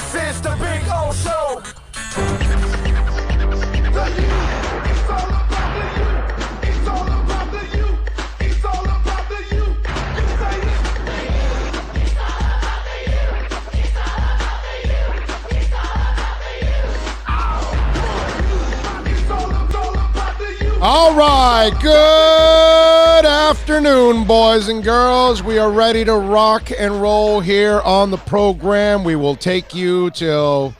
This is the Big O Show. It's all about the you. It's all about the you. It's all about the you. You say it. It's all about the you. It's all about the you. It's all about the you. All right, good afternoon, boys and girls. We are ready to rock and roll here on the program. We will take you till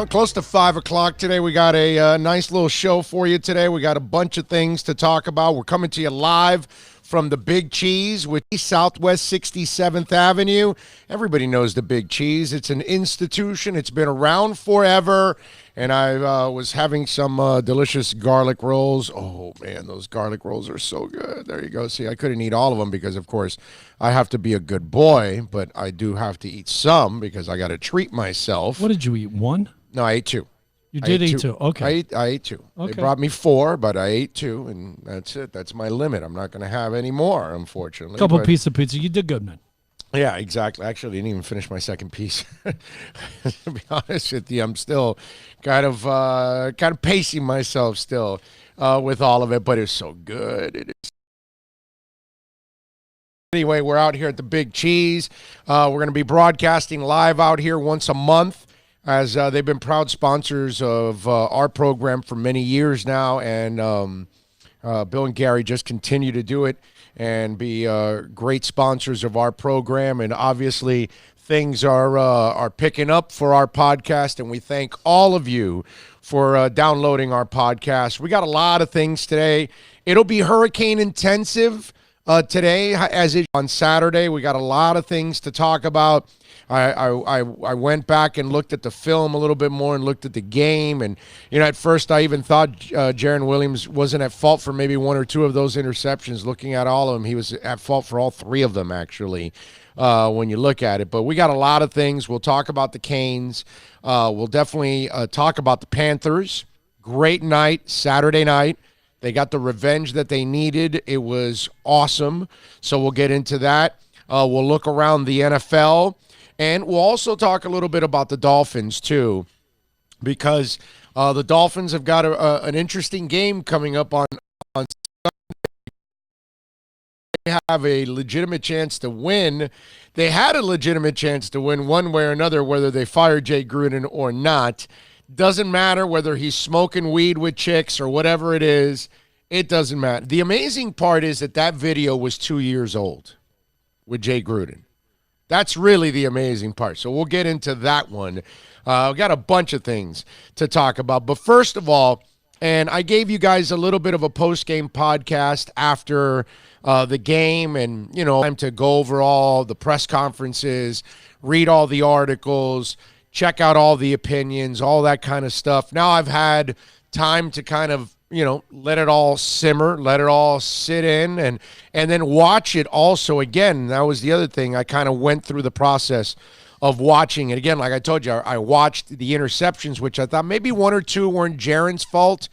close to 5 o'clock today. We got a nice little show for you today. We got a bunch of things to talk about. We're coming to you live from the Big Cheese, which is Southwest 67th Avenue. Everybody knows the Big Cheese. It's an institution. It's been around forever. And I was having some delicious garlic rolls. Oh, man, those garlic rolls are so good. There you go. See, I couldn't eat all of them because, of course, I have to be a good boy. But I do have to eat some because I got to treat myself. What did you eat? One? No, I ate two. You did eat two. Okay. I ate two. Okay. They brought me 4, but I ate 2, and that's it. That's my limit. I'm not going to have any more, unfortunately. Couple but, pieces of pizza. You did good, man. Yeah, exactly. Actually, I didn't even finish my second piece. To be honest with you, I'm still kind of pacing myself still with all of it, but it's so good. It is. Anyway, we're out here at the Big Cheese. We're going to be broadcasting live out here once a month, as they've been proud sponsors of our program for many years now, and Bill and Gary just continue to do it and be great sponsors of our program. And obviously, things are picking up for our podcast, and we thank all of you for downloading our podcast. We got a lot of things today. It'll be hurricane intensive today, as it on Saturday. We got a lot of things to talk about. I went back and looked at the film a little bit more and looked at the game. And, at first I even thought Jarren Williams wasn't at fault for maybe 1 or 2 of those interceptions. Looking at all of them, he was at fault for all 3 of them, actually, when you look at it. But we got a lot of things. We'll talk about the Canes. We'll definitely talk about the Panthers. Great night, Saturday night. They got the revenge that they needed. It was awesome. So we'll get into that. We'll look around the NFL. And we'll also talk a little bit about the Dolphins, too, because the Dolphins have got an interesting game coming up on Sunday. They have a legitimate chance to win. They had a legitimate chance to win one way or another, whether they fire Jay Gruden or not. Doesn't matter whether he's smoking weed with chicks or whatever it is. It doesn't matter. The amazing part is that video was 2 years old with Jay Gruden. That's really the amazing part. So we'll get into that one. We've got a bunch of things to talk about. But first of all, and I gave you guys a little bit of a post-game podcast after the game, and, time to go over all the press conferences, read all the articles, check out all the opinions, all that kind of stuff. Now I've had time to kind of, let it all simmer, let it all sit in, and then watch it also again. That was the other thing. I kind of went through the process of watching it again. Like I told you, I watched the interceptions, which I thought maybe 1 or 2 weren't Jarren's fault,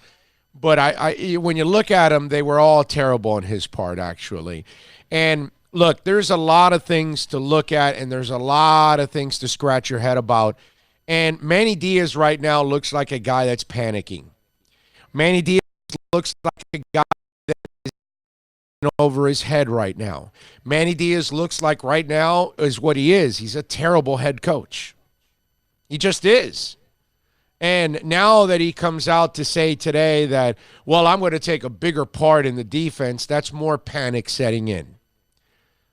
but I when you look at them, they were all terrible on his part, actually. And look, there's a lot of things to look at, and there's a lot of things to scratch your head about. And Manny Diaz right now looks like a guy that's panicking. Manny Diaz looks like a guy that is in over his head right now. Manny Diaz looks like right now is what he is. He's a terrible head coach. He just is. And now that he comes out to say today that, well, I'm going to take a bigger part in the defense, that's more panic setting in.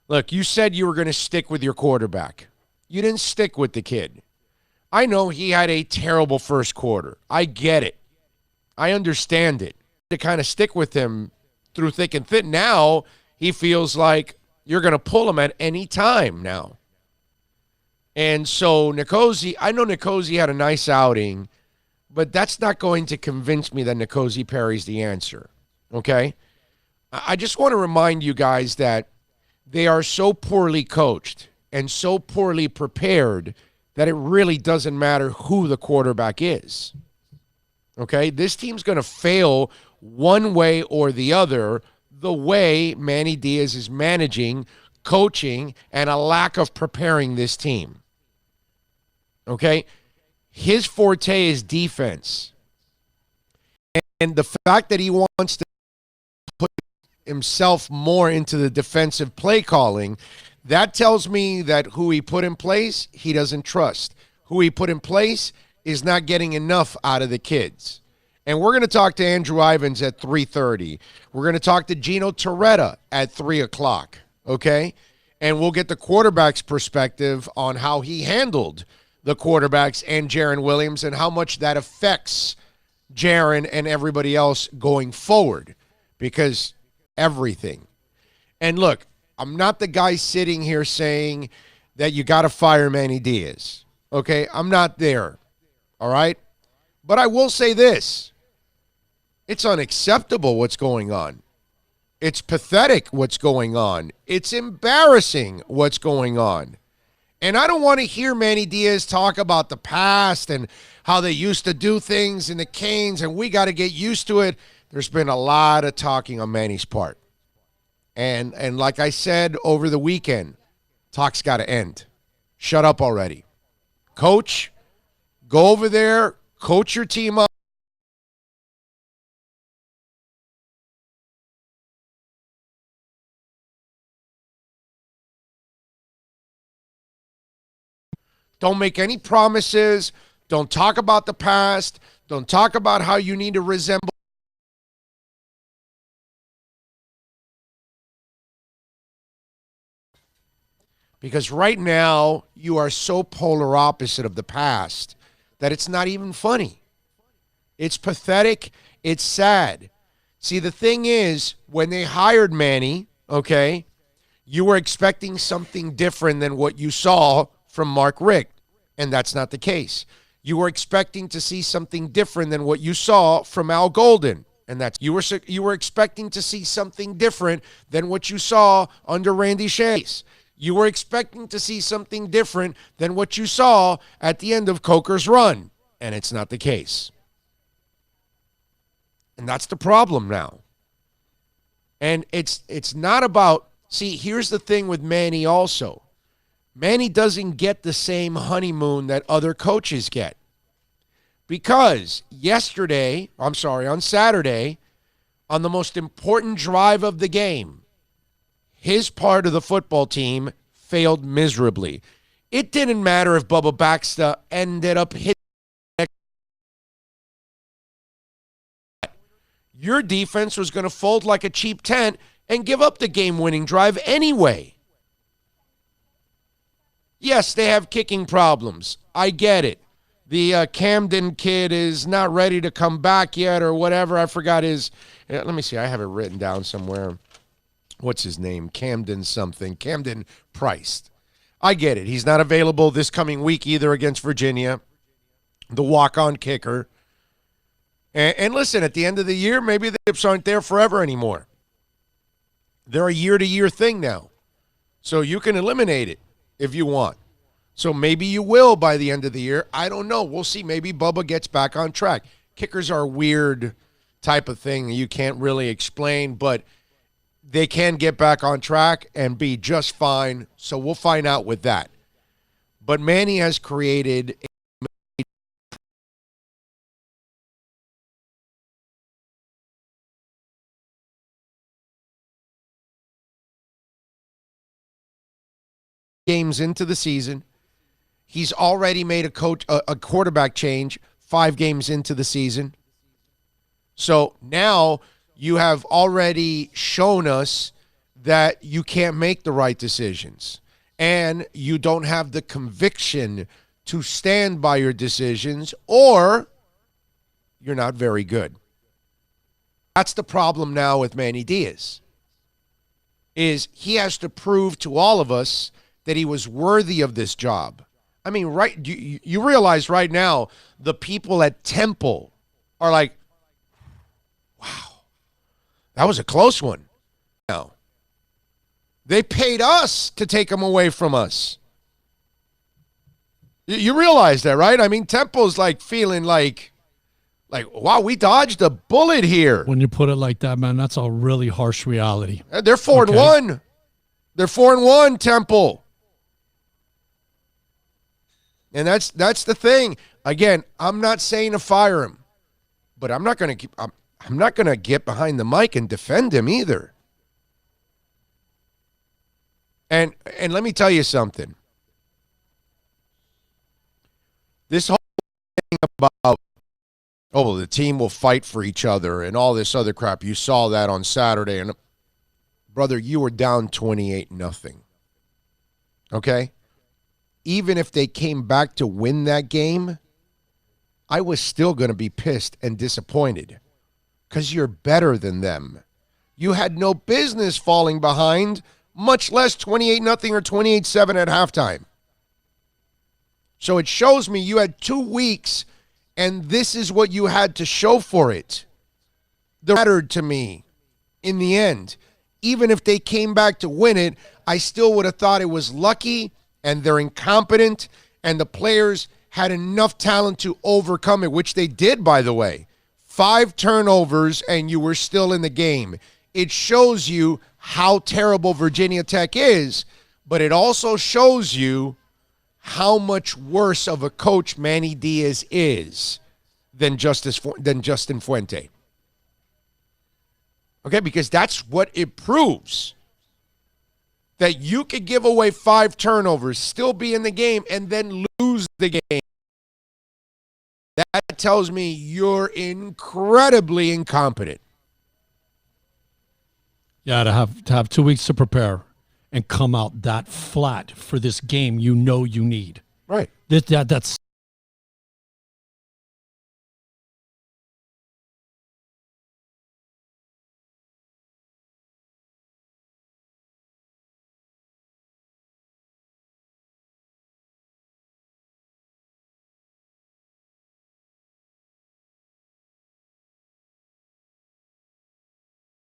Look, you said you were going to stick with your quarterback. You didn't stick with the kid. I know he had a terrible first quarter. I get it. I understand it. To kind of stick with him through thick and thin. Now he feels like you're going to pull him at any time now. And so Nkosi, I know Nkosi had a nice outing, but that's not going to convince me that Nkosi Perry's the answer, okay? I just want to remind you guys that they are so poorly coached and so poorly prepared that it really doesn't matter who the quarterback is. Okay, this team's going to fail one way or the other, the way Manny Diaz is managing, coaching, and a lack of preparing this team. Okay, his forte is defense. And the fact that he wants to put himself more into the defensive play calling, that tells me that who he put in place, he doesn't trust. Who he put in place is not getting enough out of the kids. And we're going to talk to Andrew Ivins at 3:30. We're going to talk to Gino Torretta at 3 o'clock, okay? And we'll get the quarterback's perspective on how he handled the quarterbacks and Jarren Williams and how much that affects Jarren and everybody else going forward, because everything. And look, I'm not the guy sitting here saying that you got to fire Manny Diaz, okay? I'm not there, all right? But I will say this. It's unacceptable what's going on. It's pathetic what's going on. It's embarrassing what's going on. And I don't want to hear Manny Diaz talk about the past and how they used to do things in the Canes and we got to get used to it. There's been a lot of talking on Manny's part. And like I said over the weekend, talk's got to end. Shut up already. Coach, go over there, coach your team up. Don't make any promises. Don't talk about the past. Don't talk about how you need to resemble. Because right now, you are so polar opposite of the past that it's not even funny. It's pathetic. It's sad. See, the thing is, when they hired Manny, okay, you were expecting something different than what you saw from Mark Richt, and that's not the case. You were expecting to see something different than what you saw from Al Golden, and that's you were expecting to see something different than what you saw under Randy Chase. You were expecting to see something different than what you saw at the end of Coker's run, and it's not the case. And that's the problem now. And it's not about, see, here's the thing with Manny also. Manny doesn't get the same honeymoon that other coaches get. Because on Saturday, on the most important drive of the game, his part of the football team failed miserably. It didn't matter if Bubba Baxter ended up hitting. Your defense was going to fold like a cheap tent and give up the game-winning drive anyway. Yes, they have kicking problems. I get it. The Camden kid is not ready to come back yet or whatever. I forgot his. Let me see. I have it written down somewhere. What's his name? Camden something. Camden Price. I get it. He's not available this coming week either against Virginia. The walk-on kicker. And listen, at the end of the year, maybe the hips aren't there forever anymore. They're a year-to-year thing now. So you can eliminate it if you want. So maybe you will by the end of the year. I don't know. We'll see. Maybe Bubba gets back on track. Kickers are a weird type of thing you can't really explain, but they can get back on track and be just fine. So we'll find out with that. But Manny has created games into the season. He's already made a quarterback change 5 games into the season. So now you have already shown us that you can't make the right decisions and you don't have the conviction to stand by your decisions, or you're not very good. That's the problem now with Manny Diaz, is he has to prove to all of us that he was worthy of this job. I mean, right? You realize right now the people at Temple are like, wow, that was a close one. No. They paid us to take him away from us. You realize that, right? I mean, Temple's like feeling like, wow, we dodged a bullet here. When you put it like that, man, that's a really harsh reality. They're 4-1. They're 4-1, Temple. And that's the thing. Again, I'm not saying to fire him, but I'm not going to get behind the mic and defend him either. And let me tell you something. This whole thing about, oh, the team will fight for each other and all this other crap. You saw that on Saturday. And, brother, you were down 28-0. Okay? Even if they came back to win that game, I was still going to be pissed and disappointed because you're better than them. You had no business falling behind, much less 28-0 or 28-7 at halftime. So it shows me you had 2 weeks, and this is what you had to show for it. That mattered to me in the end. Even if they came back to win it, I still would have thought it was lucky, and they're incompetent, and the players had enough talent to overcome it, which they did, by the way. 5 turnovers, and you were still in the game. It shows you how terrible Virginia Tech is, but it also shows you how much worse of a coach Manny Diaz is than Justin Fuente. Okay, because that's what it proves. That you could give away 5 turnovers, still be in the game, and then lose the game. That tells me you're incredibly incompetent. Yeah, to have 2 weeks to prepare and come out that flat for this game you know you need. Right. That's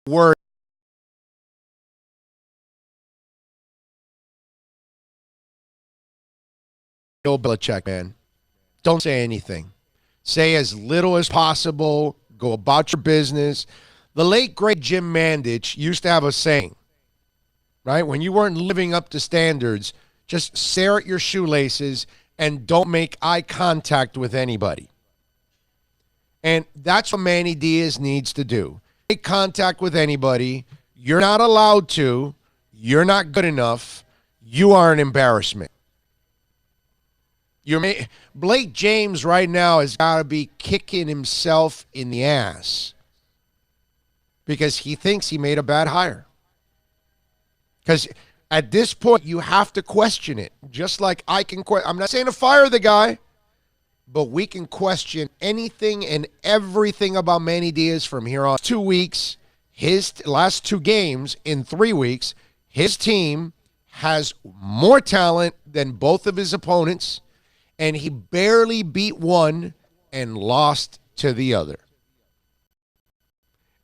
Word. Bill Belichick, man. Don't say anything. Say as little as possible. Go about your business. The late, great Jim Mandich used to have a saying, right? When you weren't living up to standards, just stare at your shoelaces and don't make eye contact with anybody. And that's what Manny Diaz needs to do. Make contact with anybody. You're not allowed to. You're not good enough. You are an embarrassment. Blake James right now has got to be kicking himself in the ass because he thinks he made a bad hire. Because at this point, you have to question it. Just like I can question. I'm not saying to fire the guy, but we can question anything and everything about Manny Diaz from here on. 2 weeks, his last 2 games in 3 weeks, his team has more talent than both of his opponents, and he barely beat one and lost to the other.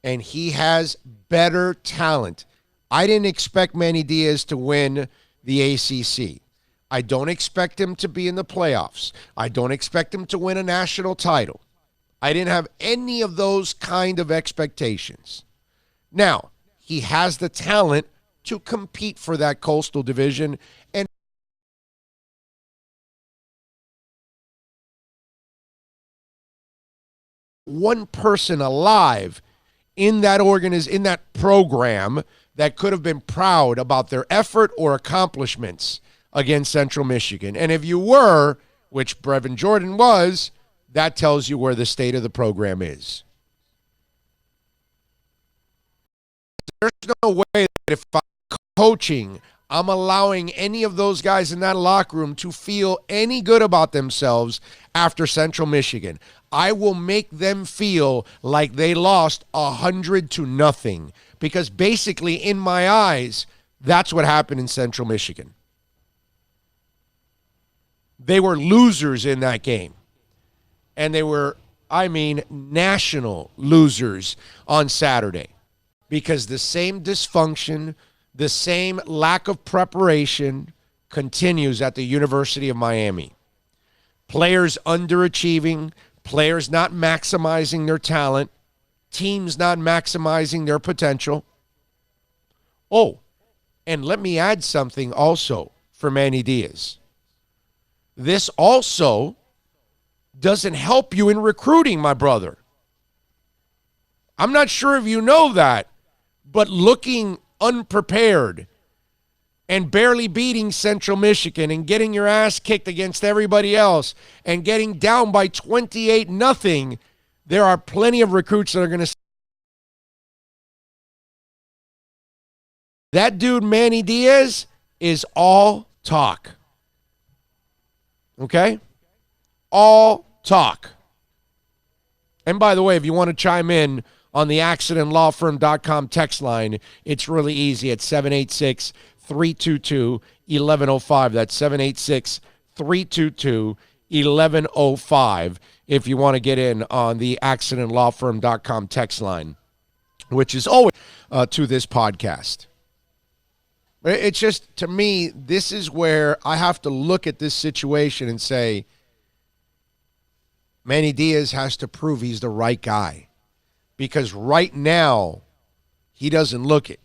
And he has better talent. I didn't expect Manny Diaz to win the ACC. I don't expect him to be in the playoffs. I don't expect him to win a national title. I didn't have any of those kind of expectations. Now, he has the talent to compete for that Coastal Division, and one person alive in that in that program that could have been proud about their effort or accomplishments against Central Michigan. And if you were, which Brevin Jordan was, that tells you where the state of the program is. There's no way that if I'm coaching, I'm allowing any of those guys in that locker room to feel any good about themselves after Central Michigan. I will make them feel like they lost 100-0, because basically, in my eyes, that's what happened in Central Michigan. They were losers in that game. And they were, national losers on Saturday, because the same dysfunction, the same lack of preparation continues at the University of Miami. Players underachieving, players not maximizing their talent, teams not maximizing their potential. Oh, and let me add something also for Manny Diaz. this also doesn't help you in recruiting, my brother. I'm not sure if you know that, but looking unprepared and barely beating Central Michigan and getting your ass kicked against everybody else and getting down by 28-0, there are plenty of recruits that are going to say, that dude, Manny Diaz, is all talk. Okay? All talk. And by the way, if you want to chime in on the accidentlawfirm.com text line, it's really easy at 786-322-1105. That's 786-322-1105 if you want to get in on the accidentlawfirm.com text line, which is always to this podcast. It's just, to me, this is where I have to look at this situation and say, Manny Diaz has to prove he's the right guy. Because right now, he doesn't look it.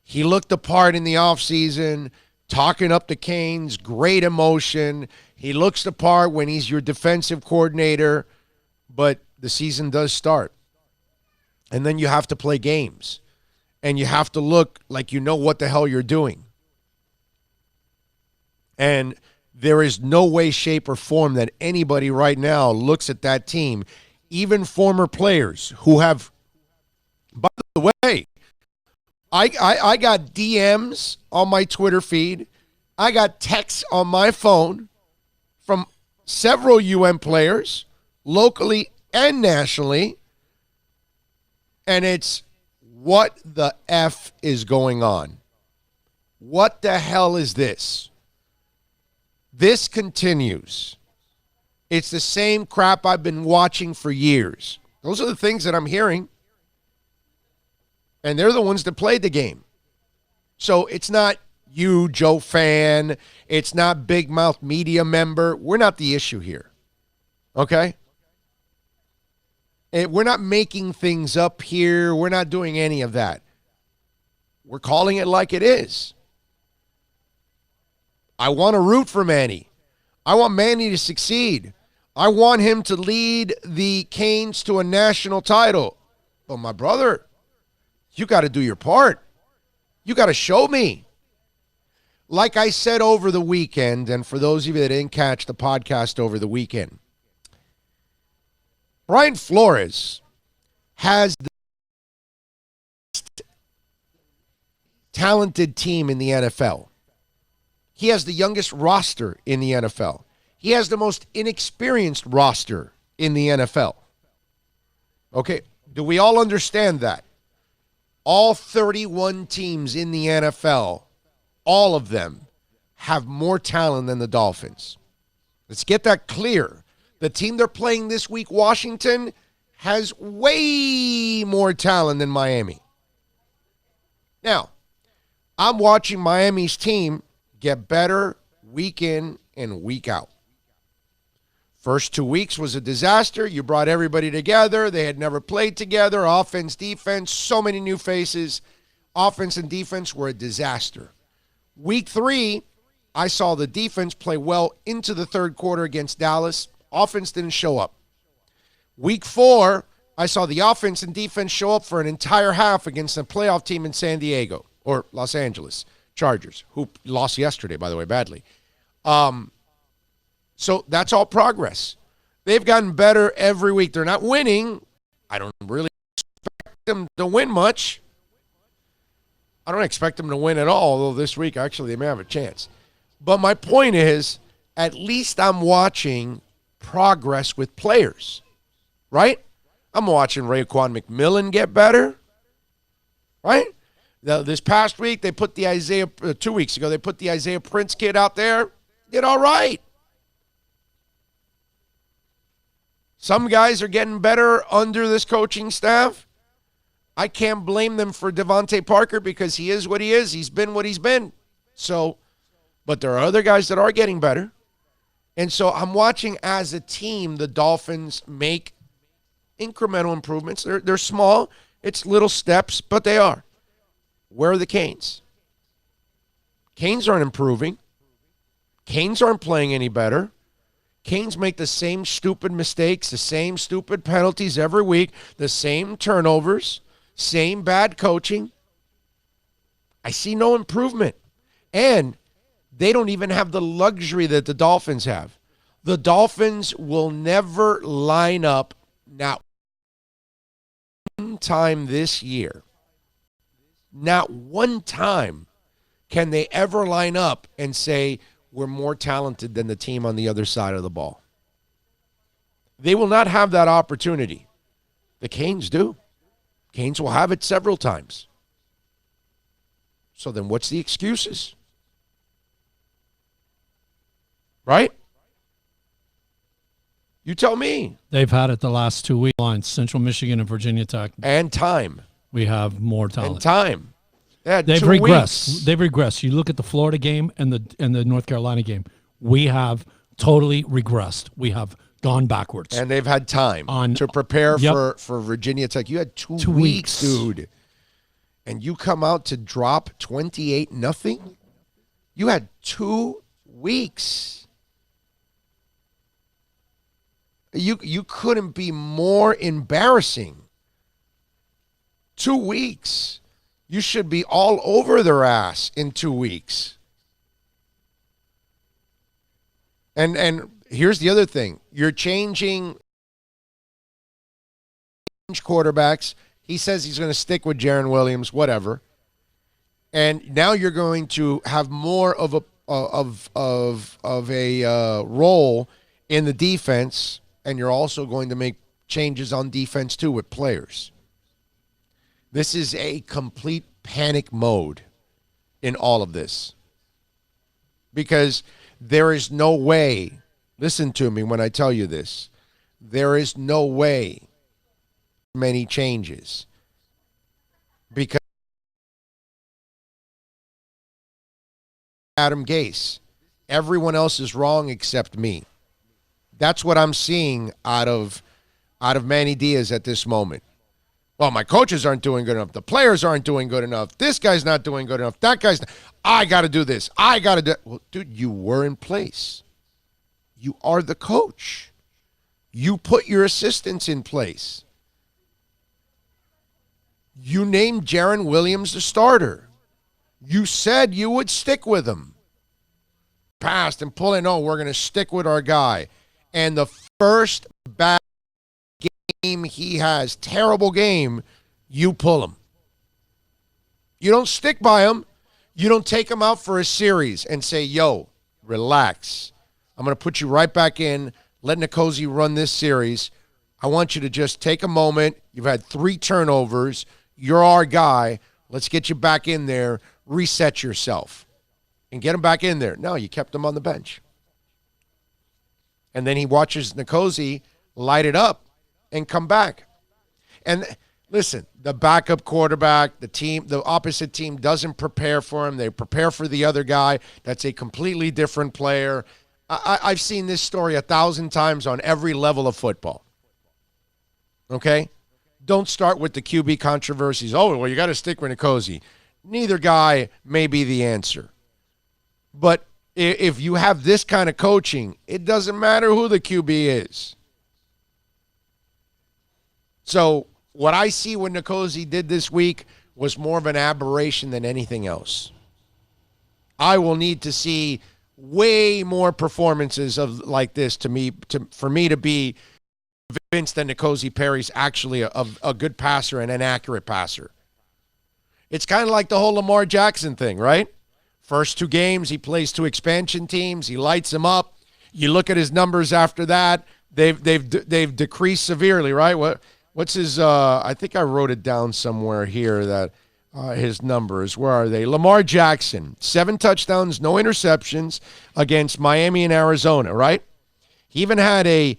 He looked the part in the offseason, talking up the Canes, great emotion. He looks the part when he's your defensive coordinator, but the season does start. And then you have to play games. And you have to look like you know what the hell you're doing. And there is no way, shape, or form that anybody right now looks at that team, even former players who have, by the way, I got DMs on my Twitter feed. I got texts on my phone from several UM players, locally and nationally, and it's, what the F is going on? What the hell is this? This continues. It's the same crap I've been watching for years. Those are the things that I'm hearing. And they're the ones that played the game. So it's not you, Joe Fan. It's not Big Mouth Media member. We're not the issue here. Okay? We're not making things up here. We're not doing any of that. We're calling it like it is. I want to root for Manny. I want Manny to succeed. I want him to lead the Canes to a national title. But my brother, you got to do your part. You got to show me. Like I said over the weekend, and for those of you that didn't catch the podcast over the weekend, Brian Flores has the most talented team in the NFL. He has the youngest roster in the NFL. He has the most inexperienced roster in the NFL. Okay, do we all understand that? All 31 teams in the NFL, all of them, have more talent than the Dolphins. Let's get that clear. The team they're playing this week, Washington, has way more talent than Miami. Now, I'm watching Miami's team get better week in and week out. First 2 weeks was a disaster. You brought everybody together. They had never played together. Offense, defense, so many new faces. Offense and defense were a disaster. Week 3, I saw the defense play well into the third quarter against Dallas. Offense didn't show up. Week 4, I saw the offense and defense show up for an entire half against a playoff team in San Diego, or Los Angeles Chargers, who lost yesterday, by the way, badly. So that's all progress. They've gotten better every week. They're not winning. I don't really expect them to win much. I don't expect them to win at all, although this week, actually, they may have a chance. But my point is, at least I'm watching progress with players, right? I'm watching Raekwon McMillan get better, right? Now, this past week, they put the 2 weeks ago, they put the Isaiah Prince kid out there. Did all right. Some guys are getting better under this coaching staff. I can't blame them for Devontae Parker because he is what he is. He's been what he's been. So, but there are other guys that are getting better. And so I'm watching as a team the Dolphins make incremental improvements. They're small. It's little steps, but they are. Where are the Canes? Canes aren't improving. Canes aren't playing any better. Canes make the same stupid mistakes, the same stupid penalties every week, the same turnovers, same bad coaching. I see no improvement. And they don't even have the luxury that the Dolphins have. The Dolphins will never line up, not one time this year. Not one time can they ever line up and say, we're more talented than the team on the other side of the ball. They will not have that opportunity. The Canes do. Canes will have it several times. So then what's the excuses? Right? You tell me. They've had it the last 2 weeks. Lines, Central Michigan and Virginia Tech. And time. We have more talent. And time. They've regressed. Weeks. They've regressed. You look at the Florida game and the North Carolina game. We have totally regressed. We have gone backwards. And they've had time to prepare for Virginia Tech. You had two weeks, dude. And you come out to drop 28-0? You had 2 weeks. You couldn't be more embarrassing. 2 weeks. You should be all over their ass in 2 weeks. And here's the other thing. You're changing quarterbacks. He says he's going to stick with Jarren Williams, whatever. And now you're going to have more of a role in the defense, and you're also going to make changes on defense too with players. This is a complete panic mode in all of this. Because there is no way, listen to me when I tell you this, there is no way many changes. Because Adam Gase, everyone else is wrong except me. That's what I'm seeing out of Manny Diaz at this moment. Well, my coaches aren't doing good enough. The players aren't doing good enough. This guy's not doing good enough. That guy's not. I got to do this. I got to do. Well, dude, you were in place. You are the coach. You put your assistants in place. You named Jarren Williams the starter. You said you would stick with him. Passed and pull in. No, we're going to stick with our guy. And the first bad game he has, terrible game, you pull him. You don't stick by him. You don't take him out for a series and say, yo, relax. I'm going to put you right back in. Let Nkosi run this series. I want you to just take a moment. You've had 3 turnovers. You're our guy. Let's get you back in there. Reset yourself. And get him back in there. No, you kept him on the bench. And then he watches Nkosi light it up and come back. And listen, the backup quarterback, the opposite team doesn't prepare for him. They prepare for the other guy. That's a completely different player. I've seen this story 1,000 times on every level of football. Okay? Don't start with the QB controversies. Oh, well, you got to stick with Nkosi. Neither guy may be the answer. But if you have this kind of coaching, it doesn't matter who the QB is. So what I see what Nkosi did this week was more of an aberration than anything else. I will need to see way more performances of like this for me to be convinced that Nkosi Perry's actually a good passer and an accurate passer. It's kind of like the whole Lamar Jackson thing, right? First 2 games, he plays 2 expansion teams. He lights them up. You look at his numbers after that; they've decreased severely, right? What's his? I think I wrote it down somewhere here that his numbers. Where are they? Lamar Jackson, 7 touchdowns, no interceptions against Miami and Arizona, right? He even had a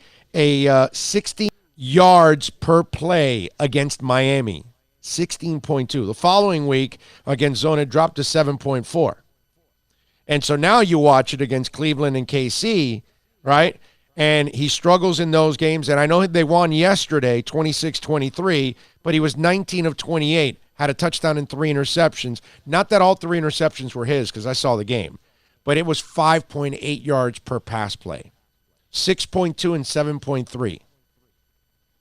16 yards per play against Miami, 16.2. The following week against Zona dropped to 7.4. And so now you watch it against Cleveland and KC, right? And he struggles in those games. And I know they won yesterday, 26-23, but he was 19 of 28, had a touchdown and 3 interceptions. Not that all 3 interceptions were his, because I saw the game. But it was 5.8 yards per pass play. 6.2 and 7.3.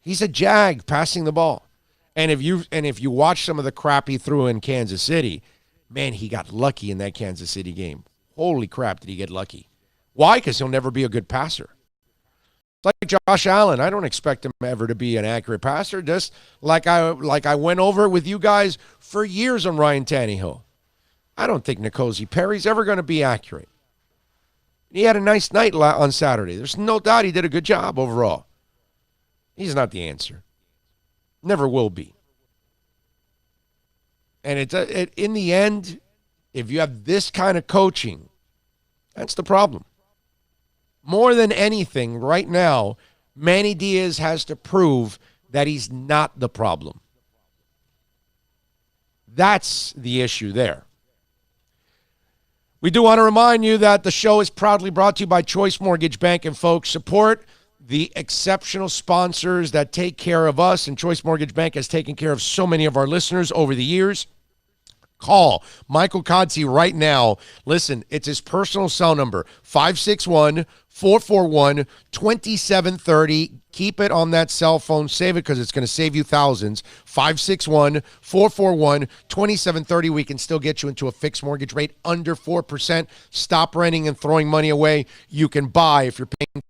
He's a jag passing the ball. And if you watch some of the crap he threw in Kansas City, man, he got lucky in that Kansas City game. Holy crap, did he get lucky. Why? Because he'll never be a good passer. Like Josh Allen, I don't expect him ever to be an accurate passer, just like I went over with you guys for years on Ryan Tannehill. I don't think N'Kosi Perry's ever going to be accurate. He had a nice night on Saturday. There's no doubt he did a good job overall. He's not the answer. Never will be. And in the end, if you have this kind of coaching, that's the problem. More than anything, right now, Manny Diaz has to prove that he's not the problem. That's the issue there. We do want to remind you that the show is proudly brought to you by Choice Mortgage Bank. And folks, support the exceptional sponsors that take care of us. And Choice Mortgage Bank has taken care of so many of our listeners over the years. Call Michael Kodsey right now. Listen, it's his personal cell number, 561-441-2730. Keep it on that cell phone. Save it because it's going to save you thousands. 561-441-2730. We can still get you into a fixed mortgage rate under 4%. Stop renting and throwing money away. You can buy. If you're paying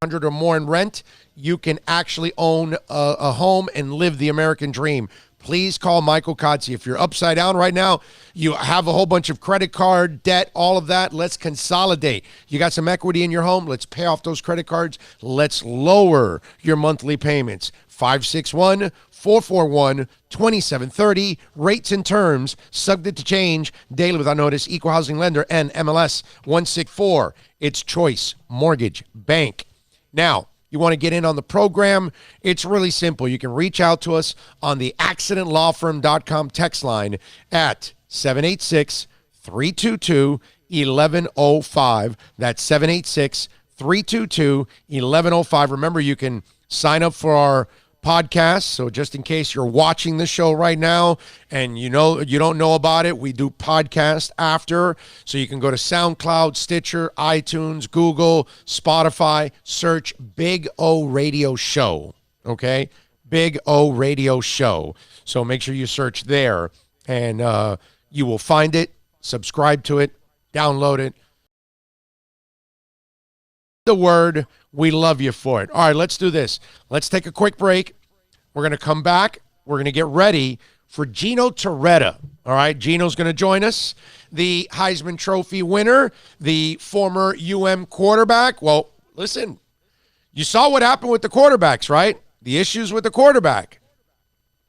$1,500 or more in rent, you can actually own a home and live the American dream. Please call Michael Kodsey. If you're upside down right now, you have a whole bunch of credit card debt, all of that. Let's consolidate. You got some equity in your home. Let's pay off those credit cards. Let's lower your monthly payments. 561-441-2730. Rates and terms subject to change daily without notice. Equal housing lender and MLS 164. It's Choice Mortgage Bank. Now, you want to get in on the program, it's really simple. You can reach out to us on the accidentlawfirm.com text line at 786-322-1105. That's 786-322-1105. Remember, you can sign up for our podcast. So just in case you're watching the show right now and you don't know about it, we do podcast after. So you can go to SoundCloud, Stitcher, iTunes, Google, Spotify, search Big O Radio Show. Okay? Big O Radio Show. So make sure you search there and you will find it, subscribe to it, download it. The word, we love you for it. All right, let's do this. Let's take a quick break. We're going to come back. We're going to get ready for Gino Torretta. All right, Gino's going to join us. The Heisman Trophy winner, the former quarterback. Well, listen, you saw what happened with the quarterbacks, right? The issues with the quarterback.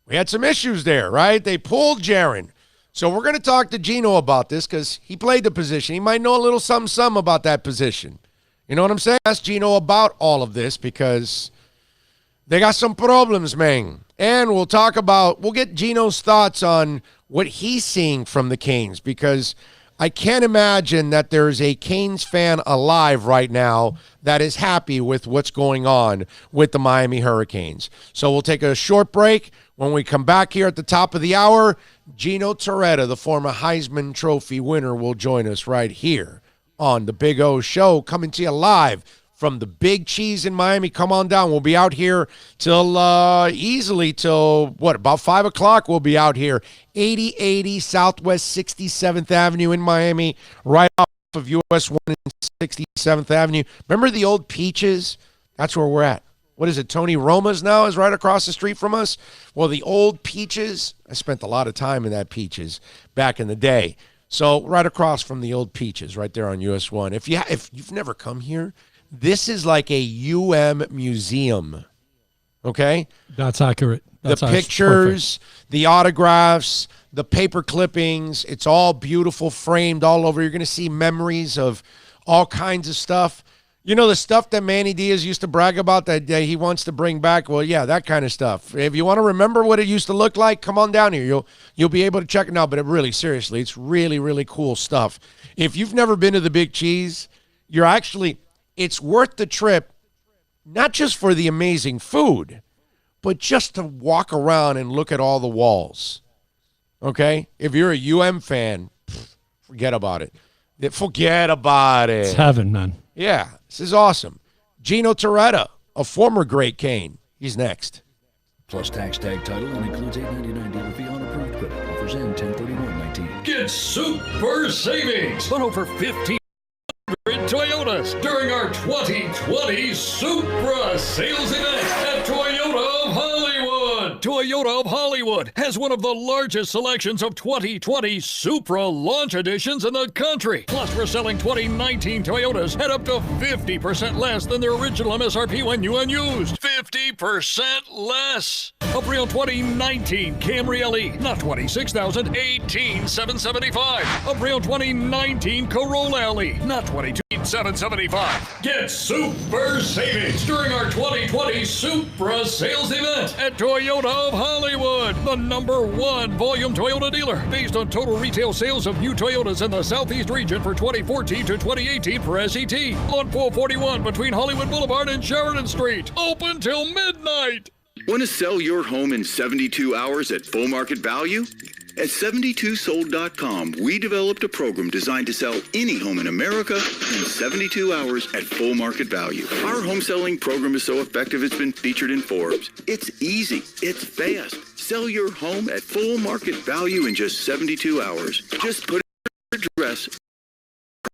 We had some issues there, right? They pulled Jaron. So we're going to talk to Gino about this because he played the position. He might know a little something about that position. You know what I'm saying? Ask Gino about all of this because they got some problems, man. And we'll get Gino's thoughts on what he's seeing from the Canes because I can't imagine that there's a Canes fan alive right now that is happy with what's going on with the Miami Hurricanes. So we'll take a short break. When we come back here at the top of the hour, Gino Torretta, the former Heisman Trophy winner, will join us right here on the Big O Show, coming to you live from the Big Cheese in Miami. Come on down. We'll be out here easily till, about 5 o'clock we'll be out here. 8080 Southwest 67th Avenue in Miami, right off of US 1 and 67th Avenue. Remember the old Peaches? That's where we're at. What is it, Tony Roma's now is right across the street from us? Well, the old Peaches, I spent a lot of time in that Peaches back in the day. So right across from the old Peaches, right there on US 1. If you've never come here, this is like a museum, okay? That's accurate. The pictures, the autographs, the paper clippings, it's all beautiful, framed all over. You're going to see memories of all kinds of stuff. You know, the stuff that Manny Diaz used to brag about that he wants to bring back? Well, yeah, that kind of stuff. If you want to remember what it used to look like, come on down here. You'll be able to check it out. But seriously, it's really, really cool stuff. If you've never been to the Big Cheese, it's worth the trip, not just for the amazing food, but just to walk around and look at all the walls. Okay? If you're a fan, forget about it. Forget about it. It's heaven, man. Yeah, this is awesome. Gino Torretta, a former great Cane. He's next. Plus tax tag title and includes $8.99 dealer fee on approved credit. Offers in 10/31/19. Get super savings on over 1,500 Toyotas during our 2020 Supra sales event at Toyota of Hollywood. Toyota of Hollywood has one of the largest selections of 2020 Supra launch editions in the country. Plus, we're selling 2019 Toyotas at up to 50% less than their original MSRP when new and used. 50% less. A pre-owned 2019 Camry LE, not $26,000, $18,775. A pre-owned 2019 Corolla LE, not $22,775. Get super savings during our 2020 Supra sales event at Toyota of Hollywood, the #1 volume Toyota dealer, based on total retail sales of new Toyotas in the Southeast region for 2014 to 2018 for SET, on 441 between Hollywood Boulevard and Sheridan Street, open till midnight. Want to sell your home in 72 hours at full market value? At 72sold.com, we developed a program designed to sell any home in America in 72 hours at full market value. Our home selling program is so effective it's been featured in Forbes. It's easy. It's fast. Sell your home at full market value in just 72 hours. Just put your address,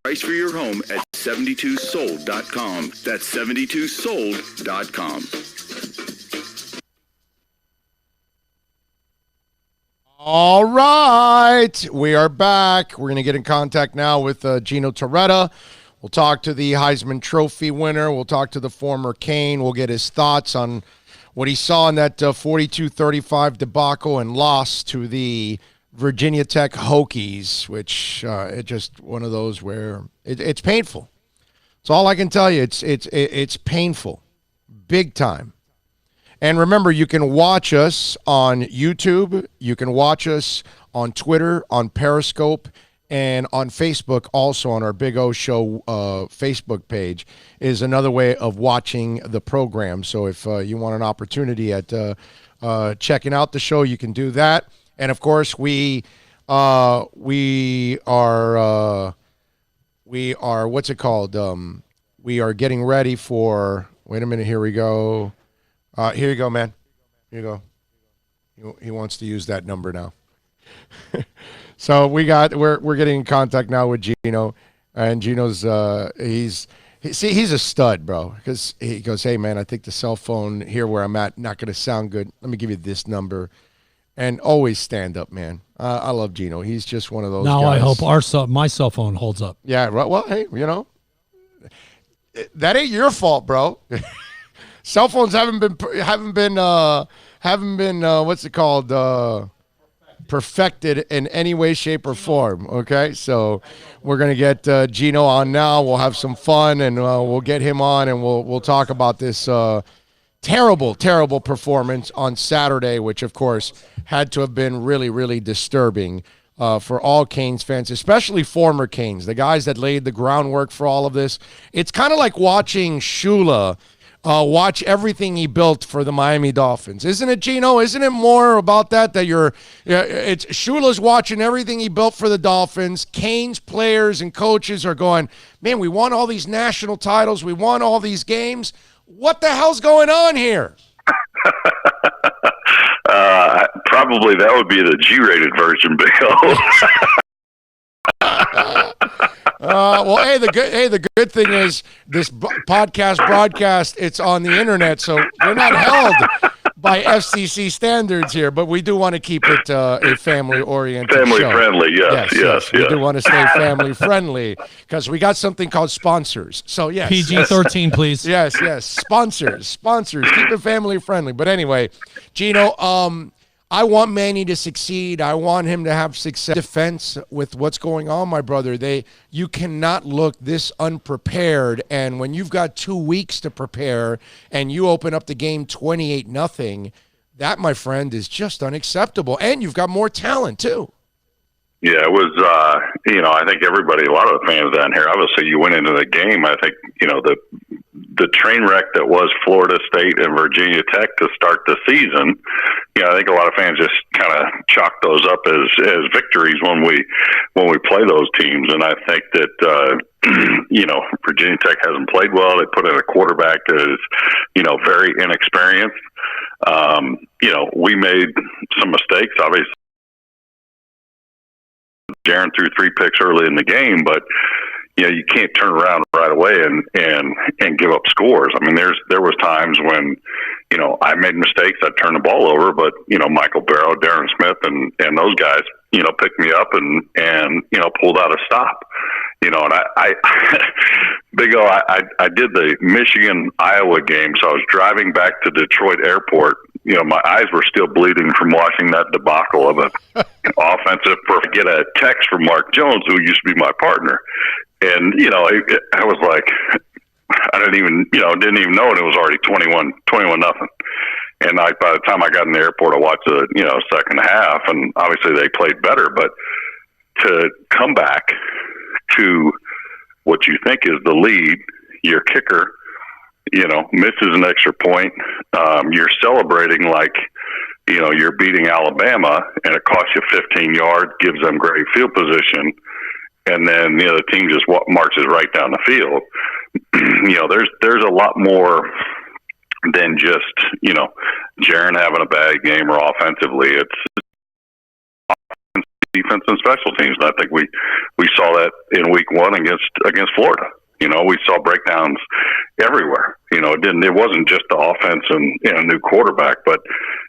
price for your home at 72sold.com. That's 72sold.com. All right, we are back. We're going to get in contact now with Gino Torretta. We'll talk to the Heisman Trophy winner. We'll talk to the former Cane. We'll get his thoughts on what he saw in that 42-35 debacle and loss to the Virginia Tech Hokies, which it's just one of those where it's painful. That's all I can tell you. It's painful, big time. And remember, you can watch us on YouTube. You can watch us on Twitter, on Periscope, and on Facebook. Also on our Big O Show Facebook page is another way of watching the program. So if you want an opportunity at checking out the show, you can do that. And of course, we are what's it called? We are getting ready for. Wait a minute. Here we go. Here you go, man. Here you go. He wants to use that number now. So we're getting in contact now with Gino, and Gino's he's a stud, bro. Because he goes, hey man, I think the cell phone here where I'm at not going to sound good. Let me give you this number, and always stand up, man. I love Gino. He's just one of those. Now guys. I hope my cell phone holds up. Yeah. Well, hey, that ain't your fault, bro. Cell phones haven't been what's it called, perfected in any way, shape, or form. Okay, so we're gonna get Gino on now. We'll have some fun, and we'll get him on, and we'll talk about this terrible performance on Saturday, which of course had to have been really, really disturbing for all Canes fans, especially former Canes, the guys that laid the groundwork for all of this. It's kind of like watching Shula. Watch everything he built for the Miami Dolphins. Isn't it, Gino? Isn't it more about that it's Shula's watching everything he built for the Dolphins. Canes players and coaches are going, man, we won all these national titles. We won all these games. What the hell's going on here? Probably that would be the G-rated version, Bill. Well, the good thing is this broadcast, it's on the internet, so we're not held by FCC standards here, but we do want to keep it a family-oriented show. Family-friendly, yes. We do want to stay family-friendly because we got something called sponsors. So, yes. PG-13, please. Yes. Sponsors. Keep it family-friendly. But anyway, Gino, I want Manny to succeed. I want him to have success. Defense with what's going on, my brother. You cannot look this unprepared. And when you've got 2 weeks to prepare and you open up the game 28-0, that, my friend, is just unacceptable. And you've got more talent too. Yeah, it was, I think everybody, a lot of the fans down here, obviously you went into the game. I think, the train wreck that was Florida State and Virginia Tech to start the season, I think a lot of fans just kind of chalk those up as victories when we play those teams. And I think that, Virginia Tech hasn't played well. They put in a quarterback that is, very inexperienced. We made some mistakes, obviously. Jaron threw 3 picks early in the game, but you can't turn around right away and give up scores. I mean, there was times when I made mistakes. I'd turn the ball over, but Michael Barrow, Darren Smith, and those guys picked me up and pulled out a stop. And I Big O, I did the Michigan Iowa game, so I was driving back to Detroit Airport. My eyes were still bleeding from watching that debacle of an offensive. I get a text from Mark Jones, who used to be my partner, and I was like, I didn't even know, and it was already 21 nothing. And by the time I got in the airport, I watched the second half, and obviously they played better. But to come back to what you think is the lead, your kicker, misses an extra point. You're celebrating like, you're beating Alabama, and it costs you 15 yards, gives them great field position, and then the team just marches right down the field. There's a lot more than just Jaron having a bad game or offensively. It's defense and special teams, and I think we saw that in week 1 against Florida. We saw breakdowns everywhere. It wasn't just the offense and a new quarterback, but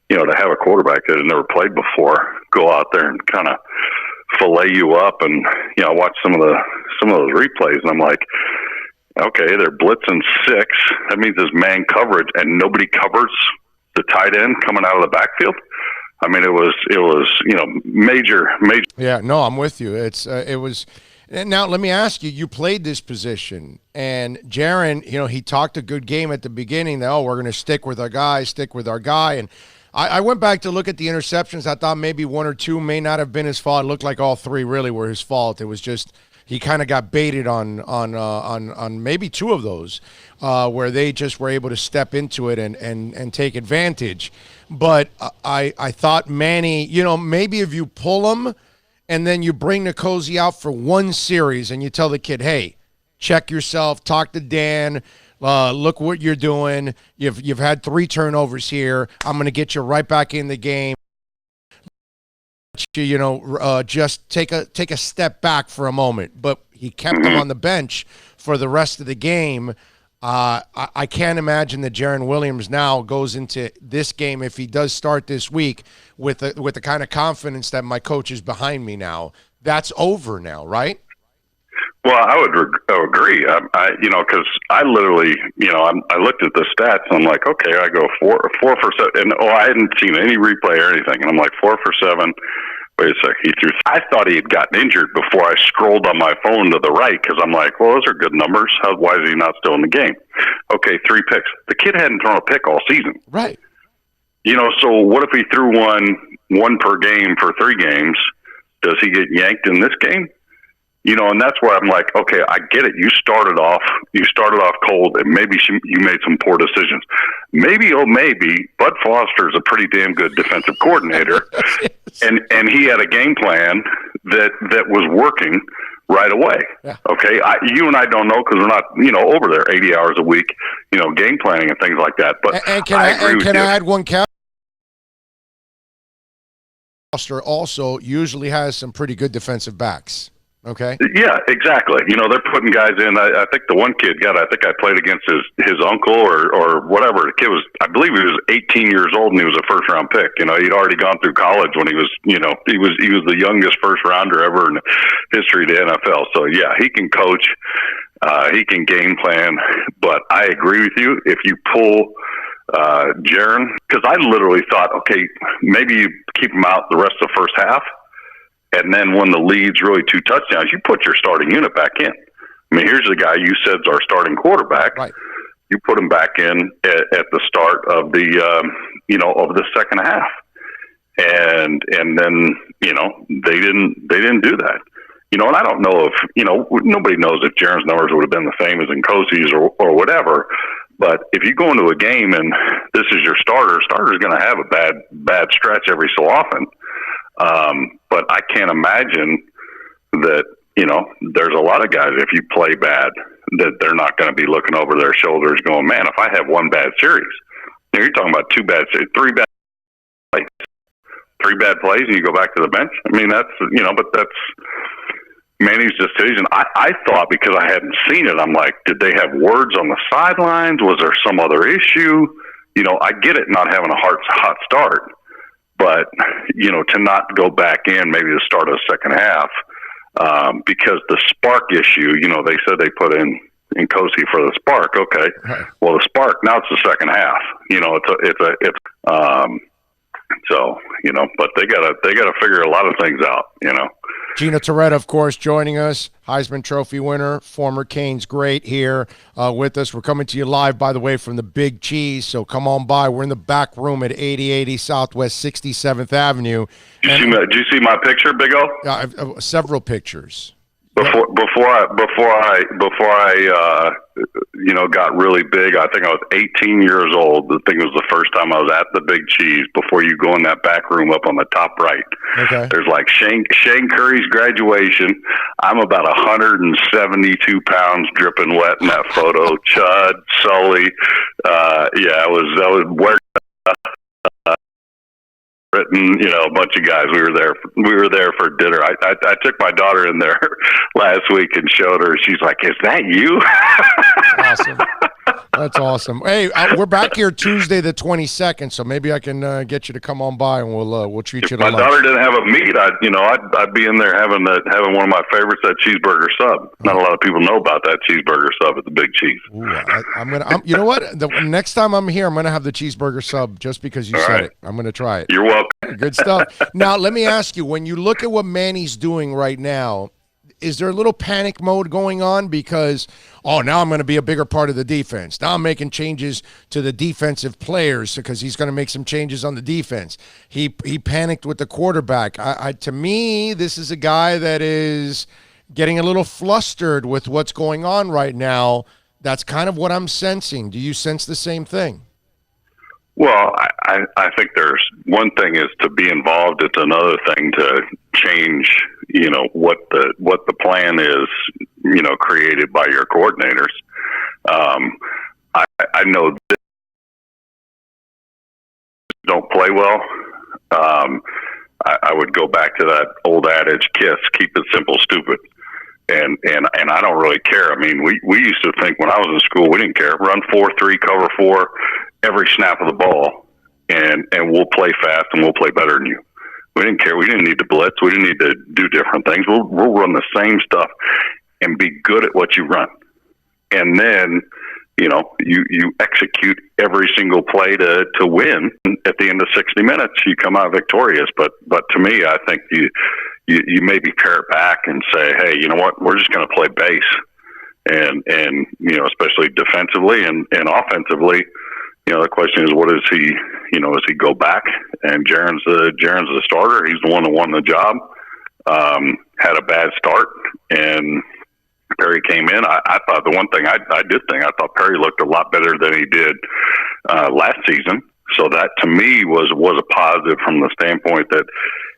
to have a quarterback that had never played before go out there and kind of fillet you up. And I watched some of those replays, and I'm like, okay, they're blitzing 6. That means there's man coverage, and nobody covers the tight end coming out of the backfield. I mean, it was major. Yeah, no, I'm with you. It was. Now, let me ask you, you played this position, and Jaron, he talked a good game at the beginning that, we're going to stick with our guy. And I went back to look at the interceptions. I thought maybe 1 or 2 may not have been his fault. It looked like all 3 really were his fault. It was just he kind of got baited on maybe 2 of those where they just were able to step into it and take advantage. But I thought Manny, maybe if you pull him and then you bring Nkosi out for 1 series and you tell the kid, hey, check yourself, talk to Dan, look what you're doing. You've had 3 turnovers here. I'm going to get you right back in the game. Just take a step back for a moment. But he kept him on the bench for the rest of the game. I can't imagine that Jaron Williams now goes into this game, if he does start this week, with the kind of confidence that my coach is behind me now. That's over now, right? Well, I would agree. Because I literally, I looked at the stats and I'm like, okay, I go 4 for 7, and I hadn't seen any replay or anything, and I'm like 4 for 7. Wait a sec, he threw. I thought he had gotten injured before I scrolled on my phone to the right, because I'm like, well, those are good numbers. Why is he not still in the game? Okay, 3 picks. The kid hadn't thrown a pick all season. Right. So what if he threw one per game for 3 games? Does he get yanked in this game? And that's where I'm like, okay, I get it. You started off cold, and maybe you made some poor decisions. Maybe Bud Foster is a pretty damn good defensive coordinator, and he had a game plan that was working right away. Yeah. Okay, you and I don't know because we're not over there 80 hours a week, game planning and things like that. But can I add one cap? Foster also usually has some pretty good defensive backs. Okay. Yeah, exactly. They're putting guys in. I think the one kid I played against his uncle or whatever. The kid I believe he was 18 years old and he was a first round pick. He'd already gone through college when he was the youngest first rounder ever in history of the NFL. So yeah, he can coach, he can game plan. But I agree with you. If you pull Jaron, because I literally thought, okay, maybe you keep him out the rest of the first half. And then when the lead's really 2 touchdowns, you put your starting unit back in. I mean, here's the guy you said is our starting quarterback. Right. You put him back in at the start of the, of the second half. And then, they didn't do that. And I don't know if, nobody knows if Jaron's numbers would have been the same as Nkosi's or whatever. But if you go into a game and this is your starter's going to have a bad stretch every so often. But I can't imagine that, there's a lot of guys, if you play bad, that they're not going to be looking over their shoulders going, man, if I have one bad series, you're talking about three bad plays and you go back to the bench. I mean, that's, but that's Manny's decision. I thought, because I hadn't seen it, I'm like, did they have words on the sidelines? Was there some other issue? I get it not having a hot start, but, to not go back in maybe to start a second half, because the spark issue, they said they put in Nkosi for the spark. Okay. Right. Well, the spark, now it's the second half, so, but they gotta figure a lot of things out, Gino Torretta, of course, joining us, Heisman Trophy winner, former Canes great here with us. We're coming to you live, by the way, from the Big Cheese, so come on by. We're in the back room at 8080 Southwest 67th Avenue. Did you see my picture, Big O? I've several pictures. Before I got really big, I think I was 18 years old. I think it was the first time I was at the Big Cheese. Before you go in that back room up on the top right, okay, there's like Shane Curry's graduation. I'm about 172 pounds, dripping wet in that photo. Chud, Sully, I was wearing. Written, a bunch of guys. We were there for dinner. I took my daughter in there last week and showed her. She's like, "Is that you?" Awesome. That's awesome. Hey, we're back here Tuesday the 22nd, so maybe I can get you to come on by and we'll treat you to lunch. My daughter didn't have a meat. I'd be in there having one of my favorites, that cheeseburger sub. Not a lot of people know about that cheeseburger sub at the Big Cheese. Ooh, you know what? The next time I'm here, I'm gonna have the cheeseburger sub just because you said it. I'm gonna try it. You're welcome. Good stuff. Now, let me ask you: when you look at what Manny's doing right now, is there a little panic mode going on because, now I'm going to be a bigger part of the defense. Now I'm making changes to the defensive players because he's going to make some changes on the defense. He panicked with the quarterback. To me, this is a guy that is getting a little flustered with what's going on right now. That's kind of what I'm sensing. Do you sense the same thing? Well, I think there's one thing is to be involved. It's another thing to change, what the plan is, created by your coordinators. I know that don't play well. I would go back to that old adage, KISS, keep it simple, stupid. And I don't really care. I mean, we used to think when I was in school, we didn't care. Run 4-3, cover 4, every snap of the ball, and we'll play fast and we'll play better than you. We didn't care. We didn't need to blitz. We didn't need to do different things. We'll run the same stuff and be good at what you run. And then, you execute every single play to win. At the end of 60 minutes, you come out victorious. But to me, I think you maybe pare it back and say, hey, you know what? We're just going to play base. And especially defensively and offensively, the question is, what is he, does he go back? And Jaron's the starter. He's the one that won the job. Had a bad start, and Perry came in. I thought the one thing I thought Perry looked a lot better than he did last season. So that to me was a positive from the standpoint that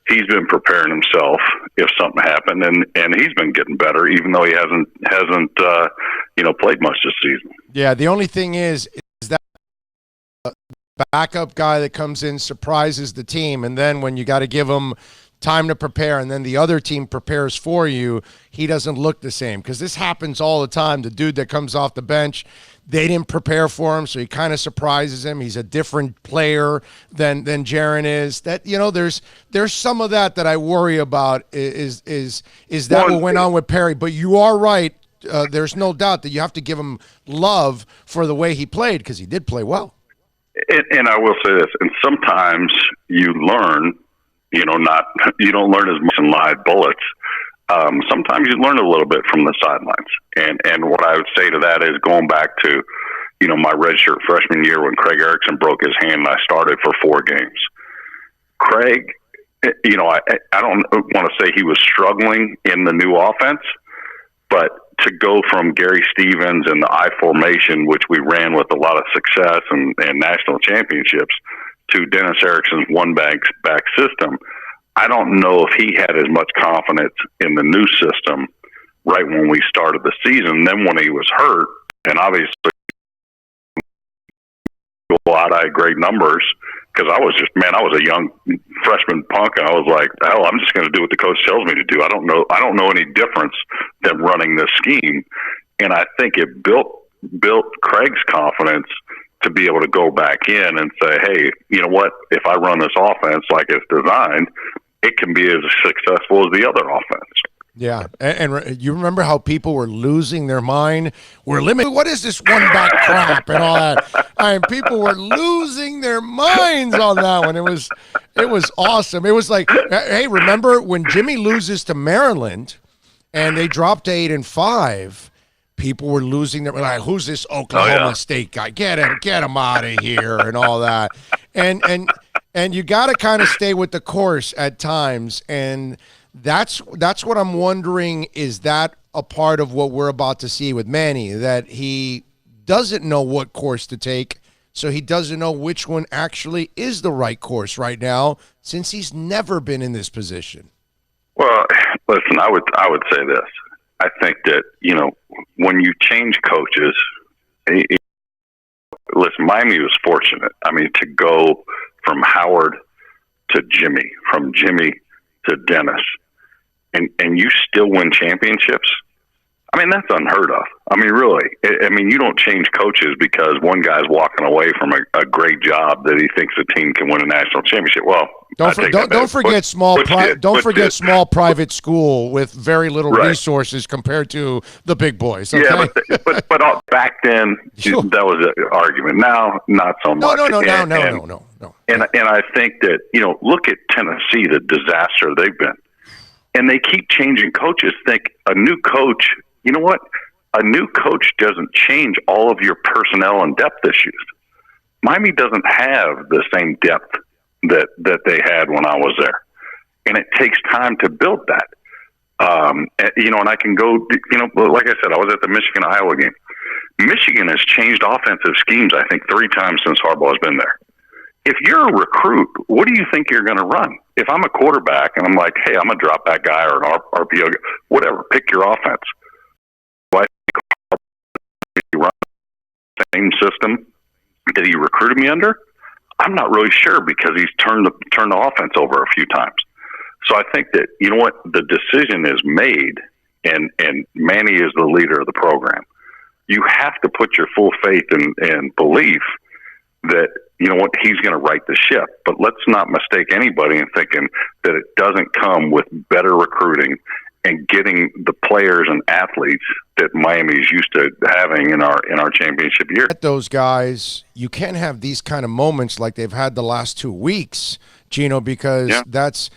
he's been preparing himself if something happened, and he's been getting better, even though he hasn't played much this season. Yeah, the only thing is that backup guy that comes in surprises the team, and then when you got to give him time to prepare and then the other team prepares for you, he doesn't look the same, because this happens all the time. The dude that comes off the bench, they didn't prepare for him, so he kind of surprises him. He's a different player than Jaron is. That there's some of that I worry about is that what went on with Perry. But you are right. There's no doubt that you have to give him love for the way he played, because he did play well. And I will say this, and sometimes you learn, you don't learn as much in live bullets. Sometimes you learn a little bit from the sidelines. And what I would say to that is going back to, my redshirt freshman year when Craig Erickson broke his hand and I started for 4 games. Craig I don't want to say he was struggling in the new offense, but to go from Gary Stevens and the I formation, which we ran with a lot of success and national championships, to Dennis Erickson's one-back system, I don't know if he had as much confidence in the new system right when we started the season. Then when he was hurt, and obviously I had great numbers, because I was a young freshman punk, and I was like, hell, I'm just going to do what the coach tells me to do. I don't know any difference than running this scheme. And I think it built Craig's confidence to be able to go back in and say, hey, you know what? If I run this offense like it's designed, it can be as successful as the other offense. Yeah, and you remember how people were losing their mind? We're limited. What is this one-back crap and all that? People were losing their minds on that one. It was awesome. It was like, hey, remember when Jimmy loses to Maryland and they dropped to 8-5? People were losing their like, who's this Oklahoma State guy? Get him out of here and all that. And you got to kind of stay with the course at times, and that's what I'm wondering, is that a part of what we're about to see with Manny, that he doesn't know what course to take, so he doesn't know which one actually is the right course right now, since he's never been in this position? Well, listen, I would say this. I think that, when you change coaches, listen, Miami was fortunate. I mean, to go from Howard to Jimmy, from Jimmy to Dennis, and you still win championships. I mean, that's unheard of. I mean, really. I mean, you don't change coaches because one guy's walking away from a great job that he thinks the team can win a national championship. Well, don't forget small private school with very little resources compared to the big boys. Okay? Yeah, but back then that was an argument. Now, not so much. No. And I think that look at Tennessee, the disaster they've been, and they keep changing coaches. Think a new coach. You know what? A new coach doesn't change all of your personnel and depth issues. Miami doesn't have the same depth that they had when I was there. And it takes time to build that. And I can go, like I said, I was at the Michigan-Iowa game. Michigan has changed offensive schemes, I think, 3 times since Harbaugh's been there. If you're a recruit, what do you think you're going to run? If I'm a quarterback and I'm like, hey, I'm a drop back guy or an RPO, whatever, pick your offense. Run the same system that he recruited me under? I'm not really sure, because he's turned the offense over a few times. So I think that, the decision is made, and Manny is the leader of the program. You have to put your full faith and belief that, he's going to right the ship. But let's not mistake anybody in thinking that it doesn't come with better recruiting and getting the players and athletes that Miami's used to having in our championship year. Those guys, you can't have these kind of moments like they've had the last 2 weeks, Gino, because that's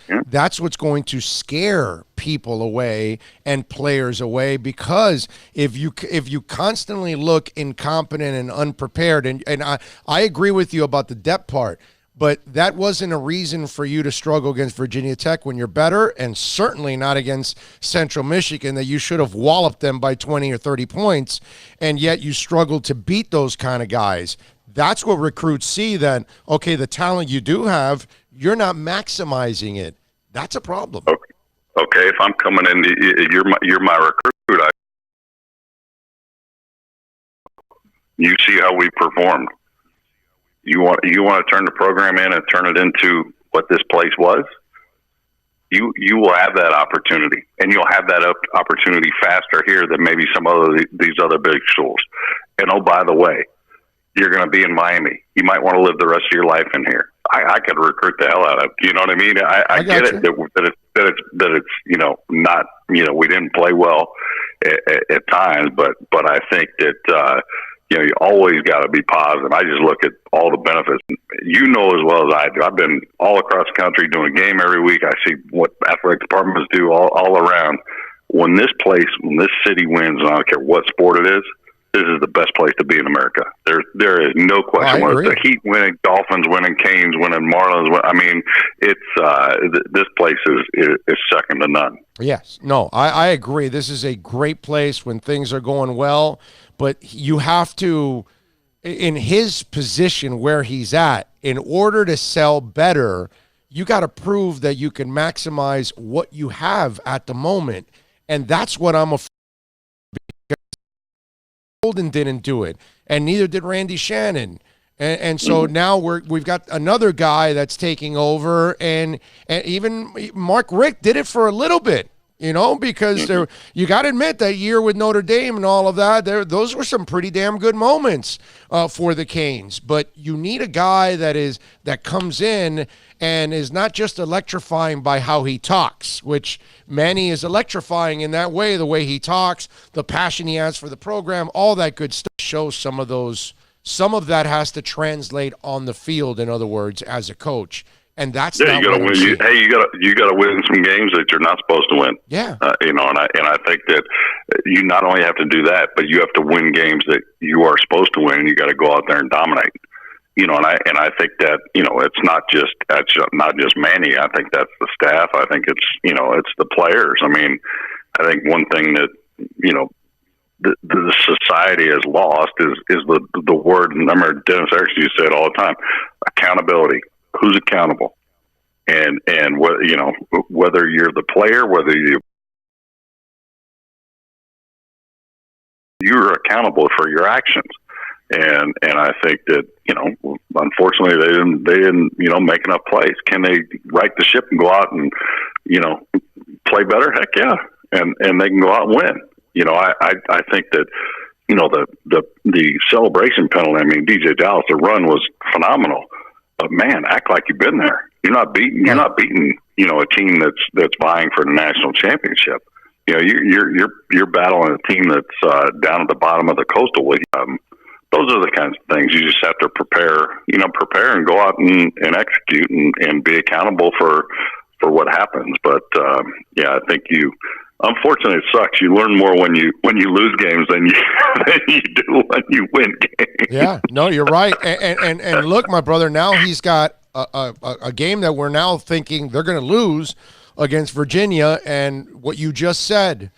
what's going to scare people away and players away. Because if you constantly look incompetent and unprepared, and I agree with you about the depth part, but that wasn't a reason for you to struggle against Virginia Tech when you're better, and certainly not against Central Michigan, that you should have walloped them by 20 or 30 points, and yet you struggled to beat those kind of guys. That's what recruits see, then, okay, the talent you do have, you're not maximizing it. That's a problem. Okay, if I'm coming in, you're my recruit. You see how we performed. You want to turn the program in and turn it into what this place was? You will have that opportunity, and you'll have that opportunity faster here than maybe some of these other big schools. And oh, by the way, you're going to be in Miami. You might want to live the rest of your life in here. I could recruit the hell out of it. You know what I mean? I get it that it's not, we didn't play well at times, but I think that you always got to be positive. I just look at all the benefits. You know as well as I do. I've been all across the country doing a game every week. I see what athletic departments do all around. When this city wins, and I don't care what sport it is, this is the best place to be in America. There is no question. I Whether agree. it's the Heat winning, Dolphins winning, Canes winning, Marlins winning. I mean, it's this place is second to none. Yes. No, I agree. This is a great place when things are going well, but you have to, in his position where he's at, in order to sell better, you got to prove that you can maximize what you have at the moment. And that's what I'm afraid of, because Golden didn't do it, and neither did Randy Shannon. And so now we've got another guy that's taking over, and even Mark Richt did it for a little bit, because you got to admit that year with Notre Dame and all of that, those were some pretty damn good moments for the Canes. But you need a guy that comes in and is not just electrifying by how he talks, which Manny is electrifying in that way, the way he talks, the passion he has for the program, all that good stuff shows some of those. Some of that has to translate on the field, in other words, as a coach, and that's not you got to win. You got to win some games that you're not supposed to win. Yeah, and I think that you not only have to do that, but you have to win games that you are supposed to win, and you got to go out there and dominate. And I think that it's not just Manny. I think that's the staff. I think it's it's the players. I mean, I think one thing that the society has lost is the word. Remember, Dennis Erickson used to say it all the time: accountability. Who's accountable? And whether you're the player, whether you're accountable for your actions. And I think that unfortunately they didn't make enough plays. Can they right the ship and go out and play better? Heck yeah, and they can go out and win. I think that the celebration penalty. I mean, DJ Dallas, the run was phenomenal, but man, act like you've been there. You're not beating a team that's vying for the national championship. You're battling a team that's down at the bottom of the Coastal League. Those are the kinds of things you just have to prepare and go out and execute and be accountable for what happens. But I think unfortunately, it sucks. You learn more when you lose games than you do when you win games. Yeah, no, you're right. And look, my brother, now he's got a game that we're now thinking they're going to lose against Virginia, and what you just said.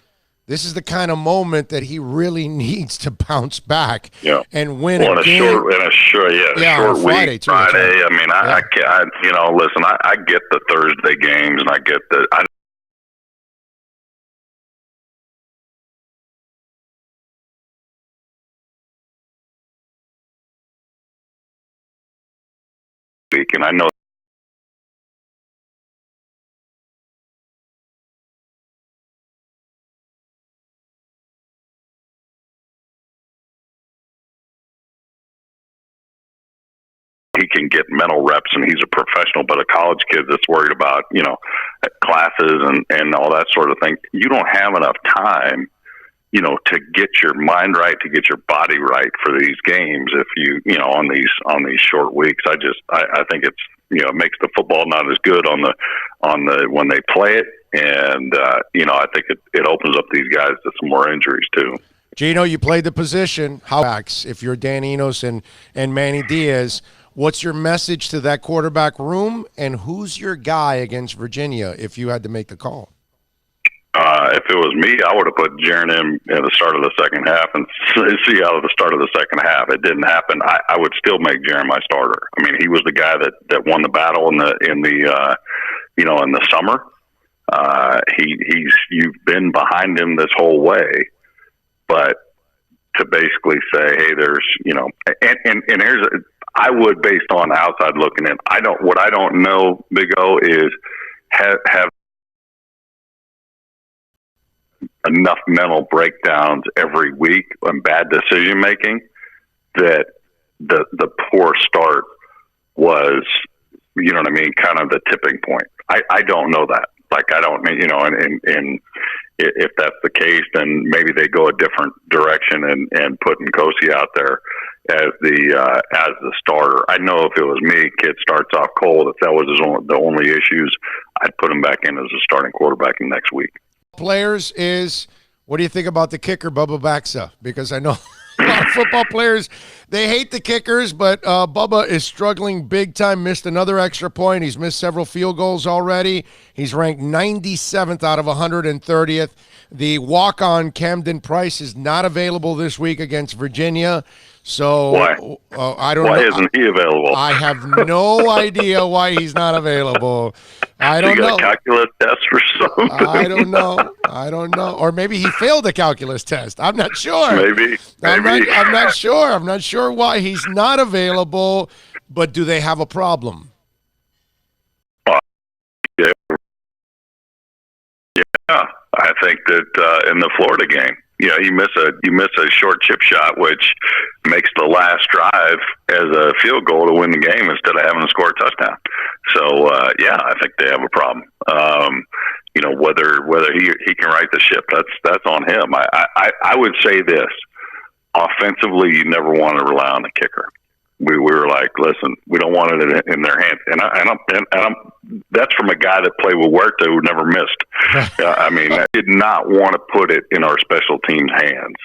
This is the kind of moment that he really needs to bounce back and win a game. Short Friday, week. Too, Friday. I mean, I can't. Listen. I get the Thursday games, and I get the. And I know. He can get mental reps, and he's a professional, but a college kid that's worried about, classes and all that sort of thing. You don't have enough time, to get your mind right, to get your body right for these games. If on these short weeks, I think it's, it makes the football not as good on the when they play it. And, I think it opens up these guys to some more injuries too. Gino, you played the position. If you're Dan Enos and Manny Diaz, what's your message to that quarterback room, and who's your guy against Virginia if you had to make the call? If it was me, I would have put Jaron in at the start of the second half and see out of the start of the second half. It didn't happen. I would still make Jaron my starter. I mean, he was the guy that won the battle in the summer. You've been behind him this whole way, but to basically say, hey, there's and here's I would, based on outside looking in, what I don't know, Big O, is have enough mental breakdowns every week and bad decision making that the poor start was, kind of the tipping point. I don't know that. Like, I don't, and if that's the case, then maybe they go a different direction and put Nkosi out there as the starter. I know if it was me, kid starts off cold. If that was the only issues, I'd put him back in as a starting quarterback next week. Players is, what do you think about the kicker, Bubba Baxa? Because I know lot of football players, they hate the kickers, but Bubba is struggling big time. Missed another extra point. He's missed several field goals already. He's ranked 97th out of 130th. The walk-on Camden Price is not available this week against Virginia. So Why? I don't know. Why isn't he available? I have no idea why he's not available. I don't you got know. a calculus test or something? I don't know. Or maybe he failed a calculus test. I'm not sure. Maybe. I'm not sure. I'm not sure why he's not available. But do they have a problem? Yeah, I think that in the Florida game, you miss a short chip shot, which makes the last drive as a field goal to win the game instead of having to score a touchdown. So I think they have a problem. Whether he can right the ship, that's on him. I would say this: offensively, you never want to rely on the kicker. We were like, listen, we don't want it in their hands, and I'm that's from a guy that played with Huerta who never missed. I did not want to put it in our special teams' hands.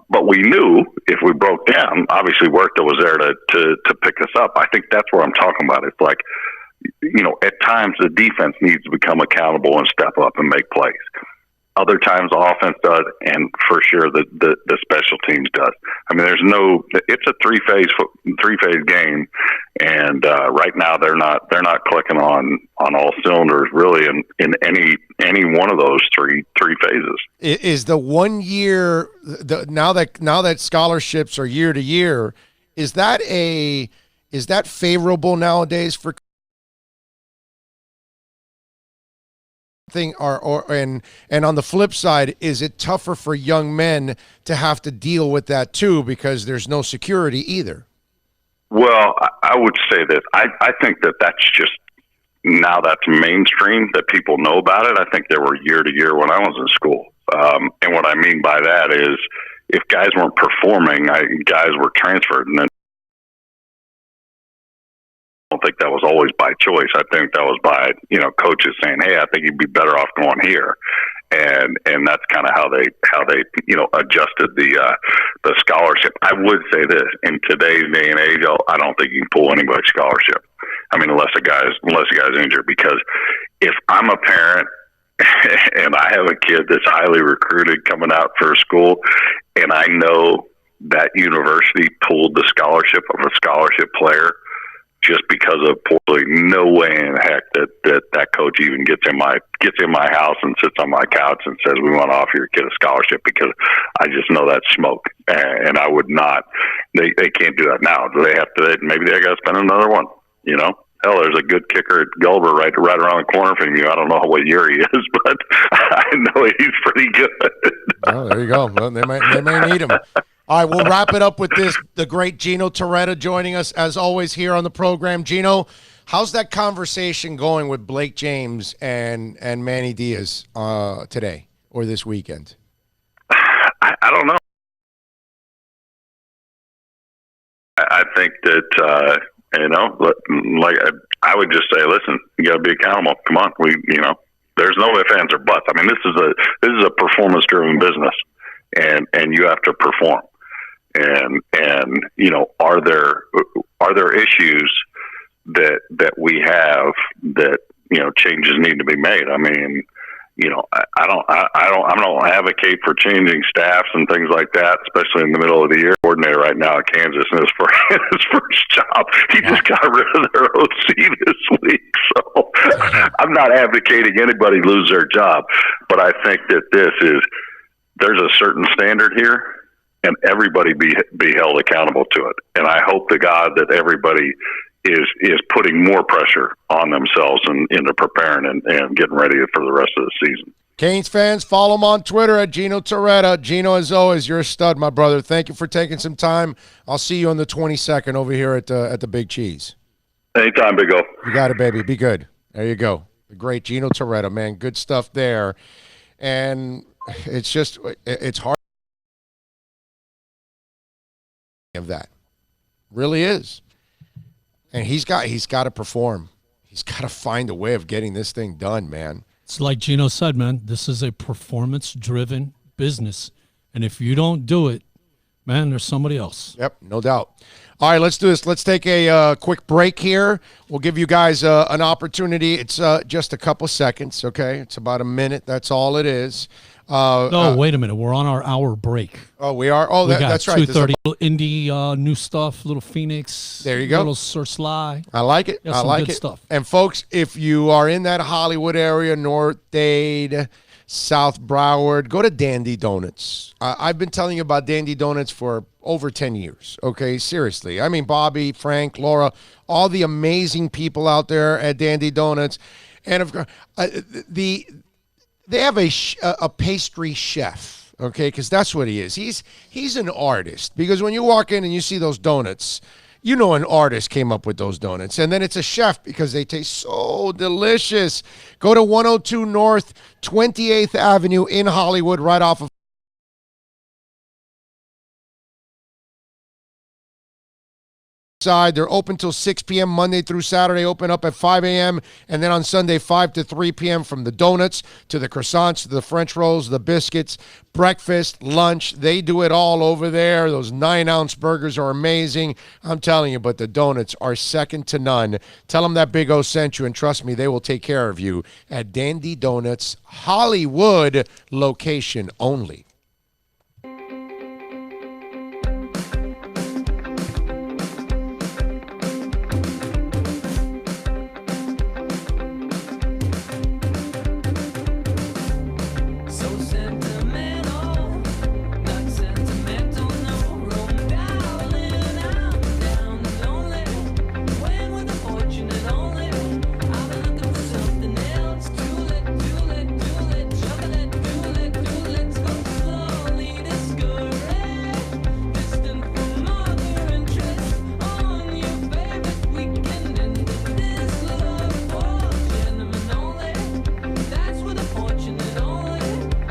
But we knew if we broke down, obviously Huerta was there to pick us up. I think that's what I'm talking about. It's like, at times the defense needs to become accountable and step up and make plays. Other times the offense does, and for sure the special teams does. It's a three-phase game, and right now they're not clicking on all cylinders really in any one of those three phases. Is the 1 year now that scholarships are year to year, is that favorable nowadays for thing and on the flip side, is it tougher for young men to have to deal with that too because there's no security either? Well, I would say that I think that's just now that's mainstream that people know about it. I think there were year to year when I was in school, and what I mean by that is if guys weren't performing, guys were transferred, and then I don't think that was always by choice. I think that was by coaches saying, "Hey, I think you'd be better off going here," and that's kind of how they adjusted the scholarship. I would say this: in today's day and age, I don't think you can pull anybody's scholarship. Unless a guy's injured. Because if I'm a parent and I have a kid that's highly recruited coming out for school, and I know that university pulled the scholarship of a scholarship player just because of poorly, no way in heck that coach even gets in my house and sits on my couch and says, we want to offer your kid a scholarship, because I just know that's smoke. And I would not, they can't do that now. Do they have to, maybe they got to spend another one, Hell, there's a good kicker at Gulliver right around the corner from you. I don't know what year he is, but I know he's pretty good. Oh, there you go. Well, they may need him. All right, we'll wrap it up with this. The great Gino Torretta joining us, as always, here on the program. Gino, how's that conversation going with Blake James and Manny Diaz today or this weekend? I don't know. I think that, I would just say, listen, you got to be accountable. Come on. There's no ifs, ands, or buts. This is a performance-driven business, and you have to perform. And are there issues that we have that changes need to be made? I don't advocate for changing staffs and things like that, especially in the middle of the year. Coordinator right now at Kansas, in his first job, he just got rid of their OC this week. So I'm not advocating anybody lose their job, but I think that there's a certain standard here, and everybody be held accountable to it. And I hope to God that everybody is putting more pressure on themselves and into preparing and getting ready for the rest of the season. Canes fans, follow him on Twitter at Gino Torretta. Gino, as always, you're a stud, my brother. Thank you for taking some time. I'll see you on the 22nd over here at the Big Cheese. Anytime, Big O. You got it, baby. Be good. There you go. The great Gino Torretta, man. Good stuff there. And it's hard of that. Really is. And he's got to perform. He's got to find a way of getting this thing done, man. It's like Gino said, man, this is a performance-driven business. And if you don't do it, Man, there's somebody else. Yep, no doubt. All right, let's do this. Let's take a quick break here. We'll give you guys an opportunity. It's just a couple seconds, okay? It's about a minute. That's all it is. No, wait a minute. We're on our hour break. Oh, we are? Oh, We got that's right. 2:30. Little indie new stuff. Little Phoenix. There you go. Little Sir Sly. I like it. Yeah, I some like good it. stuff. And folks, if you are in that Hollywood area, North Dade, South Broward, go to Dandy Donuts. I've been telling you about Dandy Donuts for over 10 years. Okay, seriously. I mean, Bobby, Frank, Laura, all the amazing people out there at Dandy Donuts, and of course, they have a pastry chef. Okay, because that's what he is. He's an artist. Because when you walk in and you see those donuts, you know an artist came up with those donuts. And then it's a chef because they taste so delicious. Go to 102 North 28th Avenue in Hollywood, right off of side. They're open till 6 p.m. Monday through Saturday, open up at 5 a.m. And then on Sunday, 5 to 3 p.m. from the donuts to the croissants to the French rolls, the biscuits, breakfast, lunch. They do it all over there. Those 9-ounce burgers are amazing. I'm telling you, but the donuts are second to none. Tell them that Big O sent you, and trust me, they will take care of you at Dandy Donuts, Hollywood location only. So sentimental, not sentimental, no. Roam darling, I'm down and lonely. When with a fortune and only, I've been looking for something else. Chocolate, go slowly discouraged. Distant from mother and trace on your favorite weekend. And this love for gentlemen only. That's with a fortune and only.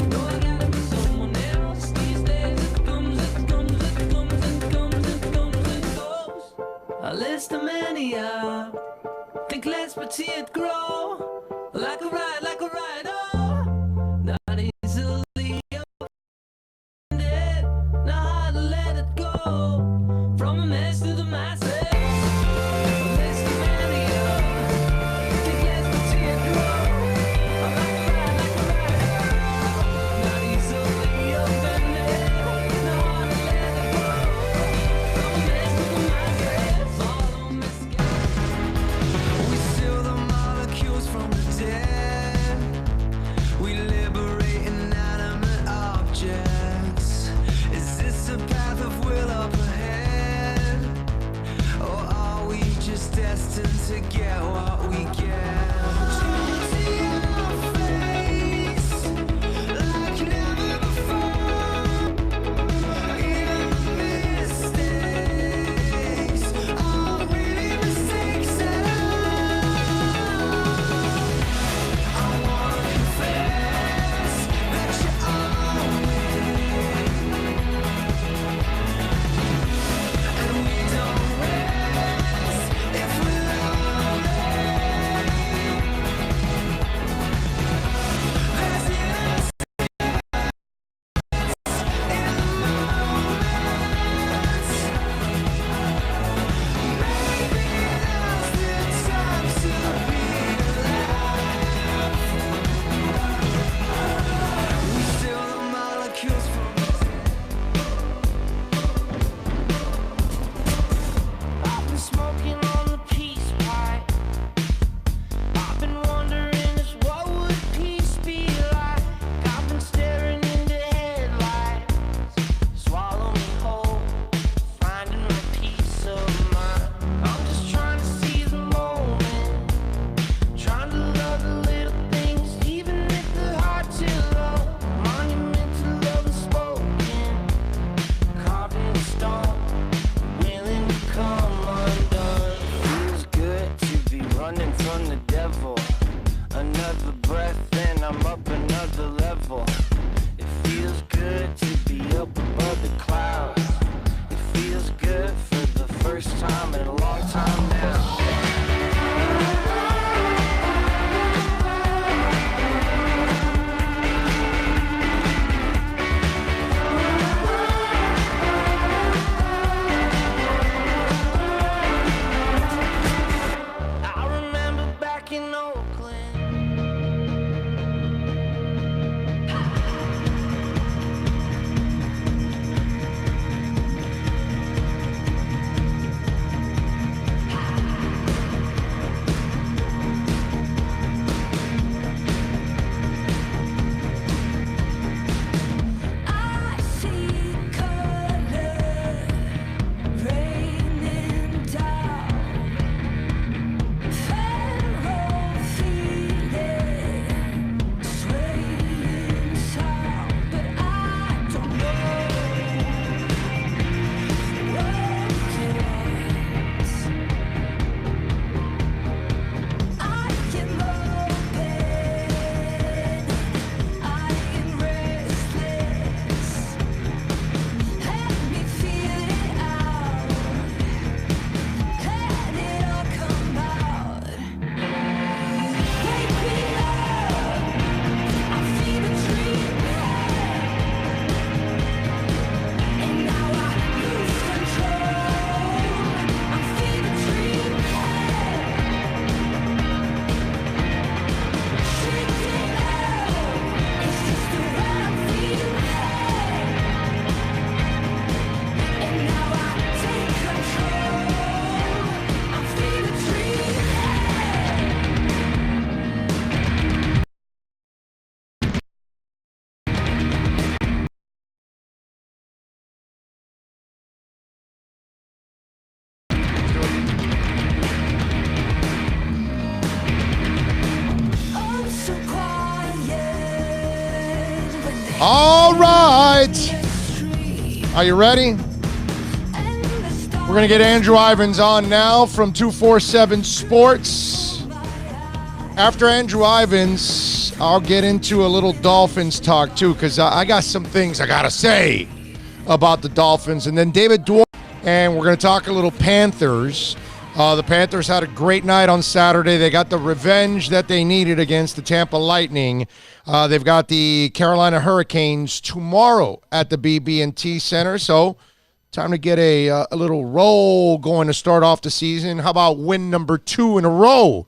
No, I gotta be someone else these days. It comes, it comes, it comes, it comes, it comes, it goes. A list of many think let's see it grow. Like a ride, oh. Not easily offended. Not hard to let it go. From a mess to the masses. A list of many think let's see it grow. Like a ride, oh. Not easily offended. Not hard to let it go. From a mess to the masses. Follow me, we steal the molecules from the dead. We liberate inanimate objects. Is this a path of will up ahead? Or are we just destined to get what we get? See our face like never before. Even the mistakes are really mistakes at all. I wanna confess that you're on and we don't rest if we're there's innocence in the moments. Maybe now's the time to be alive. We steal the molecules from I've been smoking on the peace pipe. I've been wondering is what would peace be like. I've been staring into headlights. Swallow me whole, finding my peace of mind. I'm just trying to seize the moment, trying to love the little things, even if they're hard to love. Monumental love unspoken, carved in stone, willing to come undone. Feels good to be running from the devil. Another breath and I'm up another level. It feels good to be up above the clouds. It feels good for the first time in a long time now. All right. Are you ready? We're going to get Andrew Ivins on now from 247 Sports. After Andrew Ivins, I'll get into a little Dolphins talk too, because I got some things I got to say about the Dolphins. And then David Dwyer, and we're going to talk a little Panthers. The Panthers had a great night on Saturday. They got the revenge that they needed against the Tampa Lightning. They've got the Carolina Hurricanes tomorrow at the BB&T Center. So time to get a little roll going to start off the season. How about win number 2 in a row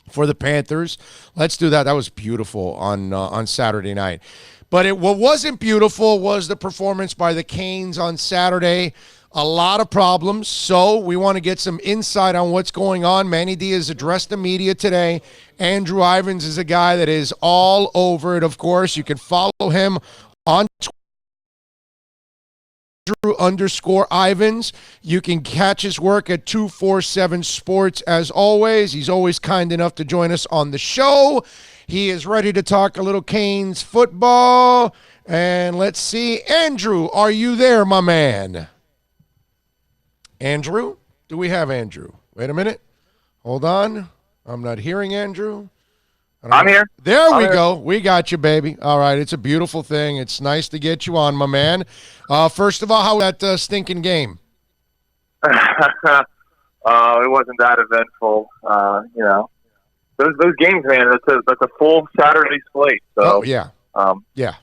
for the Panthers? Let's do that. That was beautiful on Saturday night. But what wasn't beautiful was the performance by the Canes on Saturday. A lot of problems, so we want to get some insight on what's going on. Manny Diaz addressed the media today. Andrew Ivins is a guy that is all over it, of course. You can follow him on Twitter, _Ivins. You can catch his work at 247 Sports as always. He's always kind enough to join us on the show. He is ready to talk a little Canes football. And let's see. Andrew, are you there, my man? Andrew? Do we have Andrew? Wait a minute. Hold on. I'm not hearing Andrew. I'm here. There we go. We got you, baby. All right. It's a beautiful thing. It's nice to get you on, my man. First of all, how was that stinking game? It wasn't that eventful. Those games, man, that's a full Saturday slate. So, yeah. You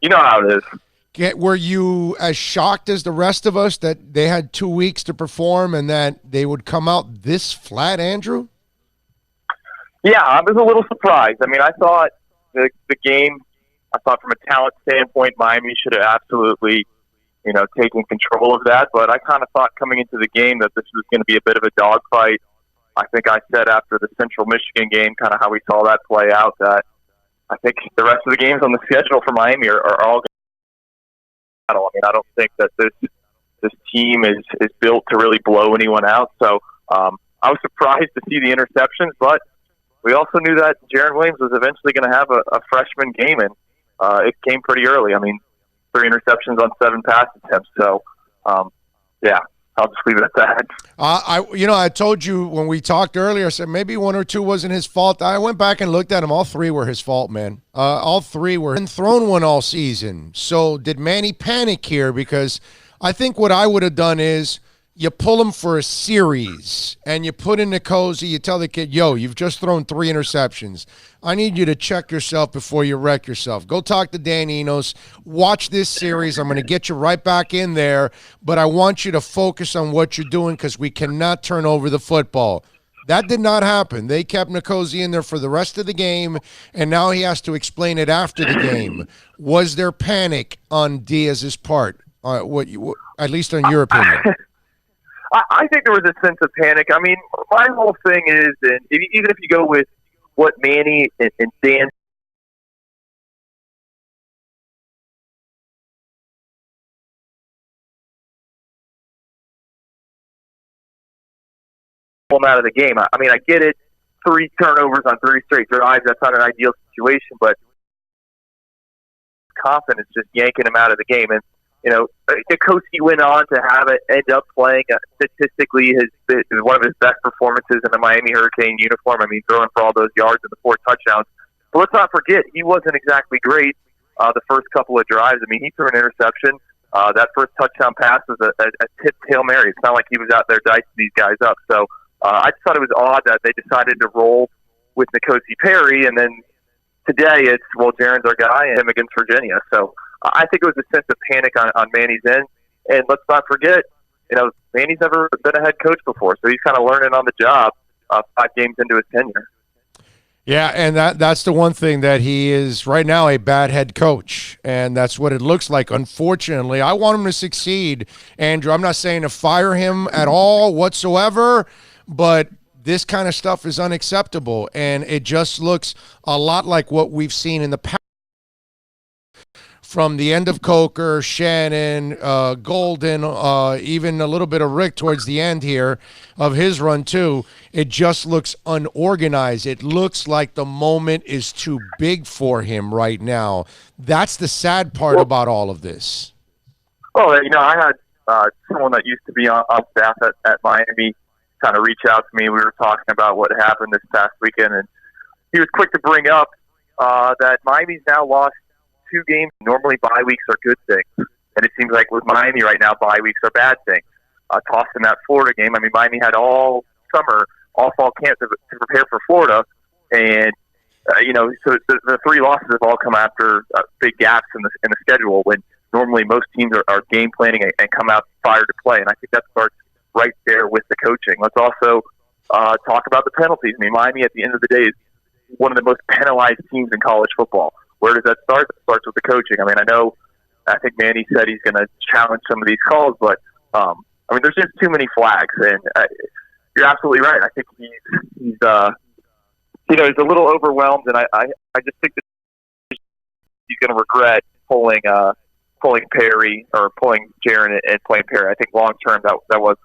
know how it is. Were you as shocked as the rest of us that they had 2 weeks to perform and that they would come out this flat, Andrew? Yeah, I was a little surprised. I mean, I thought the game, from a talent standpoint, Miami should have absolutely, taken control of that. But I kind of thought coming into the game that this was going to be a bit of a dogfight. I think I said after the Central Michigan game, kind of how we saw that play out, that I think the rest of the games on the schedule for Miami are all going. I don't think that this team is built to really blow anyone out. So I was surprised to see the interceptions, but we also knew that Jaron Williams was eventually going to have a freshman game, and it came pretty early. I mean, 3 interceptions on 7 pass attempts. So, yeah, I'll just leave it at that. I told you when we talked earlier, I said maybe 1 or 2 wasn't his fault. I went back and looked at them. All 3 were his fault, man. All 3 were thrown one all season. So did Manny panic here? Because I think what I would have done is you pull him for a series and you put in the cozy, you tell the kid, yo, you've just thrown 3 interceptions. I need you to check yourself before you wreck yourself. Go talk to Dan Enos. Watch this series. I'm going to get you right back in there, but I want you to focus on what you're doing because we cannot turn over the football. That did not happen. They kept Nkosi in there for the rest of the game, and now he has to explain it after the game. Was there panic on Diaz's part? At least on your opinion? I think there was a sense of panic. I mean, my whole thing is, and even if you go with what Manny and Dan pull them out of the game. I mean, I get it. 3 turnovers on 3 straight drives. That's not an ideal situation, but confidence just yanking him out of the game. And Nkosi went on to have it end up playing statistically one of his best performances in the Miami Hurricane uniform. I mean, throwing for all those yards and the 4 touchdowns. But let's not forget, he wasn't exactly great the first couple of drives. I mean, he threw an interception. That first touchdown pass was a tipped Hail Mary. It's not like he was out there dicing these guys up. So I just thought it was odd that they decided to roll with Nkosi Perry, and then today it's, well, Jaron's our guy and him against Virginia. So I think it was a sense of panic on Manny's end. And let's not forget, Manny's never been a head coach before, so he's kind of learning on the job 5 games into his tenure. Yeah, and that's the one thing that he is right now, a bad head coach, and that's what it looks like, unfortunately. I want him to succeed, Andrew. I'm not saying to fire him at all whatsoever, but this kind of stuff is unacceptable, and it just looks a lot like what we've seen in the past from the end of Coker, Shannon, Golden, even a little bit of Rick towards the end here of his run too, it just looks unorganized. It looks like the moment is too big for him right now. That's the sad part about all of this. Well, I had someone that used to be on staff at Miami kind of reach out to me. We were talking about what happened this past weekend, and he was quick to bring up that Miami's now lost 2 games. Normally, bye weeks are good things, and it seems like with Miami right now, bye weeks are bad things. Tossed in that Florida game. I mean, Miami had all summer, all fall camp to prepare for Florida, and so the 3 losses have all come after big gaps in the schedule when normally most teams are game planning and come out fired to play. And I think that starts right there with the coaching. Let's also talk about the penalties. I mean, Miami at the end of the day is one of the most penalized teams in college football. Where does that start? It starts with the coaching. I mean, I think Manny said he's going to challenge some of these calls, but there's just too many flags. And you're absolutely right. I think he's a little overwhelmed, and I just think that he's going to regret pulling Perry or pulling Jaron and playing Perry. I think long term that wasn't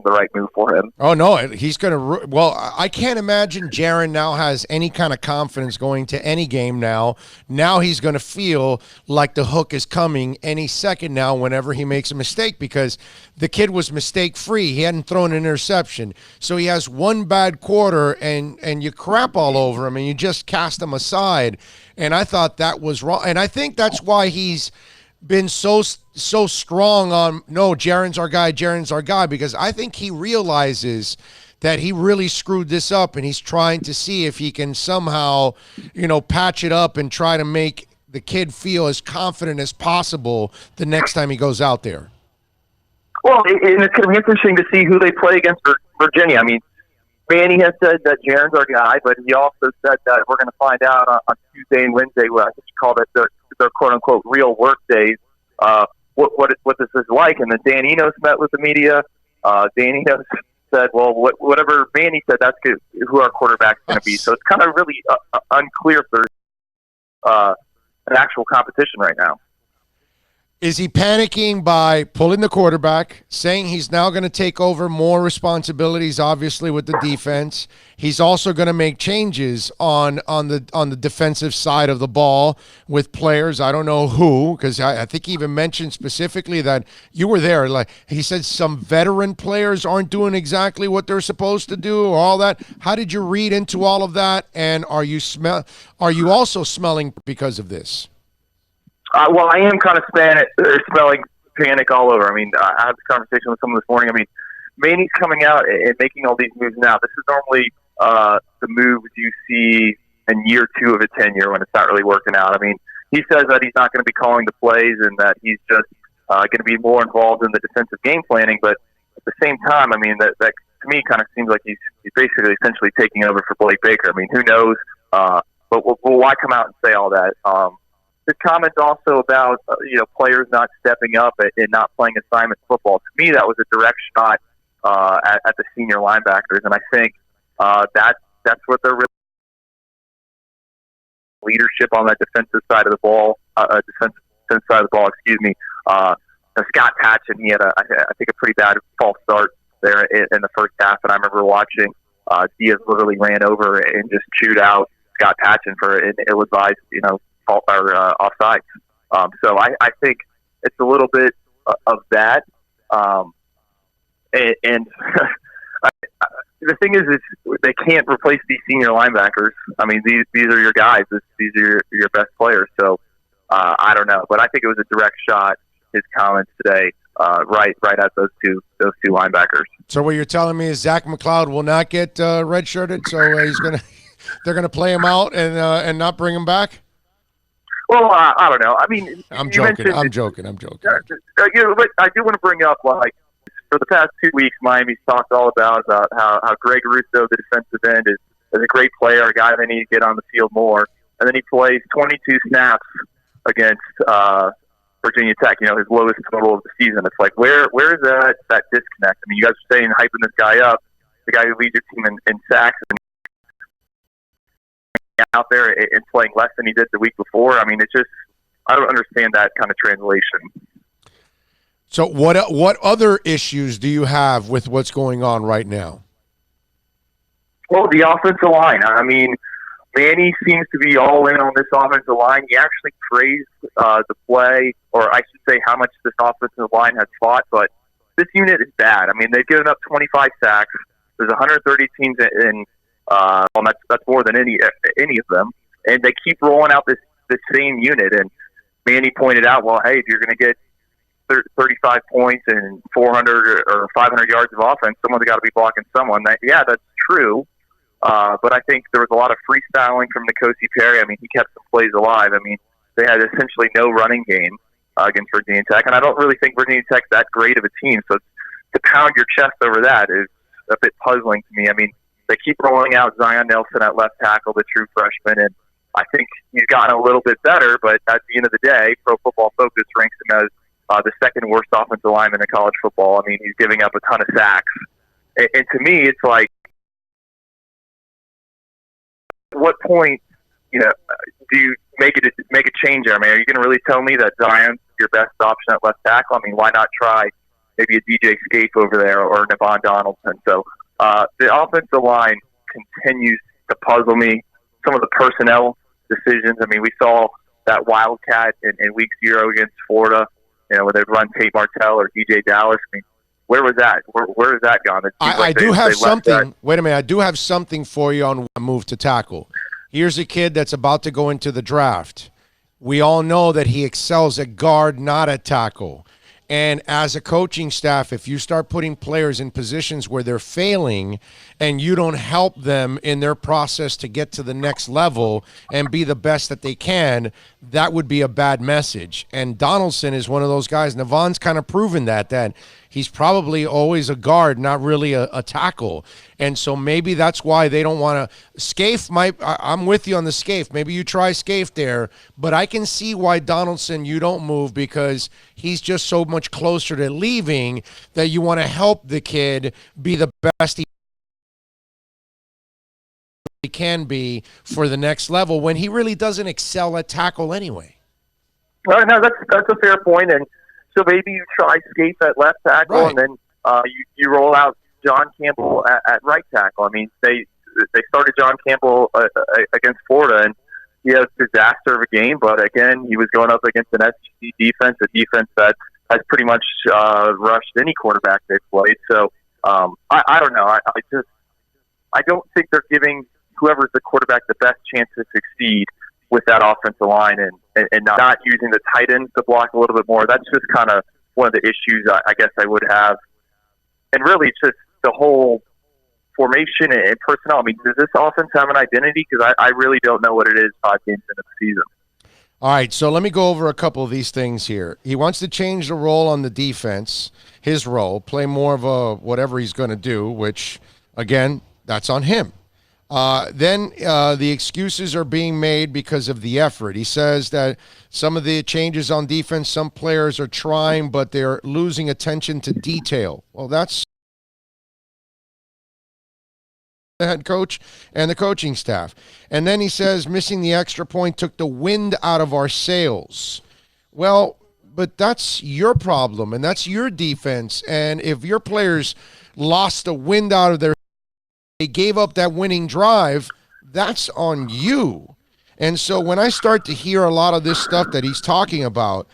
the right move for him. Oh no, he's going to. Well, I can't imagine Jaron now has any kind of confidence going to any game now. Now he's going to feel like the hook is coming any second now whenever he makes a mistake, because the kid was mistake free. He hadn't thrown an interception, so he has one bad quarter and you crap all over him and you just cast him aside. And I thought that was wrong, and I think that's why he's been so strong on, no, Jaron's our guy, because I think he realizes that he really screwed this up, and he's trying to see if he can somehow, patch it up and try to make the kid feel as confident as possible the next time he goes out there. Well, and it's going to be interesting to see who they play against Virginia. I mean, Manny has said that Jaron's our guy, but he also said that we're going to find out on Tuesday and Wednesday, what I think he called it their quote-unquote real work days, what this is like. And then Dan Enos met with the media. Dan Enos said, well, whatever Manny said, that's who our quarterback's going to be. So it's kind of really unclear for an actual competition right now. Is he panicking by pulling the quarterback, saying he's now going to take over more responsibilities, obviously, with the defense? He's also going to make changes on the defensive side of the ball with players. I don't know who, because I think he even mentioned specifically that you were there. Like he said, some veteran players aren't doing exactly what they're supposed to do, or all that. How did you read into all of that? And are you also smelling because of this? Well, I am kind of smelling panic all over. I mean, I had this conversation with someone this morning. I mean, Manny's coming out and making all these moves now. This is normally the moves you see in year 2 of a tenure when it's not really working out. I mean, he says that he's not going to be calling the plays and that he's just going to be more involved in the defensive game planning. But at the same time, I mean, that to me kind of seems like he's basically essentially taking over for Blake Baker. I mean, who knows? But why come out and say all that? His comments also about players not stepping up and not playing assignment football. To me, that was a direct shot at the senior linebackers, and I think that's what they're really leadership on that defensive side of the ball. Defensive side of the ball, excuse me. Scott Patchen, he had I think a pretty bad false start there in the first half, and I remember watching Diaz literally ran over and just chewed out Scott Patchen for an ill-advised fault or offsides. So I think it's a little bit of that. And the thing is they can't replace these senior linebackers. I mean, these are your guys. These are your best players. So I don't know, but I think it was a direct shot. His comments today, right at those two linebackers. So what you're telling me is Zach McLeod will not get redshirted. So they're gonna play him out and not bring him back. Well, I don't know. I mean, I'm joking. I'm joking. But I do want to bring up, like, for the past 2 weeks, Miami's talked all about how Greg Russo, the defensive end, is a great player, a guy they need to get on the field more. And then he plays 22 snaps against Virginia Tech, his lowest total of the season. It's like, where is that disconnect? I mean, you guys are saying, hyping this guy up, the guy who leads your team in sacks, and out there and playing less than he did the week before. I mean, it's just I don't understand that kind of translation. So what other issues do you have with what's going on right now? Well, the offensive line. I mean, Manny seems to be all in on this offensive line. He actually praised the play, or I should say how much this offensive line has fought, but this unit is bad. I mean, they've given up 25 sacks. There's 130 teams in that's more than any of them, and they keep rolling out this same unit. And Manny pointed out, well, hey, if you're going to get 35 points and 400 or 500 yards of offense, someone's got to be blocking someone. Yeah, that's true. But I think there was a lot of freestyling from N'Kosi Perry. I mean, he kept some plays alive. I mean, they had essentially no running game against Virginia Tech, and I don't really think Virginia Tech's that great of a team. So to pound your chest over that is a bit puzzling to me. I mean, they keep rolling out Zion Nelson at left tackle, the true freshman, and I think he's gotten a little bit better, but at the end of the day, Pro Football Focus ranks him as the second worst offensive lineman in college football. I mean, he's giving up a ton of sacks. And to me, it's like, at what point, do you make a change there? I mean, are you going to really tell me that Zion's your best option at left tackle? I mean, why not try maybe a DJ Scape over there or Navon Donaldson? So the offensive line continues to puzzle me. Some of the personnel decisions. I mean, we saw that Wildcat in week 0 against Florida, where they'd run Tate Martell or DJ Dallas. I mean, where was that? Where has that gone? I do have something. Wait a minute. I do have something for you on move to tackle. Here's a kid that's about to go into the draft. We all know that he excels at guard, not at tackle. And as a coaching staff, if you start putting players in positions where they're failing and you don't help them in their process to get to the next level and be the best that they can, that would be a bad message. And Donaldson is one of those guys. Navon's kind of proven that he's probably always a guard, not really a tackle. And so maybe that's why they don't want to. Scaife I'm with you on the Scaife. Maybe you try Scaife there, but I can see why Donaldson you don't move, because he's just so much closer to leaving that you want to help the kid be the best he can be for the next level when he really doesn't excel at tackle anyway. Well, no, that's a fair point. And so maybe you try Scaife at left tackle, right, and then you roll out John Campbell at right tackle. I mean, they started John Campbell against Florida, and he had a disaster of a game. But again, he was going up against an SEC defense, a defense that has pretty much rushed any quarterback they've played. So I don't know. I don't think they're giving whoever's the quarterback the best chance to succeed with that offensive line, and not using the tight ends to block a little bit more. That's just kind of one of the issues I guess I would have. And really, it's just the whole formation and personnel. I mean, does this offense have an identity? Because I really don't know what it is 5 games into the season. All right, so let me go over a couple of these things here. He wants to change the role on the defense, his role, play more of a whatever he's going to do, which, again, that's on him. Then the excuses are being made because of the effort. He says that some of the changes on defense, some players are trying, but they're losing attention to detail. Well, that's the head coach and the coaching staff. And then he says missing the extra point took the wind out of our sails. Well, but that's your problem, and that's your defense. And if your players lost the wind out of their, they gave up that winning drive, that's on you. And so when I start to hear a lot of this stuff that he's talking about,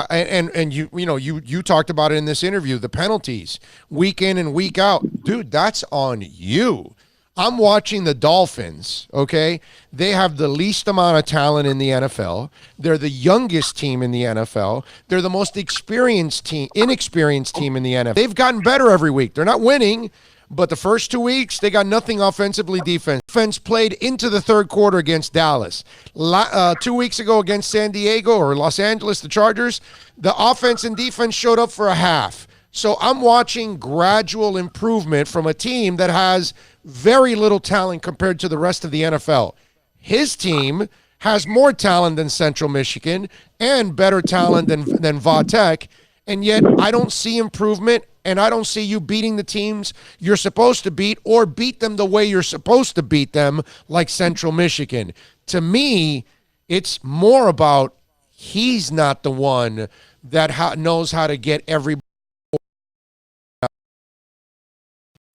and you talked about it in this interview, the penalties week in and week out, dude, that's on you. I'm watching the Dolphins, okay? They have the least amount of talent in the NFL. They're the youngest team in the NFL. They're the most inexperienced team in the NFL. They've gotten better every week. They're not winning, but the first 2 weeks, they got nothing offensively. Defense played into the third quarter against Dallas. 2 weeks ago against San Diego or Los Angeles, the Chargers, the offense and defense showed up for a half. So I'm watching gradual improvement from a team that has very little talent compared to the rest of the NFL. His team has more talent than Central Michigan and better talent than Va-Tech, and yet I don't see improvement. And I don't see you beating the teams you're supposed to beat or beat them the way you're supposed to beat them, like Central Michigan. To me, it's more about he's not the one that knows how to get everybody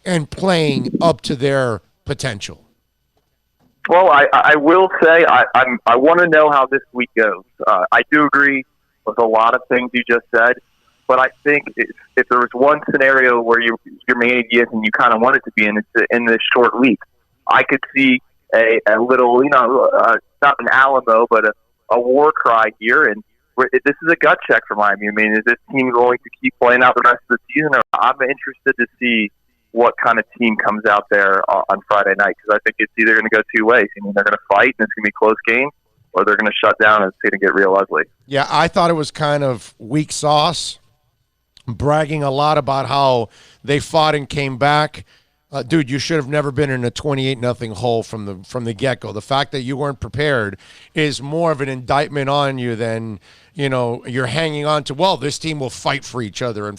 and playing up to their potential. Well, I will say I want to know how this week goes. I do agree with a lot of things you just said, but I think if there was one scenario where you're Manny Diaz and you kind of want it to be in this short week, I could see a little, not an Alamo, but a war cry here. And this is a gut check for Miami. I mean, is this team going to keep playing out the rest of the season? Or I'm interested to see what kind of team comes out there on Friday night, because I think it's either going to go two ways. I mean, they're going to fight and it's going to be a close game, or they're going to shut down and it's going to get real ugly. Yeah, I thought it was kind of weak sauce, bragging a lot about how they fought and came back. Dude, you should have never been in a 28-0 hole from the get-go. The fact that you weren't prepared is more of an indictment on you than, you're hanging on to, well, this team will fight for each other and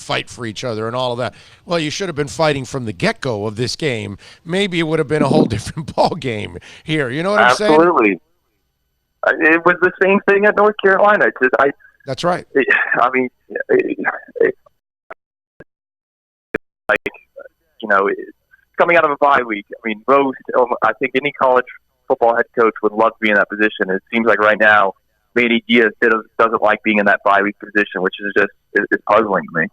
all of that. Well, you should have been fighting from the get-go of this game. Maybe it would have been a whole different ball game here. You know what I'm saying? Absolutely. It was the same thing at North Carolina. That's right. Coming out of a bye week, I think any college football head coach would love to be in that position. It seems like right now, Manny Diaz doesn't like being in that bye week position, which is just puzzling to me.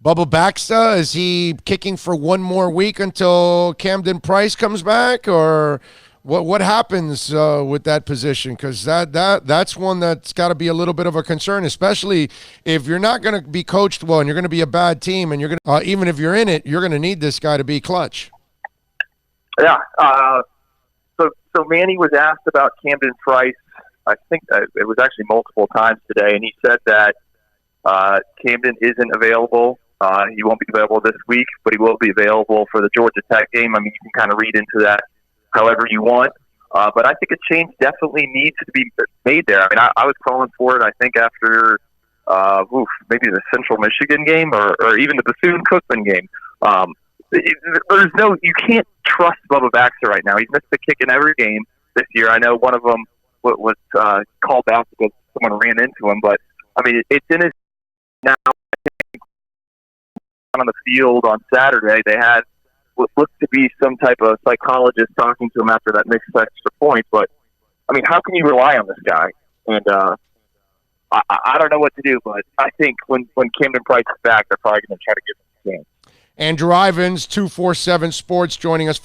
Bubba Baxter, is he kicking for one more week until Camden Price comes back, or what happens with that position? Because that's one that's got to be a little bit of a concern, especially if you're not going to be coached well and you're going to be a bad team, and you're going to even if you're in it, you're going to need this guy to be clutch. Yeah. So Manny was asked about Camden Price. I think it was actually multiple times today, and he said that Camden isn't available. He won't be available this week, but he will be available for the Georgia Tech game. I mean, you can kind of read into that however you want. But I think a change definitely needs to be made there. I mean, I was calling for it, I think, after maybe the Central Michigan game or even the Bethune-Cookman game. You can't trust Bubba Baxter right now. He's missed a kick in every game this year. I know one of them was called out because someone ran into him, but I mean, it's in his now. On the field on Saturday, they had what looked to be some type of psychologist talking to him after that missed extra point. But I mean, how can you rely on this guy? And I don't know what to do. But I think when Camden Price is back, they're probably going to try to give him a chance. Andrew Ivins, 247 Sports, joining us.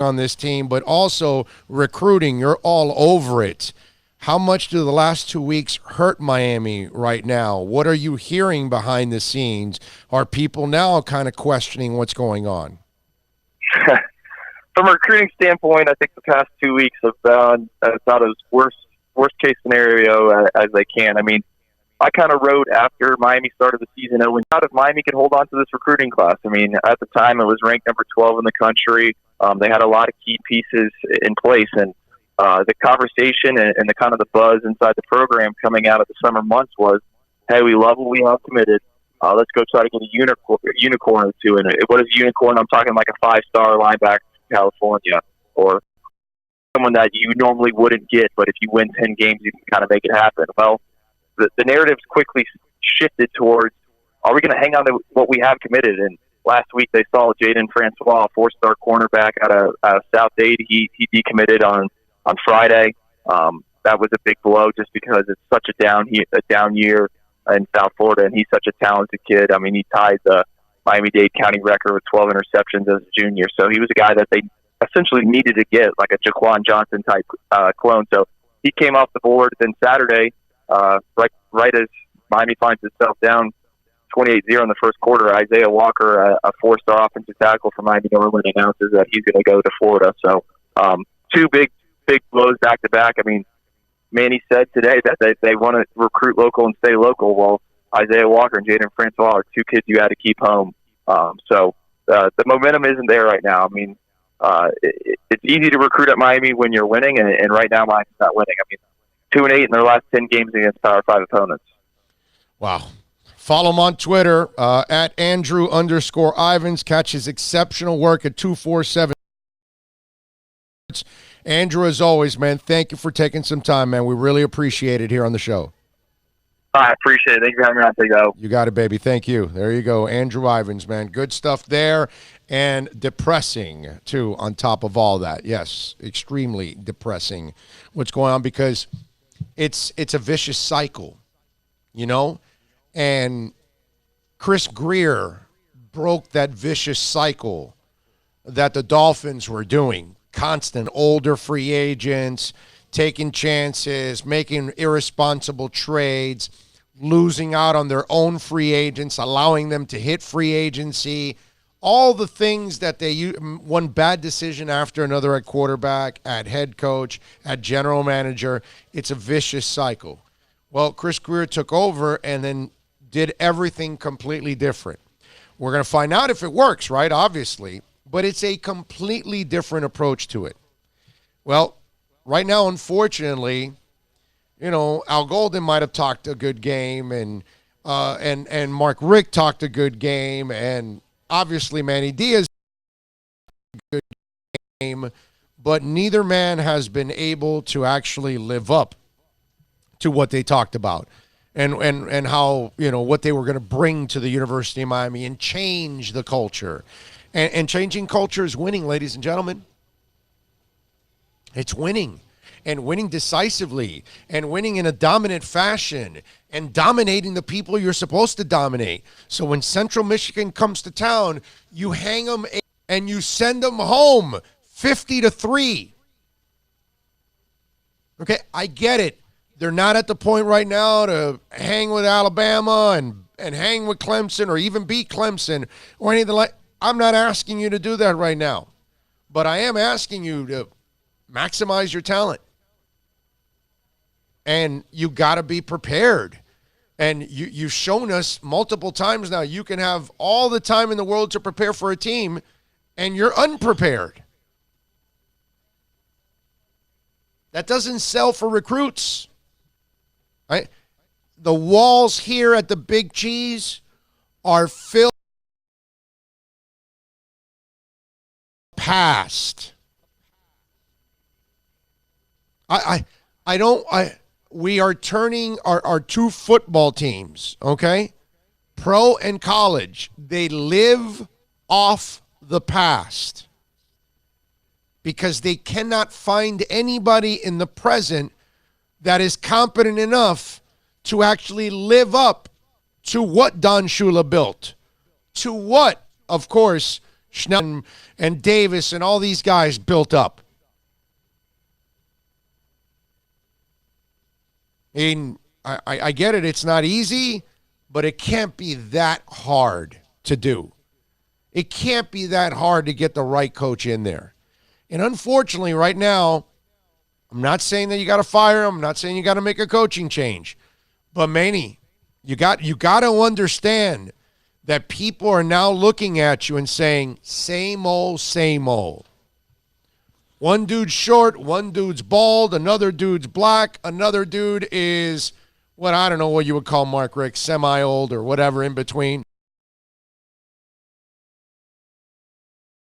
On this team, but also recruiting. You're all over it. How much do the last 2 weeks hurt Miami right now? What are you hearing behind the scenes? Are people now kind of questioning what's going on? From a recruiting standpoint, I think the past 2 weeks have been about as worst case scenario as they can. I mean, I kind of wrote after Miami started the season, and how if Miami could hold on to this recruiting class. I mean, at the time it was ranked number 12 in the country. They had a lot of key pieces in place, and the conversation and the kind of the buzz inside the program coming out of the summer months was, hey, we love what we have committed. Let's go try to get a unicorn or two. And what is a unicorn? I'm talking like a 5-star linebacker from California, or someone that you normally wouldn't get, but if you win 10 games, you can kind of make it happen. Well, the narrative's quickly shifted towards, are we going to hang on to what we have committed? And last week they saw Jaden Francois, a 4-star cornerback out of South Dade. He decommitted on Friday. That was a big blow just because it's such a down year in South Florida, and he's such a talented kid. I mean, he tied the Miami-Dade County record with 12 interceptions as a junior. So he was a guy that they essentially needed to get, like a Jaquan Johnson type clone. So he came off the board. Then Saturday, right as Miami finds itself down 28-0 in the first quarter, Isaiah Walker, a 4-star offensive tackle from Miami Norland, announces that he's going to go to Florida. So two big blows back to back. I mean, Manny said today that they want to recruit local and stay local. Well, Isaiah Walker and Jaden Francois are two kids you had to keep home. So the momentum isn't there right now. I mean, it's easy to recruit at Miami when you're winning, and right now Miami's not winning. I mean, 2-8 in their last 10 games against Power 5 opponents. Wow. Follow him on Twitter at Andrew_Ivins. Catch his exceptional work at 247. Andrew, as always, man, thank you for taking some time, man. We really appreciate it here on the show. I appreciate it. Thank you for having me on, Big O. You got it, baby. Thank you. There you go. Andrew Ivins, man. Good stuff there. And depressing, too, on top of all that. Yes, extremely depressing what's going on because it's a vicious cycle, you know? And Chris Greer broke that vicious cycle that the Dolphins were doing. Constant older free agents, taking chances, making irresponsible trades, losing out on their own free agents, allowing them to hit free agency, all the things that they one bad decision after another at quarterback, at head coach, at general manager. It's a vicious cycle. Well, Chris Greer took over and then did everything completely different. We're going to find out if it works, right? Obviously. But it's a completely different approach to it. Well, right now, unfortunately, you know, Al Golden might have talked a good game, and Mark Richt talked a good game, and obviously Manny Diaz a good game, but neither man has been able to actually live up to what they talked about. And how, you know, what they were going to bring to the University of Miami and change the culture. And changing culture is winning, ladies and gentlemen. It's winning. And winning decisively. And winning in a dominant fashion. And dominating the people you're supposed to dominate. So when Central Michigan comes to town, you hang them and you send them home 50-3. Okay, I get it. They're not at the point right now to hang with Alabama and hang with Clemson or even beat Clemson or anything like. I'm not asking you to do that right now, but I am asking you to maximize your talent. And you got to be prepared. And you've shown us multiple times now you can have all the time in the world to prepare for a team, and you're unprepared. That doesn't sell for recruits. Right? The walls here at the Big Cheese are filled past. We are turning our two football teams, okay? Pro and college, they live off the past because they cannot find anybody in the present that is competent enough to actually live up to what Don Shula built, to what, of course, Schnell and Davis and all these guys built up. And I get it, it's not easy, but it can't be that hard to do. It can't be that hard to get the right coach in there. And unfortunately, right now, I'm not saying that you got to fire him. I'm not saying you got to make a coaching change. But, Manny, you got to understand that people are now looking at you and saying, same old, same old. One dude's short, one dude's bald, another dude's black, another dude is what I don't know what you would call Mark Richt, semi-old or whatever in between.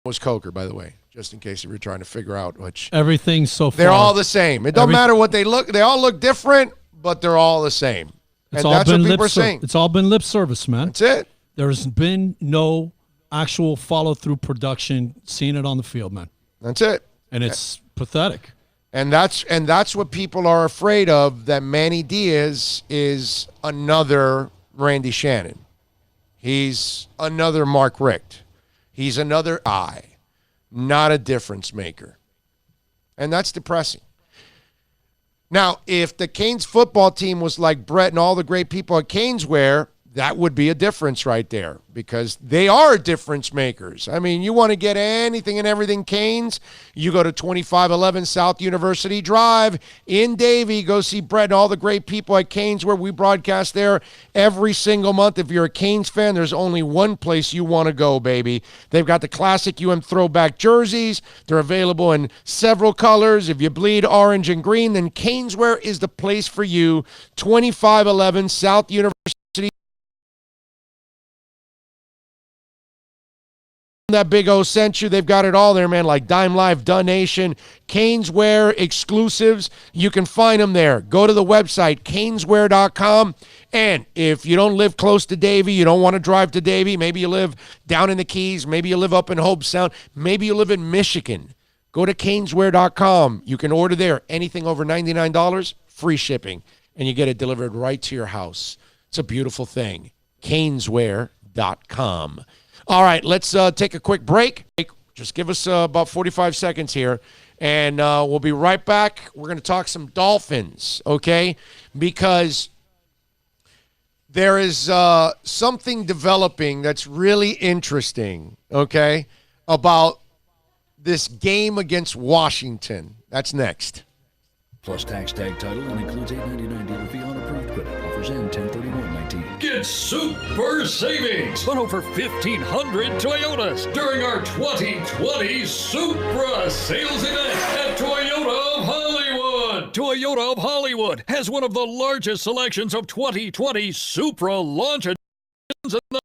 Was Coker, by the way, just in case you were trying to figure out which. Everything's so far. They're all the same. It don't matter what they look. They all look different, but they're all the same. It's and all that's been what people lip are saying. It's all been lip service, man. That's it. There's been no actual follow-through production, seeing it on the field, man. That's it. And it's pathetic. And that's what people are afraid of, that Manny Diaz is another Randy Shannon. He's another Mark Richt. He's another guy, not a difference maker. And that's depressing. Now, if the Canes football team was like Brett and all the great people at Canes were, that would be a difference right there, because they are difference makers. I mean, you want to get anything and everything Canes, you go to 2511 South University Drive in Davie. Go see Brett and all the great people at Canes, where we broadcast there every single month. If you're a Canes fan, there's only one place you want to go, baby. They've got the classic throwback jerseys. They're available in several colors. If you bleed orange and green, then Caneswear is the place for you. 2511 South University that Big O sent you. They've got it all there, man, like Dime Live, Dun Nation, Caneswear exclusives. You can find them there. Go to the website, caneswear.com. And if you don't live close to Davie, you don't want to drive to Davie, maybe you live down in the Keys, maybe you live up in Hope Sound, maybe you live in Michigan, go to caneswear.com. You can order there. Anything over $99, free shipping, and you get it delivered right to your house. It's a beautiful thing. Caneswear.com. All right, let's take a quick break. Just give us about 45 seconds here, and we'll be right back. We're going to talk some Dolphins, okay? Because there is something developing that's really interesting, okay, about this game against Washington. That's next. Plus tax tag title and includes $8.99 dealer fee on approved credit. Offers end 10/31/19. Get super savings on over 1,500 Toyotas during our 2020 Supra sales event at Toyota of Hollywood. Toyota of Hollywood has one of the largest selections of 2020 Supra launch editions in the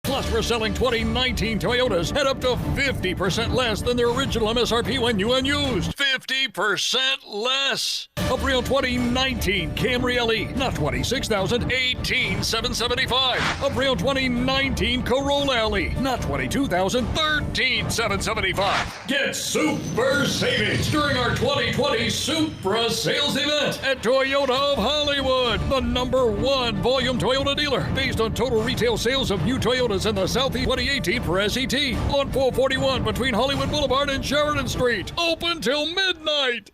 Plus, we're selling 2019 Toyotas at up to 50% less than their original MSRP when new and used. 50% less. A pre-owned 2019 Camry LE, not $26,000, $18,775. A pre-owned 2019 Corolla LE, not $22,000, $13,775. Get super savings during our 2020 Supra sales event at Toyota of Hollywood, the #1 volume Toyota dealer based on total retail sales of new Toyotas in the Southeast 2018 for SET on 441 between Hollywood Boulevard and Sheridan Street. Open till midnight.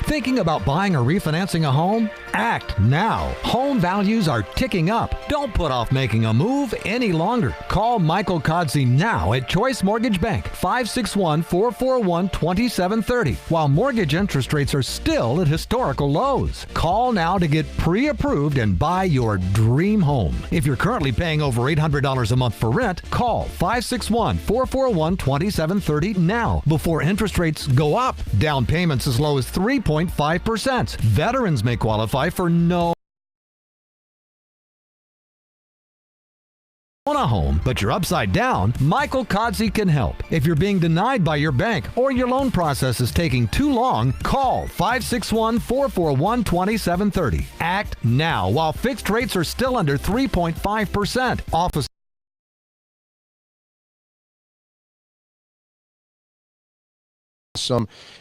Thinking about buying or refinancing a home? Act now. Home values are ticking up. Don't put off making a move any longer. Call Michael Kodsey now at Choice Mortgage Bank, 561-441-2730, while mortgage interest rates are still at historical lows. Call now to get pre-approved and buy your dream home. If you're currently paying over $800 a month for rent, call 561-441-2730 now before interest rates go up. Down payments as low as 3.5%. Veterans may qualify for no own a home, but you're upside down. Michael Kodsey can help. If you're being denied by your bank or your loan process is taking too long, call 561-441-2730. Act now while fixed rates are still under 3.5%. Office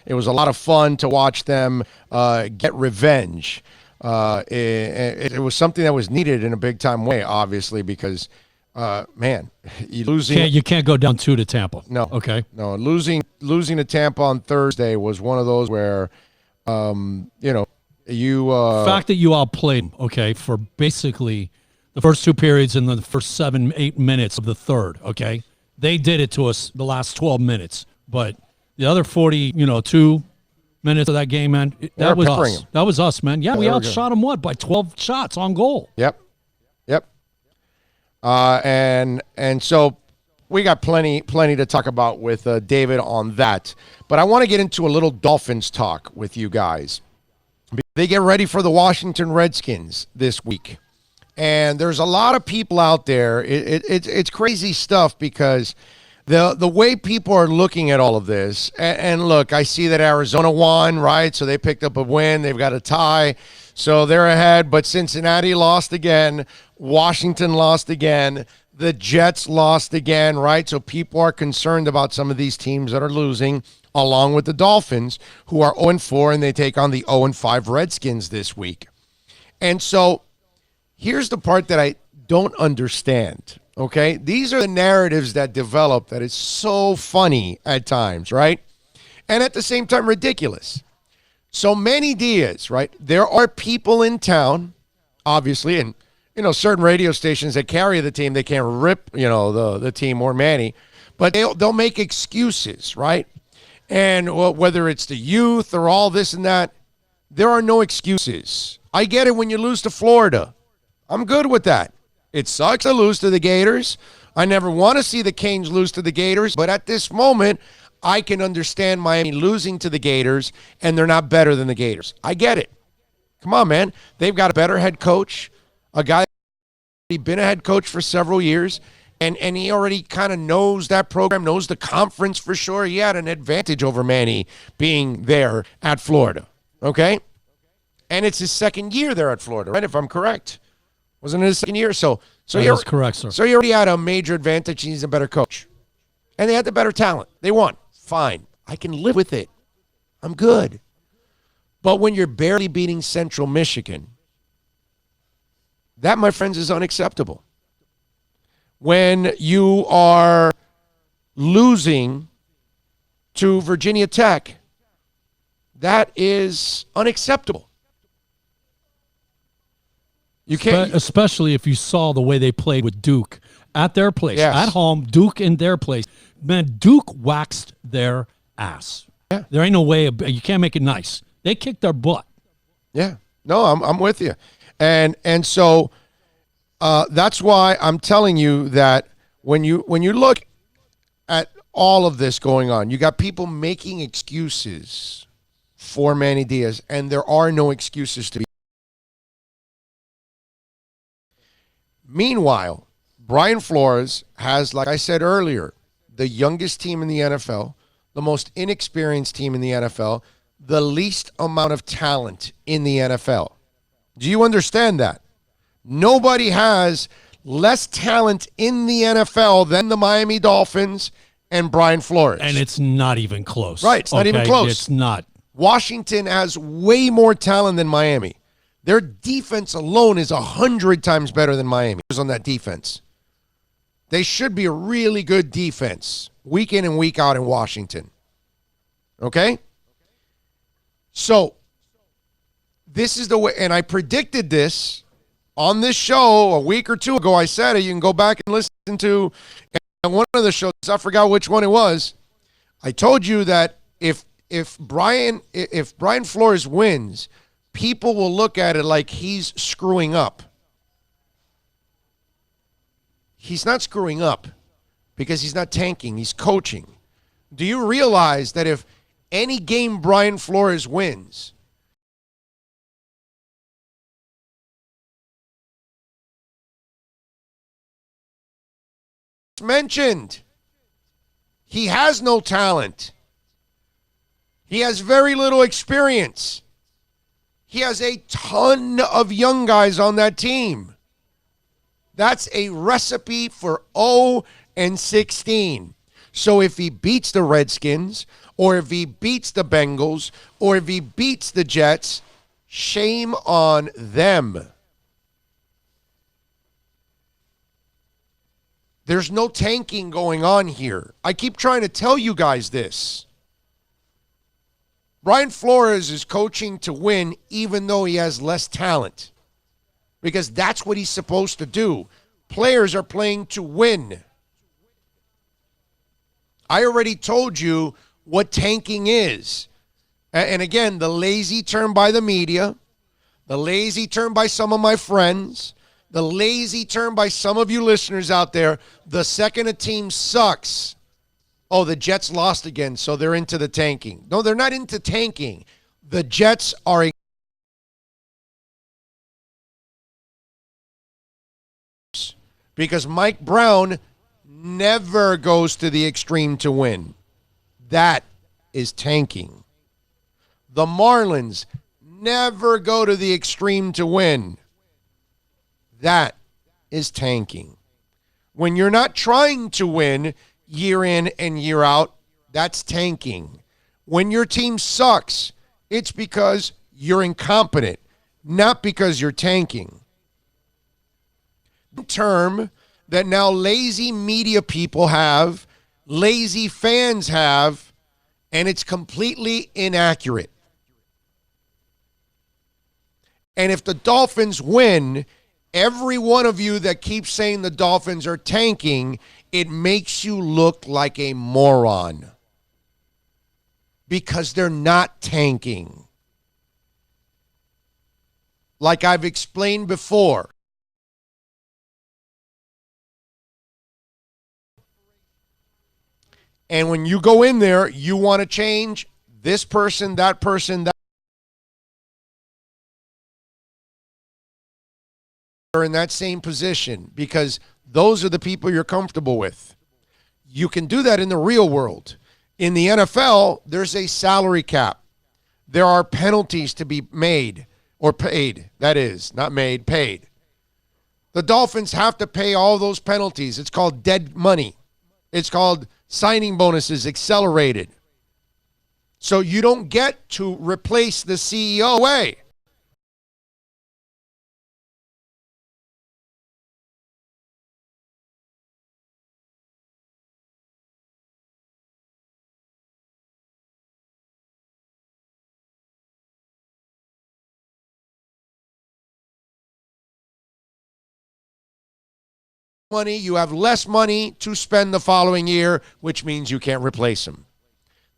It was a lot of fun to watch them get revenge. It was something that was needed in a big time way, obviously, because man, you can't go down 2 to Tampa. No, okay, no, losing to Tampa on Thursday was one of those where the fact that you outplayed, okay, for basically the first 2 periods and the first 7-8 minutes of the third, okay, they did it to us the last 12 minutes, but the other 2 minutes of that game, man, that was us. That was us, man. Yeah, we outshot them, by 12 shots on goal. Yep. And so we got plenty to talk about with David on that. But I want to get into a little Dolphins talk with you guys. They get ready for the Washington Redskins this week. And there's a lot of people out there. It's crazy stuff because the way people are looking at all of this, and look, I see that Arizona won, right? So they picked up a win. They've got a tie. So they're ahead. But Cincinnati lost again. Washington lost again. The Jets lost again, right? So people are concerned about some of these teams that are losing, along with the Dolphins, who are 0-4, and they take on the 0-5 Redskins this week. And so here's the part that I don't understand. Okay, these are the narratives that develop that is so funny at times, right? And at the same time, ridiculous. So Manny Diaz, right? There are people in town, obviously, and, certain radio stations that carry the team, they can't rip, the team or Manny, but they'll make excuses, right? And whether it's the youth or all this and that, there are no excuses. I get it when you lose to Florida. I'm good with that. It sucks to lose to the Gators. I never want to see the Canes lose to the Gators, but at this moment, I can understand Miami losing to the Gators, and they're not better than the Gators. I get it. Come on, man. They've got a better head coach, a guy who's been a head coach for several years. And he already kind of knows that program, knows the conference for sure. He had an advantage over Manny being there at Florida, okay? And it's his second year there at Florida, right, if I'm correct. Wasn't it his second year? So That is correct, sir. So he already had a major advantage. He's a better coach. And they had the better talent. They won. Fine. I can live with it. I'm good. But when you're barely beating Central Michigan, that, my friends, is unacceptable. When you are losing to Virginia Tech, that is unacceptable. You can't, especially if you saw the way they played with Duke at their place, Yes. at home, Duke in their place. Man, Duke waxed their ass. Yeah. There ain't no way, you can't make it nice. They kicked their butt. Yeah. No, I'm with you. And so that's why I'm telling you that when you look at all of this going on, you got people making excuses for Manny Diaz, and there are no excuses to be. Meanwhile, Brian Flores has, like I said earlier, the youngest team in the NFL, the most inexperienced team in the NFL, the least amount of talent in the NFL. Do you understand that? Nobody has less talent in the NFL than the Miami Dolphins and Brian Flores. And it's not even close. Right, it's not even close. It's not. Washington has way more talent than Miami. Their defense alone is 100 times better than Miami on that defense. They should be a really good defense week in and week out in Washington. Okay? So, this is the way, and I predicted this on this show a week or two ago. I said it. You can go back and listen to one of the shows. I forgot which one it was. I told you that if Brian Flores wins, people will look at it like he's screwing up. He's not screwing up because he's not tanking. He's coaching. Do you realize that if any game Brian Flores wins, mentioned, he has no talent. He has very little experience. He has a ton of young guys on that team. That's a recipe for 0-16. So if he beats the Redskins, or if he beats the Bengals, or if he beats the Jets, shame on them. There's no tanking going on here. I keep trying to tell you guys this. Brian Flores is coaching to win even though he has less talent, because that's what he's supposed to do. Players are playing to win. I already told you what tanking is. And again, the lazy term by the media, the lazy term by some of my friends, the lazy term by some of you listeners out there, the second a team sucks, oh, the Jets lost again, so they're into the tanking. No, they're not into tanking. The Jets are because Mike Brown never goes to the extreme to win. That is tanking. The Marlins never go to the extreme to win. That is tanking. When you're not trying to win year in and year out, that's tanking. When your team sucks, it's because you're incompetent, not because you're tanking. Term that now lazy media people have, lazy fans have, and it's completely inaccurate. And if the Dolphins win, every one of you that keeps saying the Dolphins are tanking, it makes you look like a moron. Because they're not tanking. Like I've explained before. And when you go in there, you want to change this person, that are in that same position, because Those are the people you're comfortable with. You can do that in the real world. In the NFL, there's a salary cap. There are penalties to be made or paid. That is, not made, paid. The Dolphins have to pay all those penalties. It's called dead money. It's called signing bonuses accelerated. So you don't get to replace the CEO away. Money, you have less money to spend the following year, which means you can't replace him.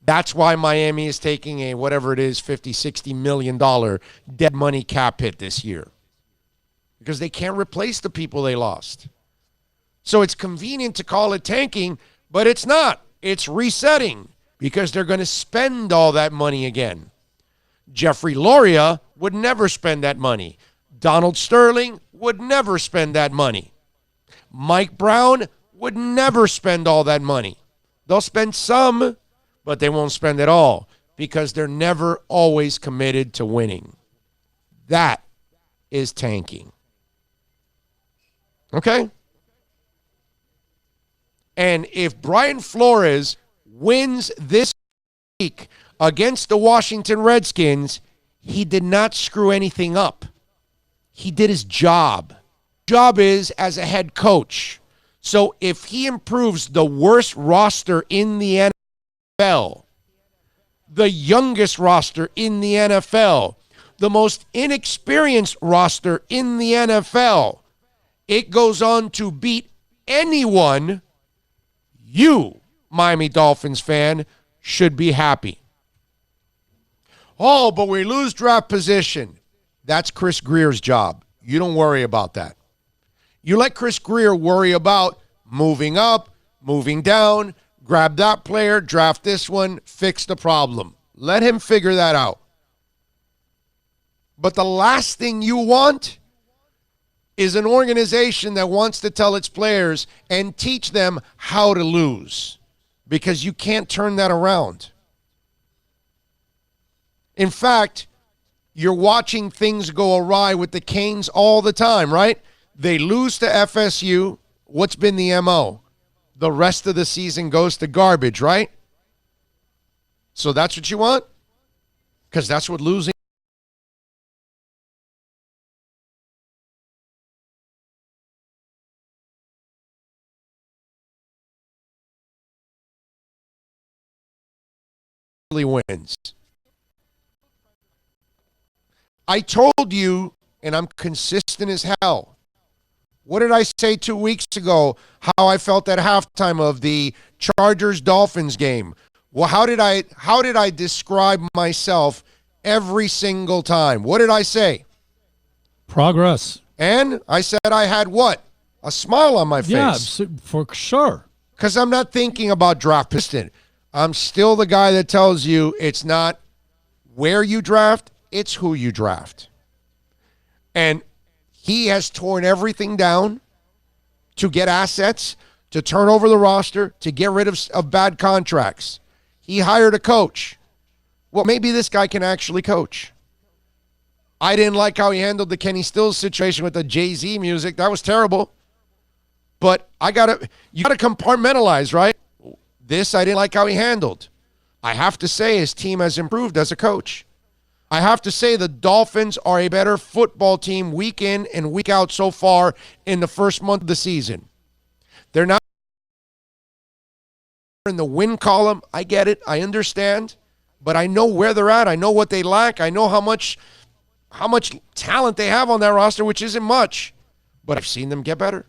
That's why Miami is taking a, whatever it is, $50-60 million dead money cap hit this year. Because they can't replace the people they lost. So it's convenient to call it tanking, but it's not. It's resetting because they're going to spend all that money again. Jeffrey Loria would never spend that money. Donald Sterling would never spend that money. Mike Brown would never spend all that money. They'll spend some, but they won't spend it all because they're never always committed to winning. That is tanking. Okay? And if Brian Flores wins this week against the Washington Redskins, he did not screw anything up. He did his job. Job is as a head coach. So if he improves the worst roster in the NFL, the youngest roster in the NFL, the most inexperienced roster in the NFL, it goes on to beat anyone, you, Miami Dolphins fan, should be happy. Oh, but we lose draft position. That's Chris Greer's job. You don't worry about that. You let Chris Grier worry about moving up, moving down, grab that player, draft this one, fix the problem. Let him figure that out. But the last thing you want is an organization that wants to tell its players and teach them how to lose, because you can't turn that around. In fact, you're watching things go awry with the Canes all the time, right? They lose to FSU. What's been the MO? The rest of the season goes to garbage, right? So that's what you want? Because that's what losing. Wins. I told you, and I'm consistent as hell. What did I say 2 weeks ago? How I felt at halftime of the Chargers-Dolphins game. Well, how did I describe myself every single time? What did I say? Progress. And I said I had what? A smile on my face. Yeah, for sure. Because I'm not thinking about draft position. I'm still the guy that tells you it's not where you draft, it's who you draft. And he has torn everything down to get assets, to turn over the roster, to get rid of bad contracts. He hired a coach. Well, maybe this guy can actually coach. I didn't like how he handled the Kenny Stills situation with the Jay-Z music. That was terrible. But you got to compartmentalize, right? This I didn't like how he handled. I have to say his team has improved as a coach. I have to say the Dolphins are a better football team week in and week out so far in the first month of the season. They're not in the win column. I get it. I understand. But I know where they're at. I know what they lack. I know how much talent they have on that roster, which isn't much. But I've seen them get better.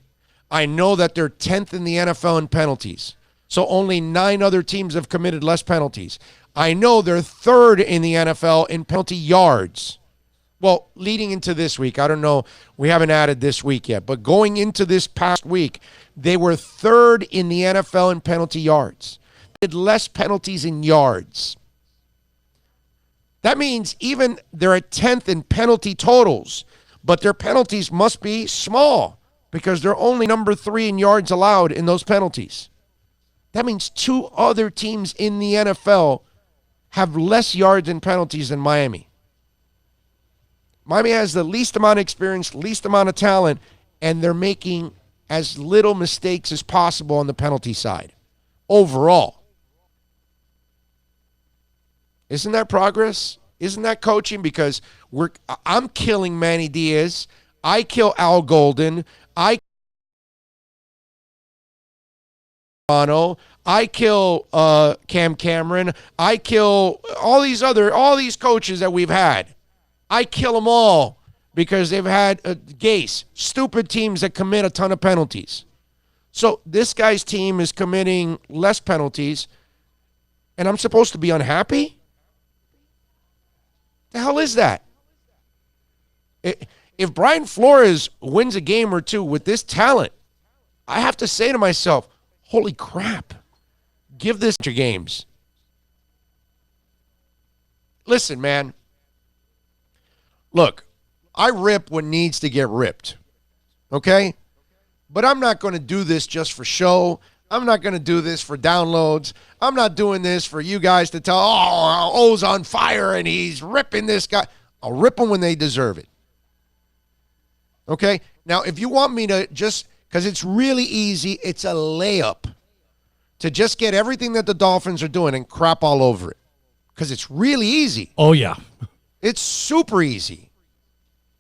I know that they're 10th in the NFL in penalties. So only 9 other teams have committed less penalties. I know they're 3rd in the NFL in penalty yards. Well, leading into this week, I don't know. We haven't added this week yet. But going into this past week, they were 3rd in the NFL in penalty yards. They did less penalties in yards. That means even they're at 10th in penalty totals, but their penalties must be small. because they're only number 3 in yards allowed in those penalties. That means 2 other teams in the NFL have less yards in penalties than Miami. Miami has the least amount of experience, least amount of talent, and they're making as little mistakes as possible on the penalty side overall. Isn't that progress? Isn't that coaching? Because I'm killing Manny Diaz. I kill Al Golden. I kill Cam Cameron. I kill all these coaches that we've had. I kill them all because they've had Gase, stupid teams that commit a ton of penalties. So this guy's team is committing less penalties, and I'm supposed to be unhappy? The hell is that? If Brian Flores wins a game or two with this talent, I have to say to myself, holy crap, give this your games. Listen, man. Look, I rip what needs to get ripped, okay? But I'm not going to do this just for show. I'm not going to do this for downloads. I'm not doing this for you guys to tell, oh, O's on fire and he's ripping this guy. I'll rip them when they deserve it. Okay? Now, if you want me to just, because it's really easy, it's a layup to just get everything that the Dolphins are doing and crap all over it. Because it's really easy. Oh, yeah. It's super easy.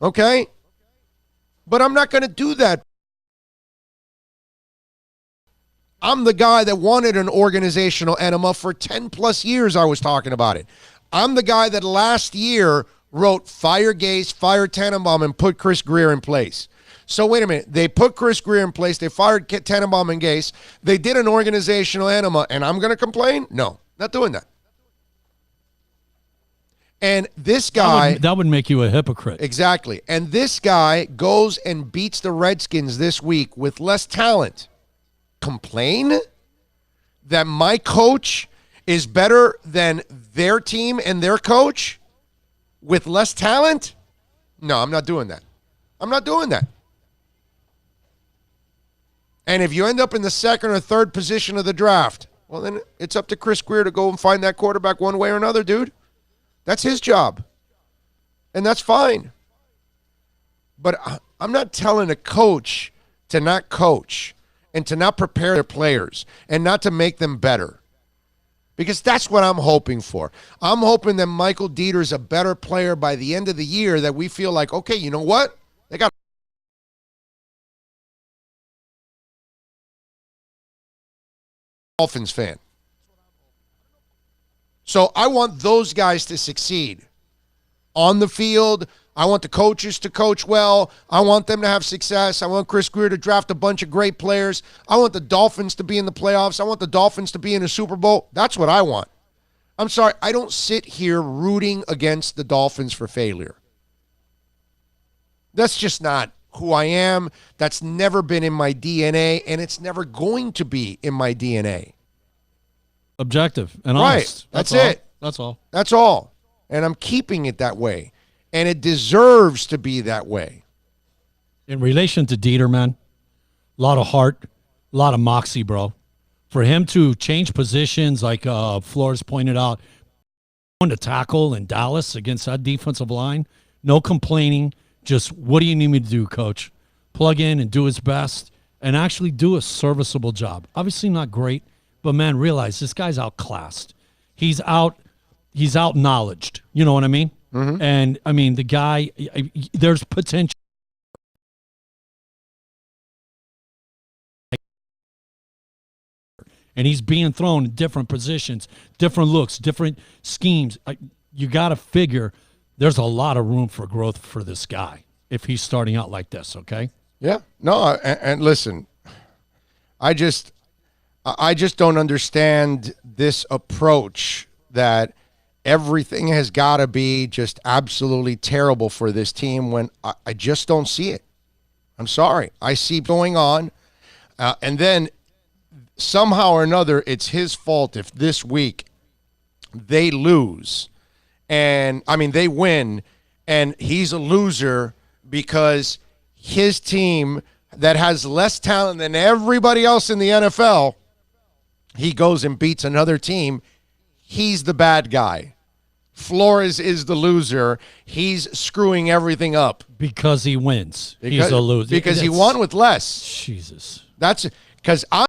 Okay? But I'm not going to do that. I'm the guy that wanted an organizational enema for 10 plus years. I was talking about it. I'm the guy that last year wrote fire Gase, fire Tannenbaum, and put Chris Greer in place. So wait a minute. They put Chris Greer in place. They fired Tannenbaum and Gase. They did an organizational enema, and I'm going to complain? No, not doing that. And this guy... That would make you a hypocrite. Exactly. And this guy goes and beats the Redskins this week with less talent. Complain that my coach is better than their team and their coach with less talent? No, I'm not doing that. I'm not doing that. And if you end up in the second or third position of the draft, well, then it's up to Chris Greer to go and find that quarterback one way or another, dude. That's his job. And that's fine. But I'm not telling a coach to not coach and to not prepare their players and not to make them better. Because that's what I'm hoping for. I'm hoping that Michael Dieter's a better player by the end of the year, that we feel like, okay, you know what? They got Dolphins fan. So I want those guys to succeed on the field. I want the coaches to coach well. I want them to have success. I want Chris Greer to draft a bunch of great players. I want the Dolphins to be in the playoffs. I want the Dolphins to be in a Super Bowl. That's what I want. I'm sorry, I don't sit here rooting against the Dolphins for failure. That's just not who I am. That's never been in my DNA, and it's never going to be in my DNA. Objective and right. honest. That's it. That's all. That's all. And I'm keeping it that way. And it deserves to be that way. In relation to Dieter, man, a lot of heart, a lot of moxie, bro. For him to change positions, like Flores pointed out, going to tackle in Dallas against that defensive line, no complaining, just what do you need me to do, coach? Plug in and do his best and actually do a serviceable job. Obviously not great, but, man, realize this guy's outclassed. He's out-knowledged. You know what I mean? Mm-hmm. And, I mean, the guy, there's potential. And he's being thrown in different positions, different looks, different schemes. You got to figure there's a lot of room for growth for this guy if he's starting out like this, okay? Yeah. No, and listen, I just don't understand this approach that everything has got to be just absolutely terrible for this team when I just don't see it. I'm sorry. I see going on. And then somehow or another, it's his fault if this week they lose. And, I mean, they win, and he's a loser because his team that has less talent than everybody else in the NFL, he goes and beats another team, he's the bad guy. Flores is the loser. He's screwing everything up. Because he wins. He's a loser. Because he won with less. Jesus. That's because I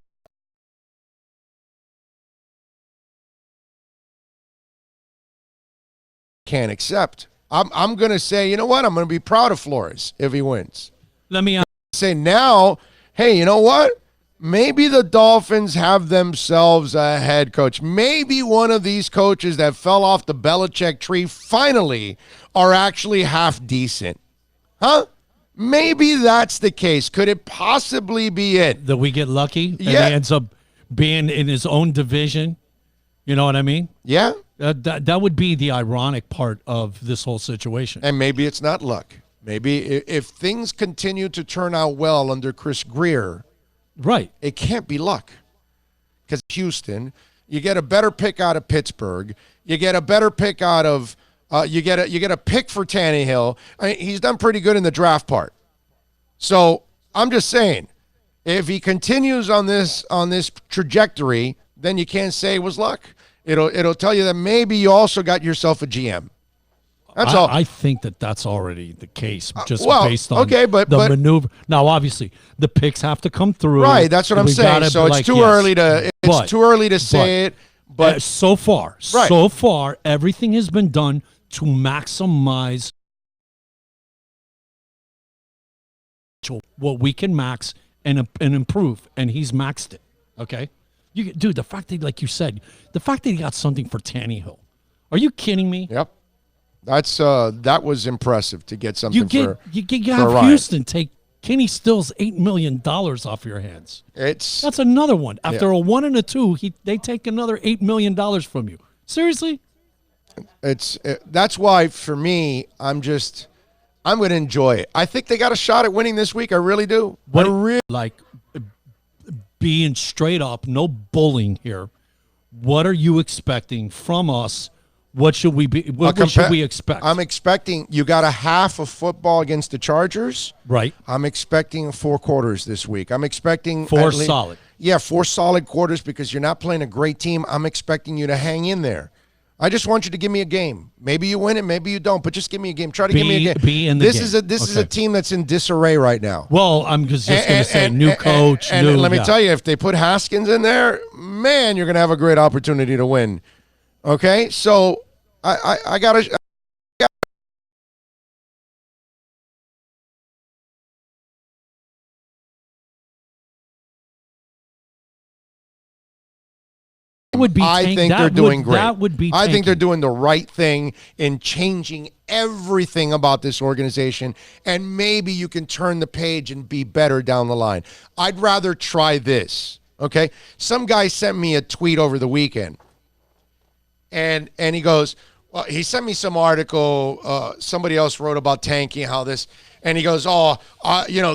can't accept. I'm going to say, you know what? I'm going to be proud of Flores if he wins. Let me say now, hey, you know what? Maybe the Dolphins have themselves a head coach. Maybe one of these coaches that fell off the Belichick tree finally are actually half decent. Huh? Maybe that's the case. Could it possibly be it? That we get lucky and Yeah. he ends up being in his own division. You know what I mean? Yeah. That would be the ironic part of this whole situation. And maybe it's not luck. Maybe if things continue to turn out well under Chris Greer, right, it can't be luck. Because Houston, you get a better pick out of Pittsburgh. You get a better pick out of you get a pick for Tannehill. I mean, he's done pretty good in the draft part. So I'm just saying, if he continues on this trajectory, then you can't say it was luck. It'll tell you that maybe you also got yourself a GM. That's all. I think that's already the case, just well, based on okay, but maneuver. Now, obviously, the picks have to come through. Right, that's what I'm saying. So it's too early to say it. But so far, everything has been done to maximize what we can max and improve, and he's maxed it. Okay, dude, the fact that, like you said, the fact that he got something for Tannehill. Are you kidding me? Yep. That was impressive to get something you have Houston take Kenny Stills $8 million off your hands. That's another one. After a 1 and a 2, they take another $8 million from you. Seriously? That's why for me, I'm going to enjoy it. I think they got a shot at winning this week. I really do. Like being straight up, no bullying here. What are you expecting from us? What should we be? What should we expect? I'm expecting you got a half of football against the Chargers. Right. I'm expecting 4 quarters this week. I'm expecting 4 solid. Yeah, 4 solid quarters because you're not playing a great team. I'm expecting you to hang in there. I just want you to give me a game. Maybe you win it, maybe you don't, but just give me a game. Try to give me a game. Be in the game. This is a team that's in disarray right now. Well, I'm just going to say new coach. And let me tell you, if they put Haskins in there, man, you're going to have a great opportunity to win. Okay, so I got to. I think they're doing great. That would be. I think they're doing the right thing in changing everything about this organization, and maybe you can turn the page and be better down the line. I'd rather try this. Okay, some guy sent me a tweet over the weekend, and he goes, well, he sent me some article. Somebody else wrote about tanking, how this, and he goes,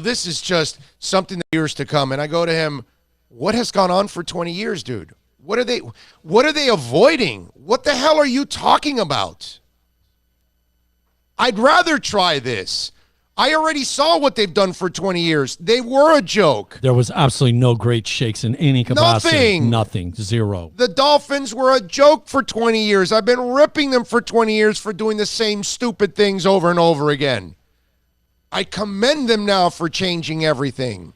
this is just something that years to come. And I go to him, what has gone on for 20 years, dude? What are they avoiding? What the hell are you talking about? I'd rather try this. I already saw what they've done for 20 years. They were a joke. There was absolutely no great shakes in any capacity. Nothing. Zero. The Dolphins were a joke for 20 years. I've been ripping them for 20 years for doing the same stupid things over and over again. I commend them now for changing everything,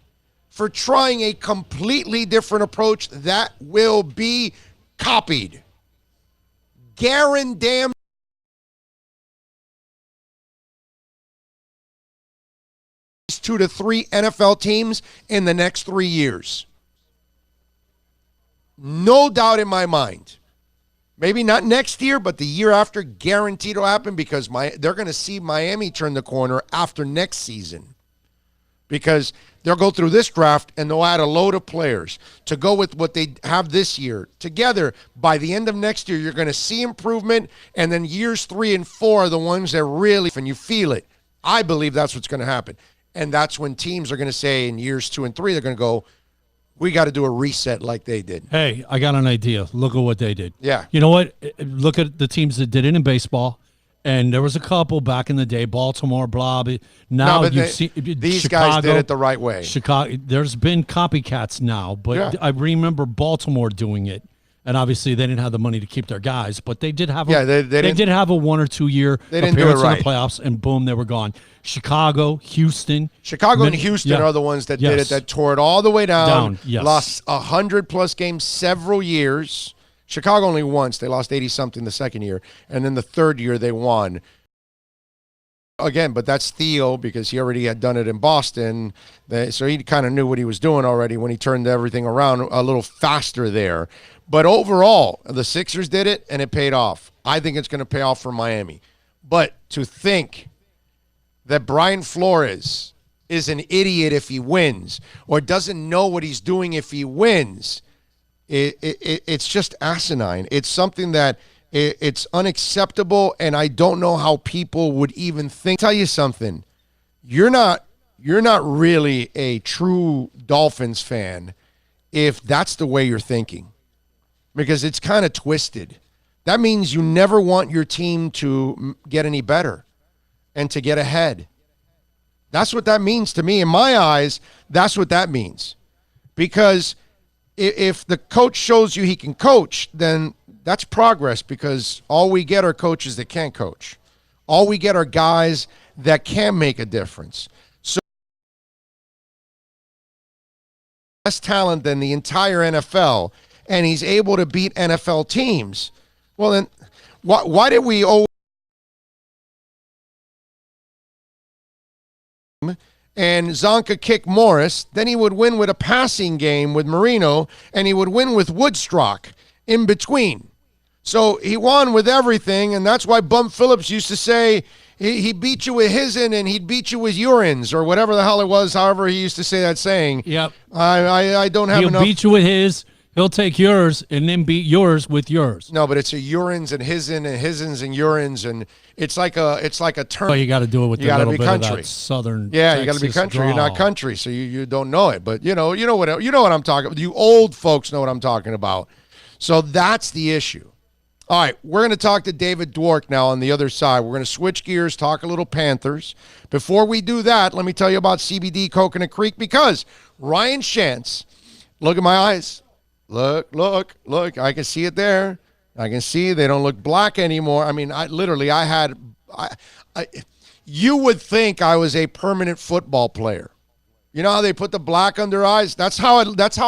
for trying a completely different approach that will be copied. Guaranteed. 2 to 3 NFL teams in the next 3 years. No doubt in my mind. Maybe not next year, but the year after, guaranteed it'll happen because they're going to see Miami turn the corner after next season. Because they'll go through this draft and they'll add a load of players to go with what they have this year. Together, by the end of next year, you're going to see improvement, and then years 3 and 4 are the ones that really, and you feel it. I believe that's what's going to happen. And that's when teams are going to say in years 2 and 3, they're going to go, we got to do a reset like they did. Hey, I got an idea. Look at what they did. Yeah. You know what? Look at the teams that did it in baseball And there was a couple back in the day, Baltimore, blah. But now but you they- see these Chicago, guys did it the right way. Chicago. There's been copycats now, but Yeah. I remember Baltimore doing it. And obviously, they didn't have the money to keep their guys, but they did have. They did have a 1 or 2 year They didn't do it appearance in right. the playoffs, and boom, they were gone. Chicago, Houston, and Houston yeah. are the ones that did it, Yes. that tore it all the way down. Yes. Lost 100+ games several years. Chicago only once. They lost 80-something the second year. And then the third year they won. Again, but that's Theo because he already had done it in Boston. So he kind of knew what he was doing already when he turned everything around a little faster there. But overall, the Sixers did it, and it paid off. I think it's going to pay off for Miami. But to think that Brian Flores is an idiot if he wins or doesn't know what he's doing if he wins, it's just asinine. It's something that it's unacceptable, and I don't know how people would even think. Tell you something, you're not really a true Dolphins fan if that's the way you're thinking, because it's kind of twisted. That means you never want your team to get any better and to get ahead. That's what that means to me. In my eyes, that's what that means. Because if the coach shows you he can coach, then that's progress, because all we get are coaches that can't coach. All we get are guys that can make a difference. So less talent than the entire NFL, and he's able to beat NFL teams. Well, then why did we always and Zonka kick Morris? Then he would win with a passing game with Marino, and he would win with Woodstock in between. So he won with everything, and that's why Bum Phillips used to say he beat you with his'n and he'd beat you with urines, or whatever the hell it was, however he used to say that saying. Yep. I don't have He'll enough. beat you with his. He'll take yours and then beat yours with yours. No, but it's a urines and his'n and his'ns and urines, and it's like a term. Well, you got to do it with You the gotta little be bit country. of that southern. Yeah, you got to be Texas country. You're not drawl. country, so you don't know it. But you know what I'm talking about. You old folks know what I'm talking about. So that's the issue. All right, we're going to talk to David Dwork now on the other side. We're going to switch gears, talk a little Panthers. Before we do that, let me tell you about CBD Coconut Creek, because Ryan Shantz, look at my eyes. Look. I can see it there. I can see they don't look black anymore. I mean, you would think I was a permanent football player. You know how they put the black under eyes? That's how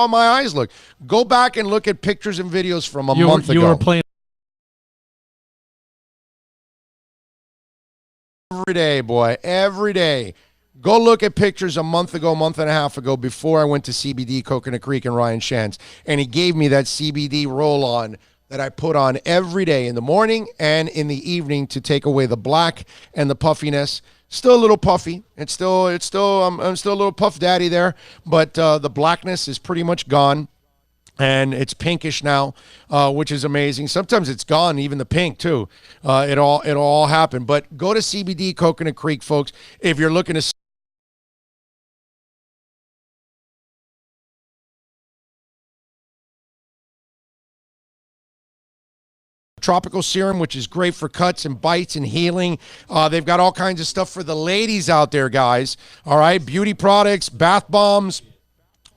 my eyes look. Go back and look at pictures and videos from a month ago. You were playing. Every day, boy. Every day. Go look at pictures a month and a half ago, before I went to CBD Coconut Creek and Ryan Shantz. And he gave me that CBD roll-on that I put on every day in the morning and in the evening to take away the black and the puffiness. Still a little puffy. I'm still a little puff daddy there, but the blackness is pretty much gone. And it's pinkish now, which is amazing. Sometimes it's gone, even the pink too. It all happened. But go to CBD Coconut Creek, folks, if you're looking to. Tropical serum, which is great for cuts and bites and healing. They've got all kinds of stuff for the ladies out there, guys. All right, beauty products, bath bombs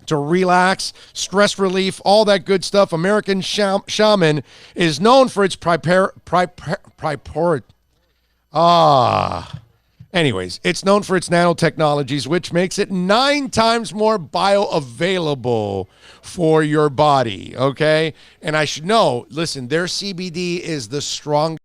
to relax, stress relief, all that good stuff. American Shaman is known for its Anyways, it's known for its nanotechnologies, which makes it 9 times more bioavailable for your body, okay? And I should know, listen, their CBD is the strongest.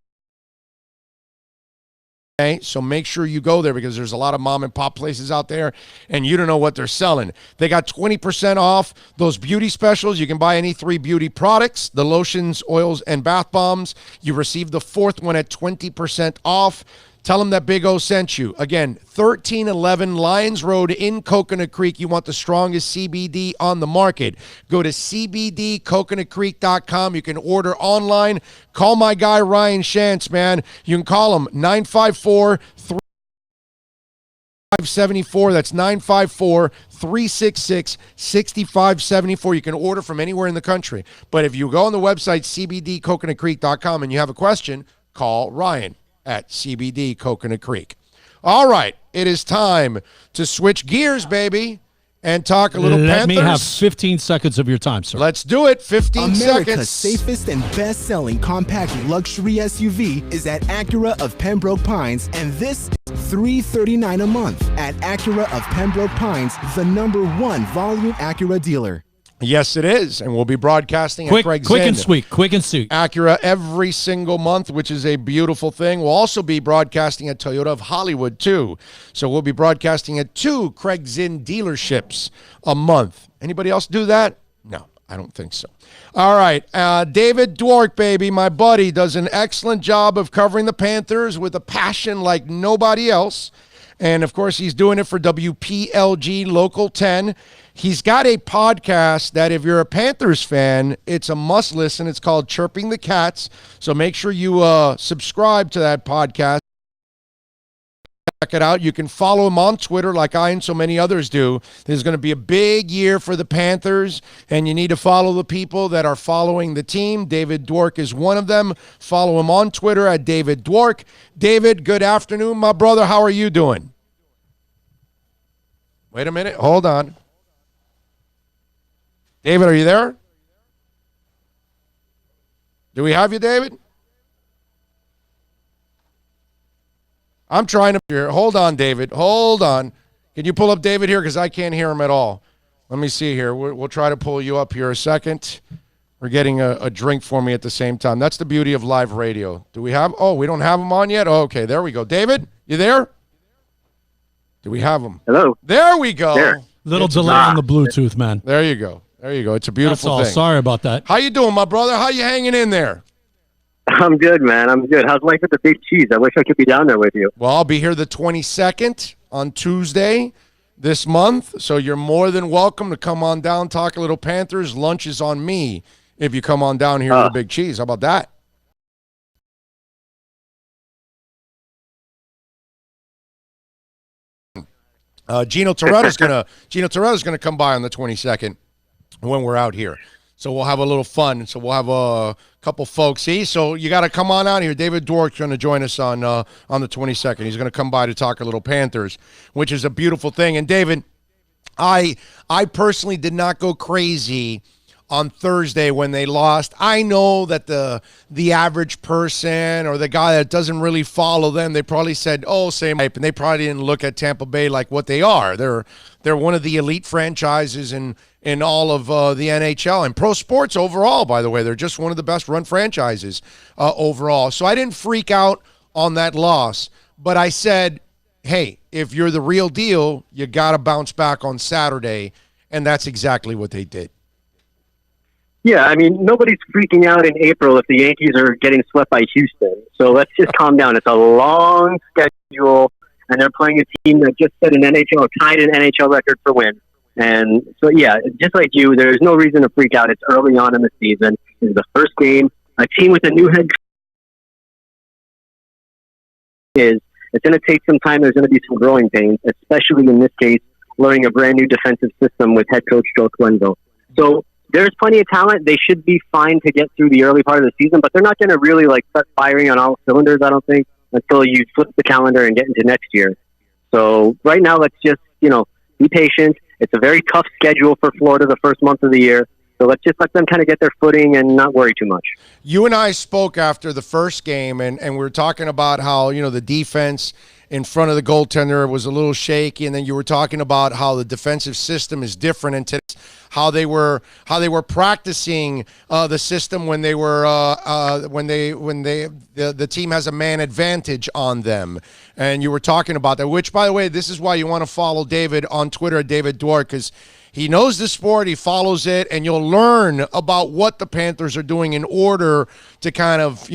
Okay, so make sure you go there, because there's a lot of mom and pop places out there and you don't know what they're selling. They got 20% off those beauty specials. You can buy any 3 beauty products, the lotions, oils, and bath bombs. You receive the 4th one at 20% off. Tell them that Big O sent you. Again, 1311 Lions Road in Coconut Creek. You want the strongest CBD on the market. Go to cbdcoconutcreek.com. You can order online. Call my guy Ryan Shantz, man. You can call him 954-3574. That's 954-366-6574. You can order from anywhere in the country. But if you go on the website, cbdcoconutcreek.com, and you have a question, call Ryan at CBD Coconut Creek. All right, it is time to switch gears, baby, and talk a little Let Panthers. me have 15 seconds of your time, sir. Let's do it. 15 America's seconds. safest and best-selling compact luxury SUV is at Acura of Pembroke Pines, and this is $339 a month at Acura of Pembroke Pines, the #1 volume Acura dealer. Yes, it is, and we'll be broadcasting Quick, at Craig quick and Zinn. sweet. Quick and sweet. Acura every single month, which is a beautiful thing. We'll also be broadcasting at Toyota of Hollywood, too. So we'll be broadcasting at 2 Craig Zinn dealerships a month. Anybody else do that? No, I don't think so. All right, David Dwork, baby, my buddy, does an excellent job of covering the Panthers with a passion like nobody else. And, of course, he's doing it for WPLG Local 10. He's got a podcast that if you're a Panthers fan, it's a must listen. It's called Chirping the Cats. So make sure you subscribe to that podcast. Check it out. You can follow him on Twitter like I and so many others do. There's going to be a big year for the Panthers, and you need to follow the people that are following the team. David Dwork is one of them. Follow him on Twitter at David Dwork. David, good afternoon, my brother. How are you doing? Wait a minute. Hold on. David, are you there? Do we have you, David? I'm trying to hear. Hold on, David. Hold on. Can you pull up David here? Because I can't hear him at all. Let me see here. We'll try to pull you up here a second. We're getting a drink for me at the same time. That's the beauty of live radio. Do we have? Oh, we don't have him on yet? Oh, okay, there we go. David, you there? Do we have him? Hello. There we go. There. Little delay on the Bluetooth, man. There you go. There you go. It's a That's beautiful all. thing. Sorry about that. How you doing, my brother? How you hanging in there? I'm good, man. I'm good. How's life at the Big Cheese? I wish I could be down there with you. Well, I'll be here the 22nd on Tuesday this month, so you're more than welcome to come on down, talk a little Panthers. Lunch is on me if you come on down here to the Big Cheese. How about that? Gino Toretta's gonna come by on the 22nd when we're out here. So we'll have a little fun. So we'll have a couple folks. See, so you got to come on out here. David Dwork's going to join us on the 22nd. He's going to come by to talk a little Panthers, which is a beautiful thing. And David, I personally did not go crazy on Thursday when they lost. I know that the average person or the guy that doesn't really follow them, they probably said, "Oh, same type," and they probably didn't look at Tampa Bay like what they are. They're one of the elite franchises in all of the NHL and pro sports overall, by the way. They're just one of the best run franchises overall. So I didn't freak out on that loss, but I said, hey, if you're the real deal, you got to bounce back on Saturday, and that's exactly what they did. Yeah, I mean, nobody's freaking out in April if the Yankees are getting swept by Houston. So let's just calm down. It's a long schedule, and they're playing a team that just set tied an NHL record for wins. And so, yeah, just like you, there's no reason to freak out. It's early on in the season. It's the first game. A team with a new head coach it's going to take some time. There's going to be some growing pains, especially in this case, learning a brand new defensive system with head coach Joe Quenville. So there's plenty of talent. They should be fine to get through the early part of the season, but they're not going to really start firing on all cylinders, I don't think, until you flip the calendar and get into next year. So right now, let's just, be patient. It's a very tough schedule for Florida the first month of the year. So let's just let them kind of get their footing and not worry too much. You and I spoke after the first game, and we were talking about how, the defense in front of the goaltender was a little shaky, and then you were talking about how the defensive system is different, and how they were practicing the system when they were the team has a man advantage on them, and you were talking about that. Which, by the way, this is why you want to follow David on Twitter at David Dwork, because he knows the sport, he follows it, and you'll learn about what the Panthers are doing in order to kind of,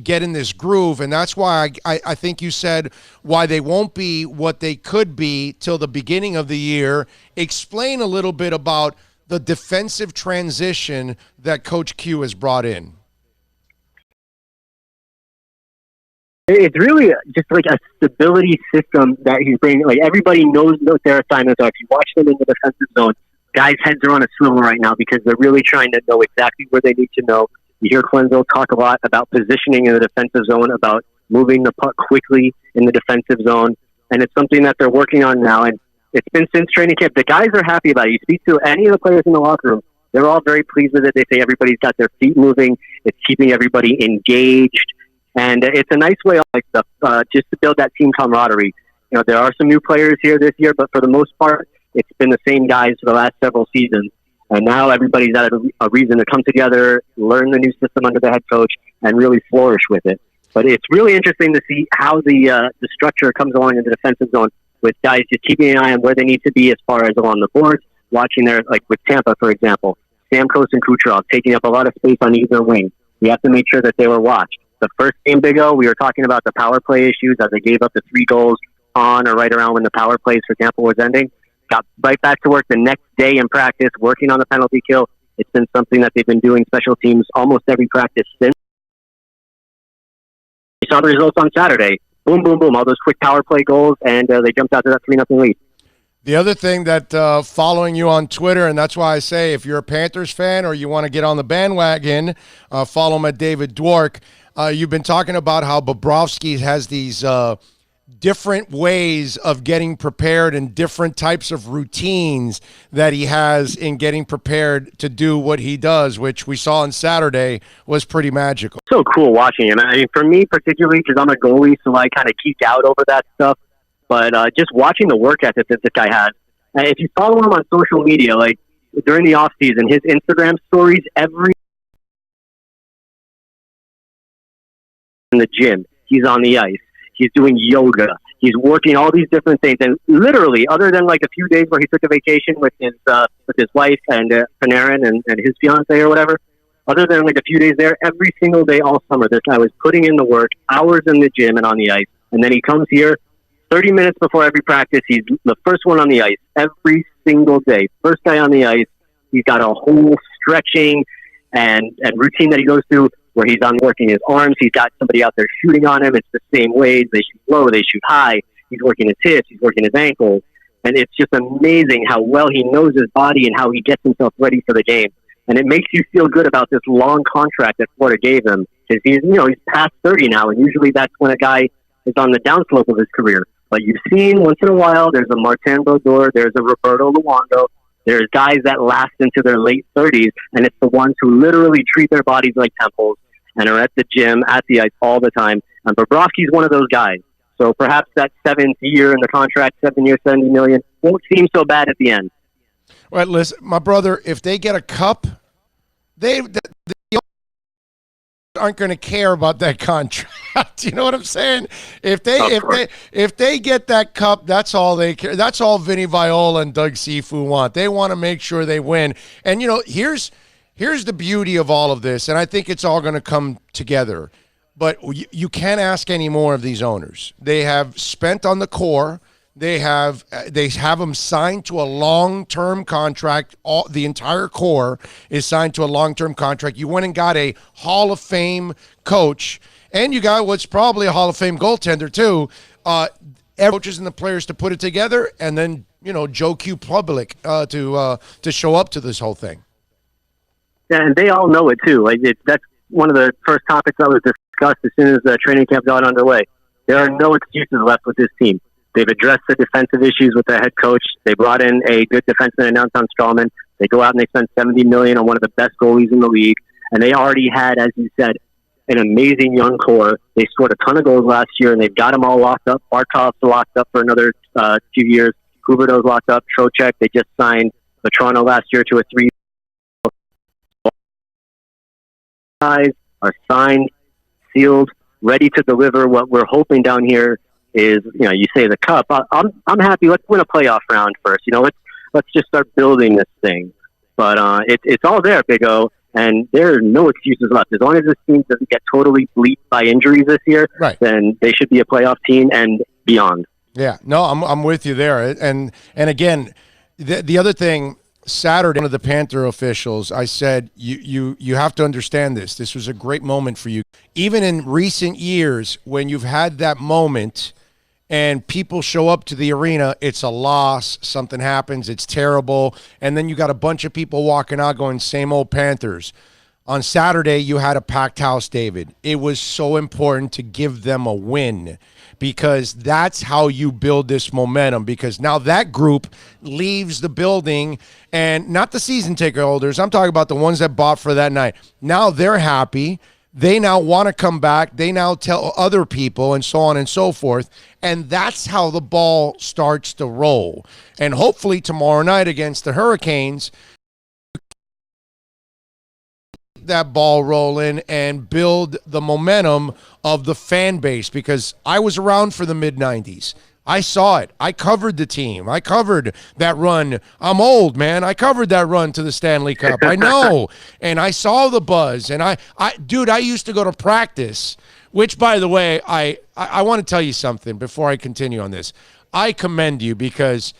get in this groove. And that's why I think you said why they won't be what they could be till the beginning of the year. Explain a little bit about the defensive transition that Coach Q has brought in. It's really just like a stability system that he's bringing. Like, everybody knows what their assignments are. If you watch them in the defensive zone, guys' heads are on a swivel right now because they're really trying to know exactly where they need to know. You hear Quenville talk a lot about positioning in the defensive zone, about moving the puck quickly in the defensive zone. And it's something that they're working on now. And it's been since training camp. The guys are happy about it. You speak to any of the players in the locker room, they're all very pleased with it. They say everybody's got their feet moving. It's keeping everybody engaged. And it's a nice way just to build that team camaraderie. You know, there are some new players here this year, but for the most part, it's been the same guys for the last several seasons. And now everybody's at a reason to come together, learn the new system under the head coach, and really flourish with it. But it's really interesting to see how the structure comes along in the defensive zone with guys just keeping an eye on where they need to be as far as along the boards, watching their, like with Tampa, for example, Stamkos and Kucherov taking up a lot of space on either wing. We have to make sure that they were watched. The first game, Big O, we were talking about the power play issues as they gave up the 3 goals on or right around when the power plays for Tampa was ending. Got right back to work the next day in practice, working on the penalty kill. It's been something that they've been doing special teams almost every practice since. We saw the results on Saturday. Boom, boom, boom. All those quick power play goals, and they jumped out to that 3-0 lead. The other thing that following you on Twitter, and that's why I say if you're a Panthers fan or you want to get on the bandwagon, follow him at David Dwork. You've been talking about how Bobrovsky has these different ways of getting prepared and different types of routines that he has in getting prepared to do what he does, which we saw on Saturday was pretty magical. So cool watching him. I mean, for me particularly, because I'm a goalie, so I kind of geek out over that stuff. But just watching the work ethic that this guy has. And if you follow him on social media, like during the off season, his Instagram stories every in the gym, he's on the ice. He's doing yoga. He's working all these different things. And literally, other than like a few days where he took a vacation with his wife and Panarin and his fiance or whatever, other than like a few days there, every single day all summer, this guy was putting in the work, hours in the gym and on the ice. And then he comes here 30 minutes before every practice. He's the first one on the ice every single day. First guy on the ice. He's got a whole stretching and routine that he goes through where he's on working his arms. He's got somebody out there shooting on him. It's the same ways. They shoot low, they shoot high. He's working his hips, he's working his ankles. And it's just amazing how well he knows his body and how he gets himself ready for the game. And it makes you feel good about this long contract that Florida gave him. Because he's past 30 now, and usually that's when a guy is on the downslope of his career. But you've seen once in a while, there's a Martin Brodeur, there's a Roberto Luongo, there's guys that last into their late 30s, and it's the ones who literally treat their bodies like temples and are at the gym, at the ice all the time. And Bobrovsky's one of those guys. So perhaps that 7th year in the contract, 7 years, $70 million, won't seem so bad at the end. Well, listen, my brother, if they get a cup, they aren't going to care about that contract. You know what I'm saying? If they get that cup, that's all they care. That's all Vinny Viola and Doug Sifu want. They want to make sure they win. And here's the beauty of all of this, and I think it's all going to come together. But you can't ask any more of these owners. They have spent on the core. They have them signed to a long-term contract. The entire core is signed to a long-term contract. You went and got a Hall of Fame coach, and you got what's probably a Hall of Fame goaltender too. Coaches and the players to put it together, and then Joe Q Public to show up to this whole thing. Yeah, and they all know it too. That's one of the first topics that was discussed as soon as the training camp got underway. There are no excuses left with this team. They've addressed the defensive issues with their head coach. They brought in a good defenseman in Anton Strawman. They go out and they spend $70 million on one of the best goalies in the league. And they already had, as you said, an amazing young core. They scored a ton of goals last year, and they've got them all locked up. Barkov's locked up for another few years. Huberdeau's locked up. Trocheck, they just signed the Toronto last year to a 3 guys are signed, sealed, ready to deliver. What we're hoping down here is, you say the cup. I'm happy. Let's win a playoff round first. Let's just start building this thing. But it's all there, Big O, and there are no excuses left. As long as this team doesn't get totally bleeped by injuries this year, right, then they should be a playoff team and beyond. Yeah, no, I'm with you there. And again, the other thing. Saturday, one of the Panther officials, I said, you have to understand this. This was a great moment for you. Even in recent years, when you've had that moment and people show up to the arena, it's a loss, something happens, it's terrible, and then you got a bunch of people walking out going, same old Panthers. On Saturday, you had a packed house, David. It was so important to give them a win because that's how you build this momentum, because now that group leaves the building, and not the season ticket holders. I'm talking about the ones that bought for that night. Now they're happy. They now want to come back. They now tell other people and so on and so forth. And that's how the ball starts to roll. And hopefully tomorrow night against the Hurricanes, that ball rolling and build the momentum of the fan base, because I was around for the mid-90s. I saw it. I covered the team. I covered that run. I'm old, man. I covered that run to the Stanley Cup. I know. And I saw the buzz. And I used to go to practice, which, by the way, I want to tell you something before I continue on this. I commend you, because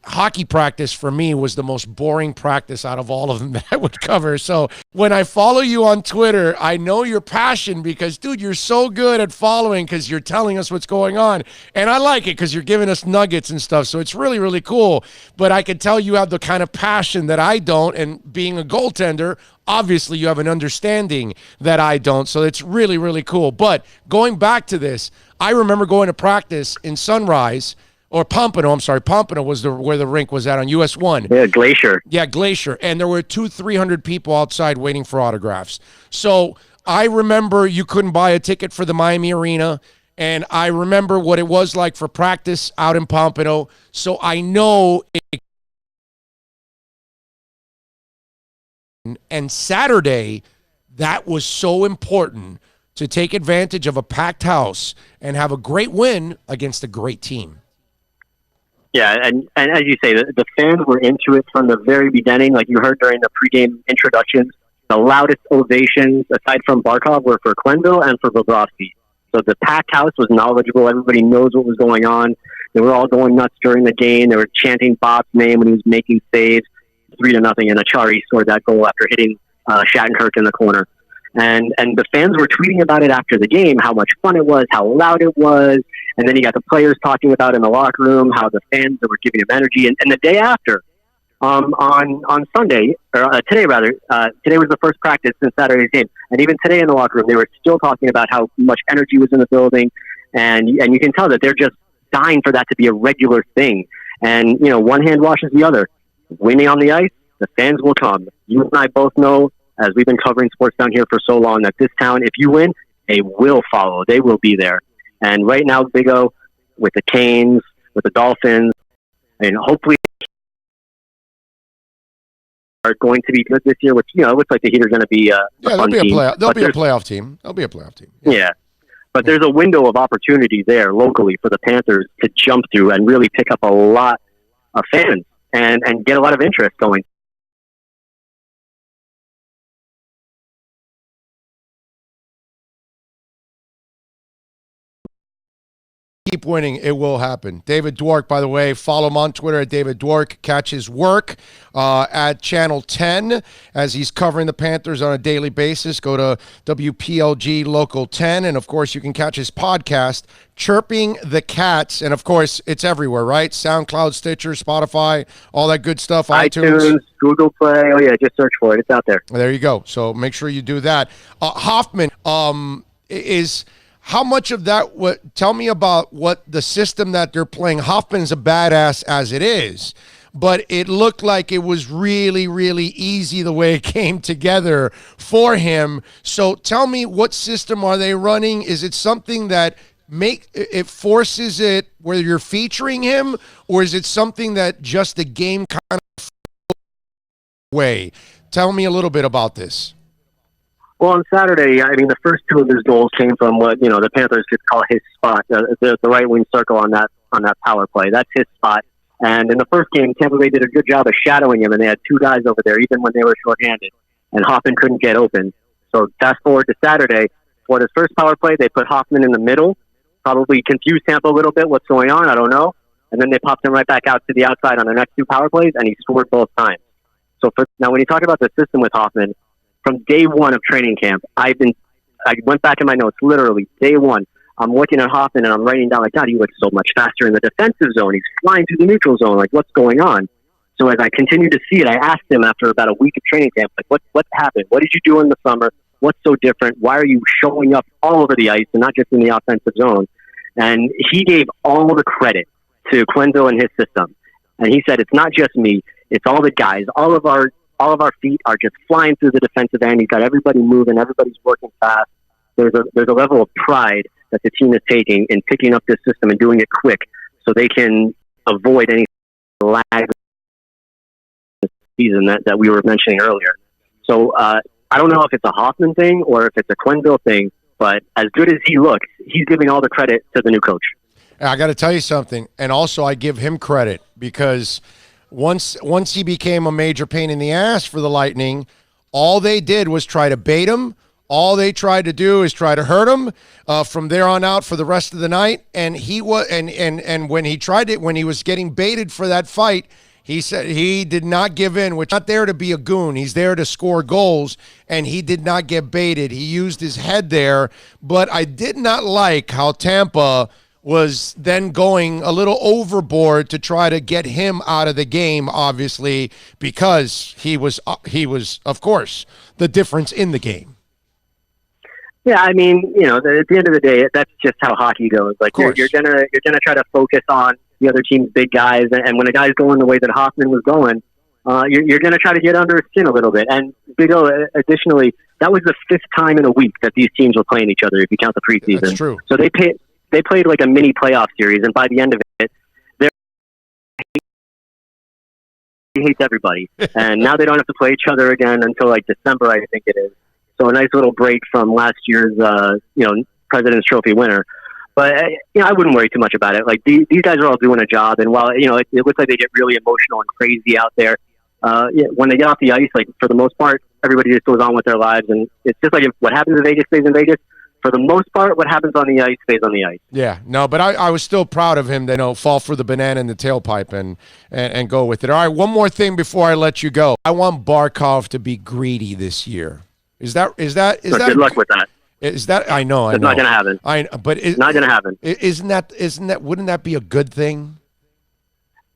hockey practice for me was the most boring practice out of all of them that I would cover. So when I follow you on Twitter, I know your passion, because, dude, you're so good at following because you're telling us what's going on. And I like it because you're giving us nuggets and stuff. So it's really, really cool. But I can tell you have the kind of passion that I don't. And being a goaltender, obviously you have an understanding that I don't. So it's really, really cool. But going back to this, I remember going to practice in Sunrise, or Pompano, I'm sorry. Pompano was where the rink was at on US 1. Yeah, Glacier. Yeah, Glacier. And there were 200-300 people outside waiting for autographs. So I remember you couldn't buy a ticket for the Miami Arena, and I remember what it was like for practice out in Pompano. So I know it. And Saturday, that was so important to take advantage of a packed house and have a great win against a great team. Yeah, and as you say, the fans were into it from the very beginning. Like you heard during the pregame introductions, the loudest ovations, aside from Barkov, were for Quenneville and for Bobrovsky. So the packed house was knowledgeable. Everybody knows what was going on. They were all going nuts during the game. They were chanting Bob's name when he was making saves, 3-0, and Achari scored that goal after hitting Shattenkirk in the corner. And the fans were tweeting about it after the game, how much fun it was, how loud it was. And then you got the players talking about it in the locker room, how the fans were giving them energy. And the day after, on Sunday, or today rather, today was the first practice since Saturday's game. And even today in the locker room, they were still talking about how much energy was in the building. And you can tell that they're just dying for that to be a regular thing. And, one hand washes the other. Winning on the ice, the fans will come. You and I both know, as we've been covering sports down here for so long, that this town, if you win, they will follow. They will be there. And right now, Big O, with the Canes, with the Dolphins, and hopefully are going to be good this year, which, it looks like the Heat are going to be a fun team. They'll be a playoff team. They'll be a playoff team. Yeah. But there's a window of opportunity there locally for the Panthers to jump through and really pick up a lot of fans and get a lot of interest going. Keep winning, it will happen. David Dwork, by the way, follow him on Twitter at David Dwork. Catch his work at Channel 10 as he's covering the Panthers on a daily basis. Go to WPLG Local 10, and of course you can catch his podcast, Chirping the Cats, and of course it's everywhere, right? SoundCloud, Stitcher, Spotify, all that good stuff. iTunes, Google Play. Oh yeah, just search for it. It's out there. There you go. So make sure you do that. Hoffman is. How much of that, tell me about what the system that they're playing. Hoffman's a badass as it is, but it looked like it was really, really easy the way it came together for him. So tell me, what system are they running? Is it something that it forces it where you're featuring him, or is it something that just the game kind of way? Tell me a little bit about this. Well, on Saturday, the first two of his goals came from what the Panthers could call his spot, the right wing circle on that power play. That's his spot. And in the first game, Tampa Bay did a good job of shadowing him, and they had two guys over there, even when they were shorthanded. And Hoffman couldn't get open. So fast forward to Saturday, for this first power play, they put Hoffman in the middle, probably confused Tampa a little bit. What's going on? I don't know. And then they popped him right back out to the outside on the next two power plays, and he scored both times. So now, when you talk about the system with Hoffman, from day one of training camp, I went back in my notes, literally, day one. I'm looking at Hoffman and I'm writing down, God, he looks so much faster in the defensive zone. He's flying through the neutral zone. What's going on? So as I continued to see it, I asked him after about a week of training camp, like, what happened? What did you do in the summer? What's so different? Why are you showing up all over the ice and not just in the offensive zone? And he gave all the credit to Quenzo and his system. And he said, it's not just me, it's all the guys. All of our feet are just flying through the defensive end. He's got everybody moving, everybody's working fast. There's a level of pride that the team is taking in picking up this system and doing it quick so they can avoid any lag season that we were mentioning earlier. So I don't know if it's a Hoffman thing or if it's a Quenneville thing, but as good as he looks, he's giving all the credit to the new coach. I got to tell you something, and also I give him credit because once he became a major pain in the ass for the Lightning, all they did was try to bait him. All they tried to do is try to hurt him from there on out for the rest of the night. And he was and when he tried it, when he was getting baited for that fight, he said he did not give in, which not there to be a goon. He's there to score goals, and he did not get baited. He used his head there, but I did not like how Tampa was then going a little overboard to try to get him out of the game, obviously, because he was, of course, the difference in the game. Yeah, I mean, at the end of the day, that's just how hockey goes. Like you're gonna try to focus on the other team's big guys, and when a guy's going the way that Hoffman was going, you're gonna try to get under his skin a little bit. And Big O, additionally, that was the 5th time in a week that these teams were playing each other. If you count the preseason, that's true. So they played like a mini playoff series, and by the end of it, he hates everybody. And now they don't have to play each other again until like December, I think it is. So a nice little break from last year's, President's Trophy winner. But I wouldn't worry too much about it. Like these guys are all doing a job, and while it looks like they get really emotional and crazy out there, when they get off the ice, like for the most part, everybody just goes on with their lives, and it's just like if what happens in Vegas stays in Vegas. For the most part, what happens on the ice stays on the ice. Yeah, no, but I was still proud of him to fall for the banana in the tailpipe and go with it. All right, one more thing before I let you go. I want Barkov to be greedy this year. Is that good luck with that. Is that I know it's not going to happen. It's not going to happen. Isn't that wouldn't that be a good thing?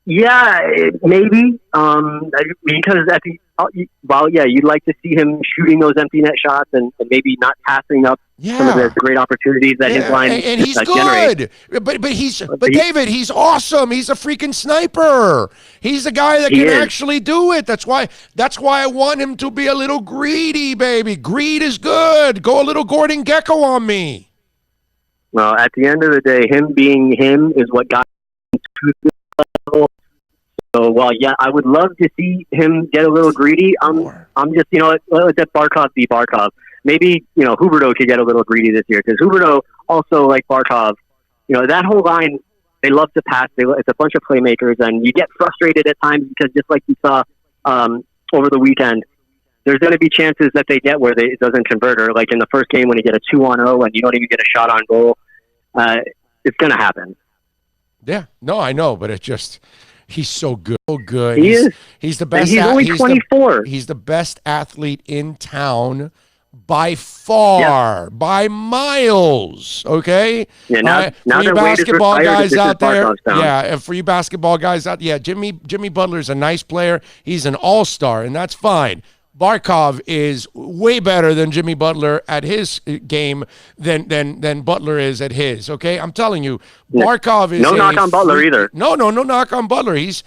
Yeah, maybe. Because you'd like to see him shooting those empty net shots and maybe not passing up some of the great opportunities that his line and he's generates. good. But David, he's awesome. He's a freaking sniper. He's a guy that can actually do it. That's why I want him to be a little greedy, baby. Greed is good. Go a little Gordon Gecko on me. Well, at the end of the day, him being him is what got him to this level. So, I would love to see him get a little greedy. I'm just, let's let Barkov be Barkov. Maybe, Huberdeau could get a little greedy this year because Huberdeau also, like Barkov, that whole line, they love to pass. It's a bunch of playmakers, and you get frustrated at times because just like you saw over the weekend, there's going to be chances that they get where it doesn't convert, or like in the first game when you get a 2-on-0 and you don't even get a shot on goal. It's going to happen. Yeah, no, I know, but it's just... He's so good. So good. He is. He's the best. And he's only 24. He's the best athlete in town by far, by miles. Okay. Yeah. Now for you that Wade is basketball retired, guys out there, down. for you basketball guys out, Jimmy Butler's a nice player. He's an all-star, and that's fine. Barkov is way better than Jimmy Butler at his game than Butler is at his. Okay, I'm telling you, Barkov is no knock on Butler either. No knock on Butler. He's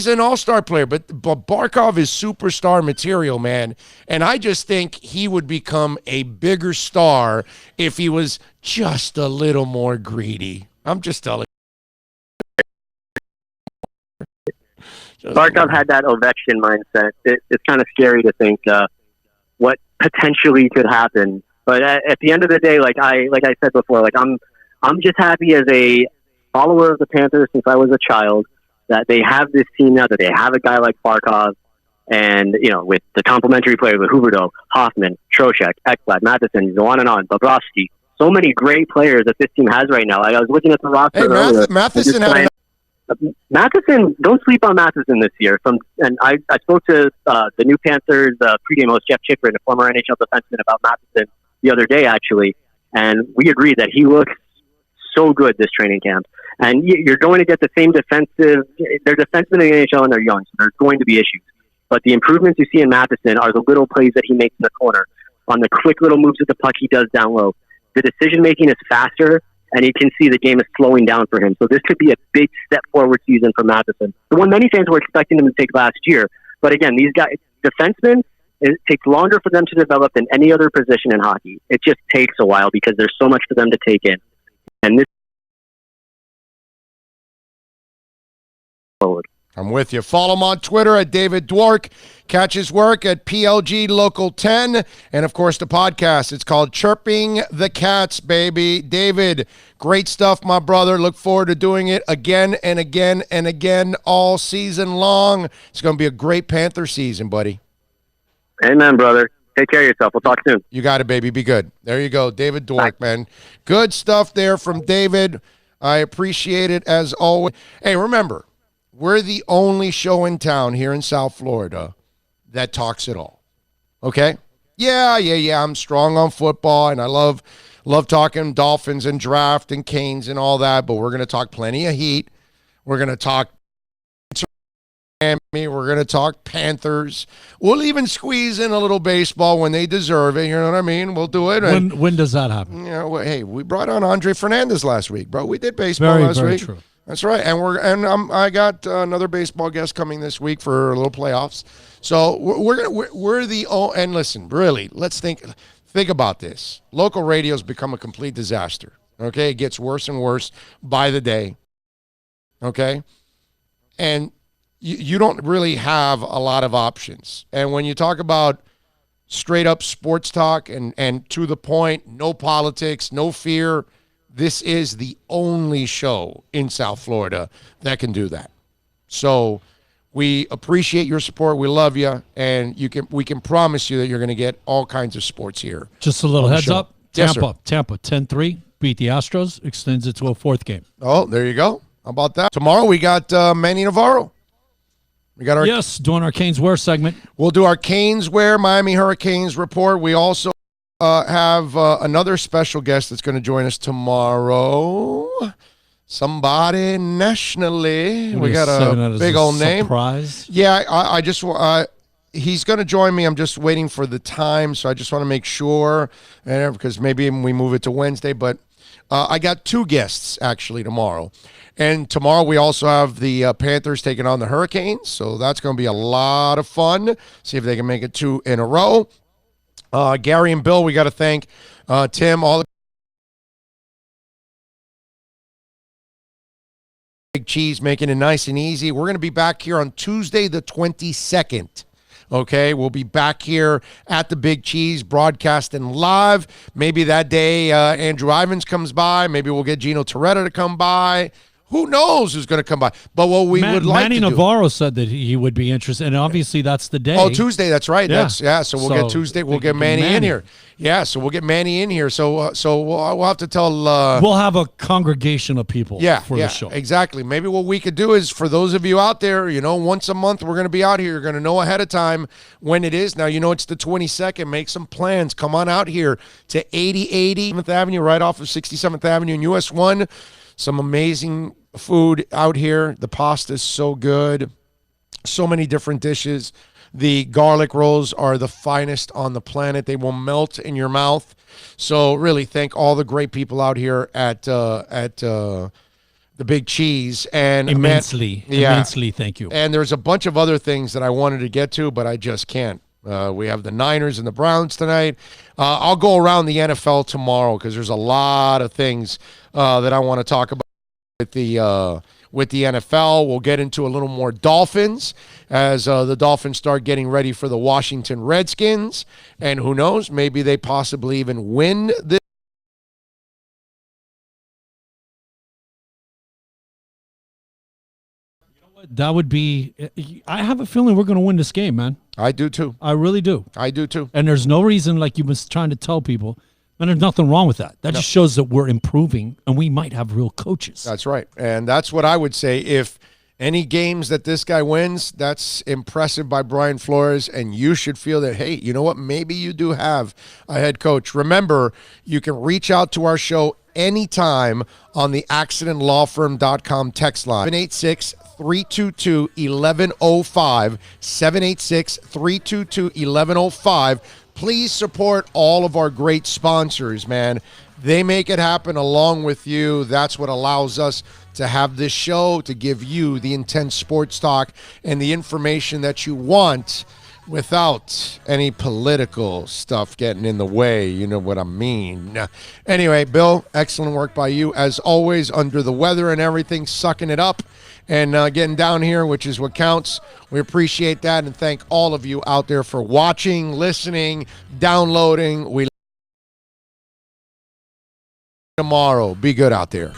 an all-star player, but Barkov is superstar material, man. And I just think he would become a bigger star if he was just a little more greedy. I'm just telling you. Barkov had that Ovechkin mindset. It's kind of scary to think what potentially could happen. But at the end of the day, like I said before, I'm just happy as a follower of the Panthers since I was a child that they have this team now, that they have a guy like Barkov, and with the complementary players with Huberdeau, Hoffman, Trocheck, Ekblad, Matheson, go on and on, Bobrovsky. So many great players that this team has right now. I was looking at the roster earlier. Matheson, don't sleep on Matheson this year. I spoke to the new Panthers pregame host Jeff Chikrin, a former NHL defenseman, about Matheson the other day, actually, and we agreed that he looks so good this training camp. And you're going to get the same defensive. They're defensemen in the NHL and they're young, so there's going to be issues. But the improvements you see in Matheson are the little plays that he makes in the corner, on the quick little moves with the puck he does down low. The decision making is faster, and you can see the game is slowing down for him. So this could be a big step forward season for Matheson. The one many fans were expecting him to take last year. But again, these guys, defensemen, it takes longer for them to develop than any other position in hockey. It just takes a while because there's so much for them to take in. And this forward. I'm with you. Follow him on Twitter at David Dwork. Catch his work at PLG Local 10. And, of course, the podcast. It's called Chirping the Cats, baby. David, great stuff, my brother. Look forward to doing it again and again and again all season long. It's going to be a great Panther season, buddy. Amen, brother. Take care of yourself. We'll talk soon. You got it, baby. Be good. There you go. David Dwork, man. Good stuff there from David. I appreciate it as always. Hey, remember, we're the only show in town here in South Florida that talks it all. Okay? Yeah. I'm strong on football, and I love talking Dolphins and draft and Canes and all that, but we're going to talk plenty of Heat. We're going to talk Miami. We're going to talk Panthers. We'll even squeeze in a little baseball when they deserve it. You know what I mean? We'll do it. When does that happen? You know, hey, we brought on Andre Fernandez last week, bro. We did baseball last week. True. That's right, and I got another baseball guest coming this week for a little playoffs. So we're the and listen, really, let's think about this. Local radio's become a complete disaster. Okay, it gets worse and worse by the day. Okay, and you don't really have a lot of options. And when you talk about straight up sports talk and to the point, no politics, no fear. This is the only show in South Florida that can do that. So we appreciate your support. We love you, and we can promise you that you're going to get all kinds of sports here. Just a little heads up. Yes, Tampa 10-3, beat the Astros, extends it to a fourth game. Oh, there you go. How about that? Tomorrow we got Manny Navarro. We got doing our Canes Wear segment. We'll do our Canes Wear Miami Hurricanes report. We also have another special guest that's going to join us tomorrow. Somebody nationally. We got a big old name. Surprise. Yeah, I just he's going to join me. I'm just waiting for the time, so I just want to make sure, because maybe we move it to Wednesday. But I got two guests actually tomorrow. And tomorrow we also have the Panthers taking on the Hurricanes, so that's going to be a lot of fun. See if they can make it 2 in a row. Gary and Bill, we got to thank Tim, all the Big Cheese, making it nice and easy. We're going to be back here on Tuesday the 22nd. Okay, we'll be back here at the Big Cheese broadcasting live. Maybe that day Andrew Ivins comes by. Maybe we'll get Gino Toretta to come by. Who knows who's going to come by? But what we would like Manny to Navarro said that he would be interested, and obviously that's the day. Oh, Tuesday, that's right. Yeah. So we'll get Tuesday. We'll get Manny in here. Yeah, so we'll get Manny in here. So we'll have to tell. We'll have a congregation of people. For the show. Exactly. Maybe what we could do is, for those of you out there, once a month we're going to be out here. You're going to know ahead of time when it is. Now it's the 22nd. Make some plans. Come on out here to 8080 7th Avenue, right off of 67th Avenue and US 1. Some amazing food out here. The pasta is so good. So many different dishes. The garlic rolls are the finest on the planet. They will melt in your mouth. So really thank all the great people out here at the Big Cheese. And immensely thank you. And there's a bunch of other things that I wanted to get to, but I just can't. We have the Niners and the Browns tonight. I'll go around the NFL tomorrow because there's a lot of things that I want to talk about with the NFL. We'll get into a little more Dolphins as the Dolphins start getting ready for the Washington Redskins. And who knows, maybe they possibly even win this. That would be – I have a feeling we're going to win this game, man. I do too. I really do. I do too. And there's no reason, like you was trying to tell people, and there's nothing wrong with that. That just shows that we're improving, and we might have real coaches. That's right. And that's what I would say. If any games that this guy wins, that's impressive by Brian Flores, and you should feel that, hey, you know what? Maybe you do have a head coach. Remember, you can reach out to our show anytime on the accidentlawfirm.com text line. 786-322-1105. 786-322-1105. Please support all of our great sponsors, man. They make it happen along with you. That's what allows us to have this show, to give you the intense sports talk and the information that you want without any political stuff getting in the way. You know what I mean. Anyway, Bill, excellent work by you. As always, under the weather and everything, sucking it up and getting down here, which is what counts. We appreciate that and thank all of you out there for watching, listening, downloading. We tomorrow. Be good out there.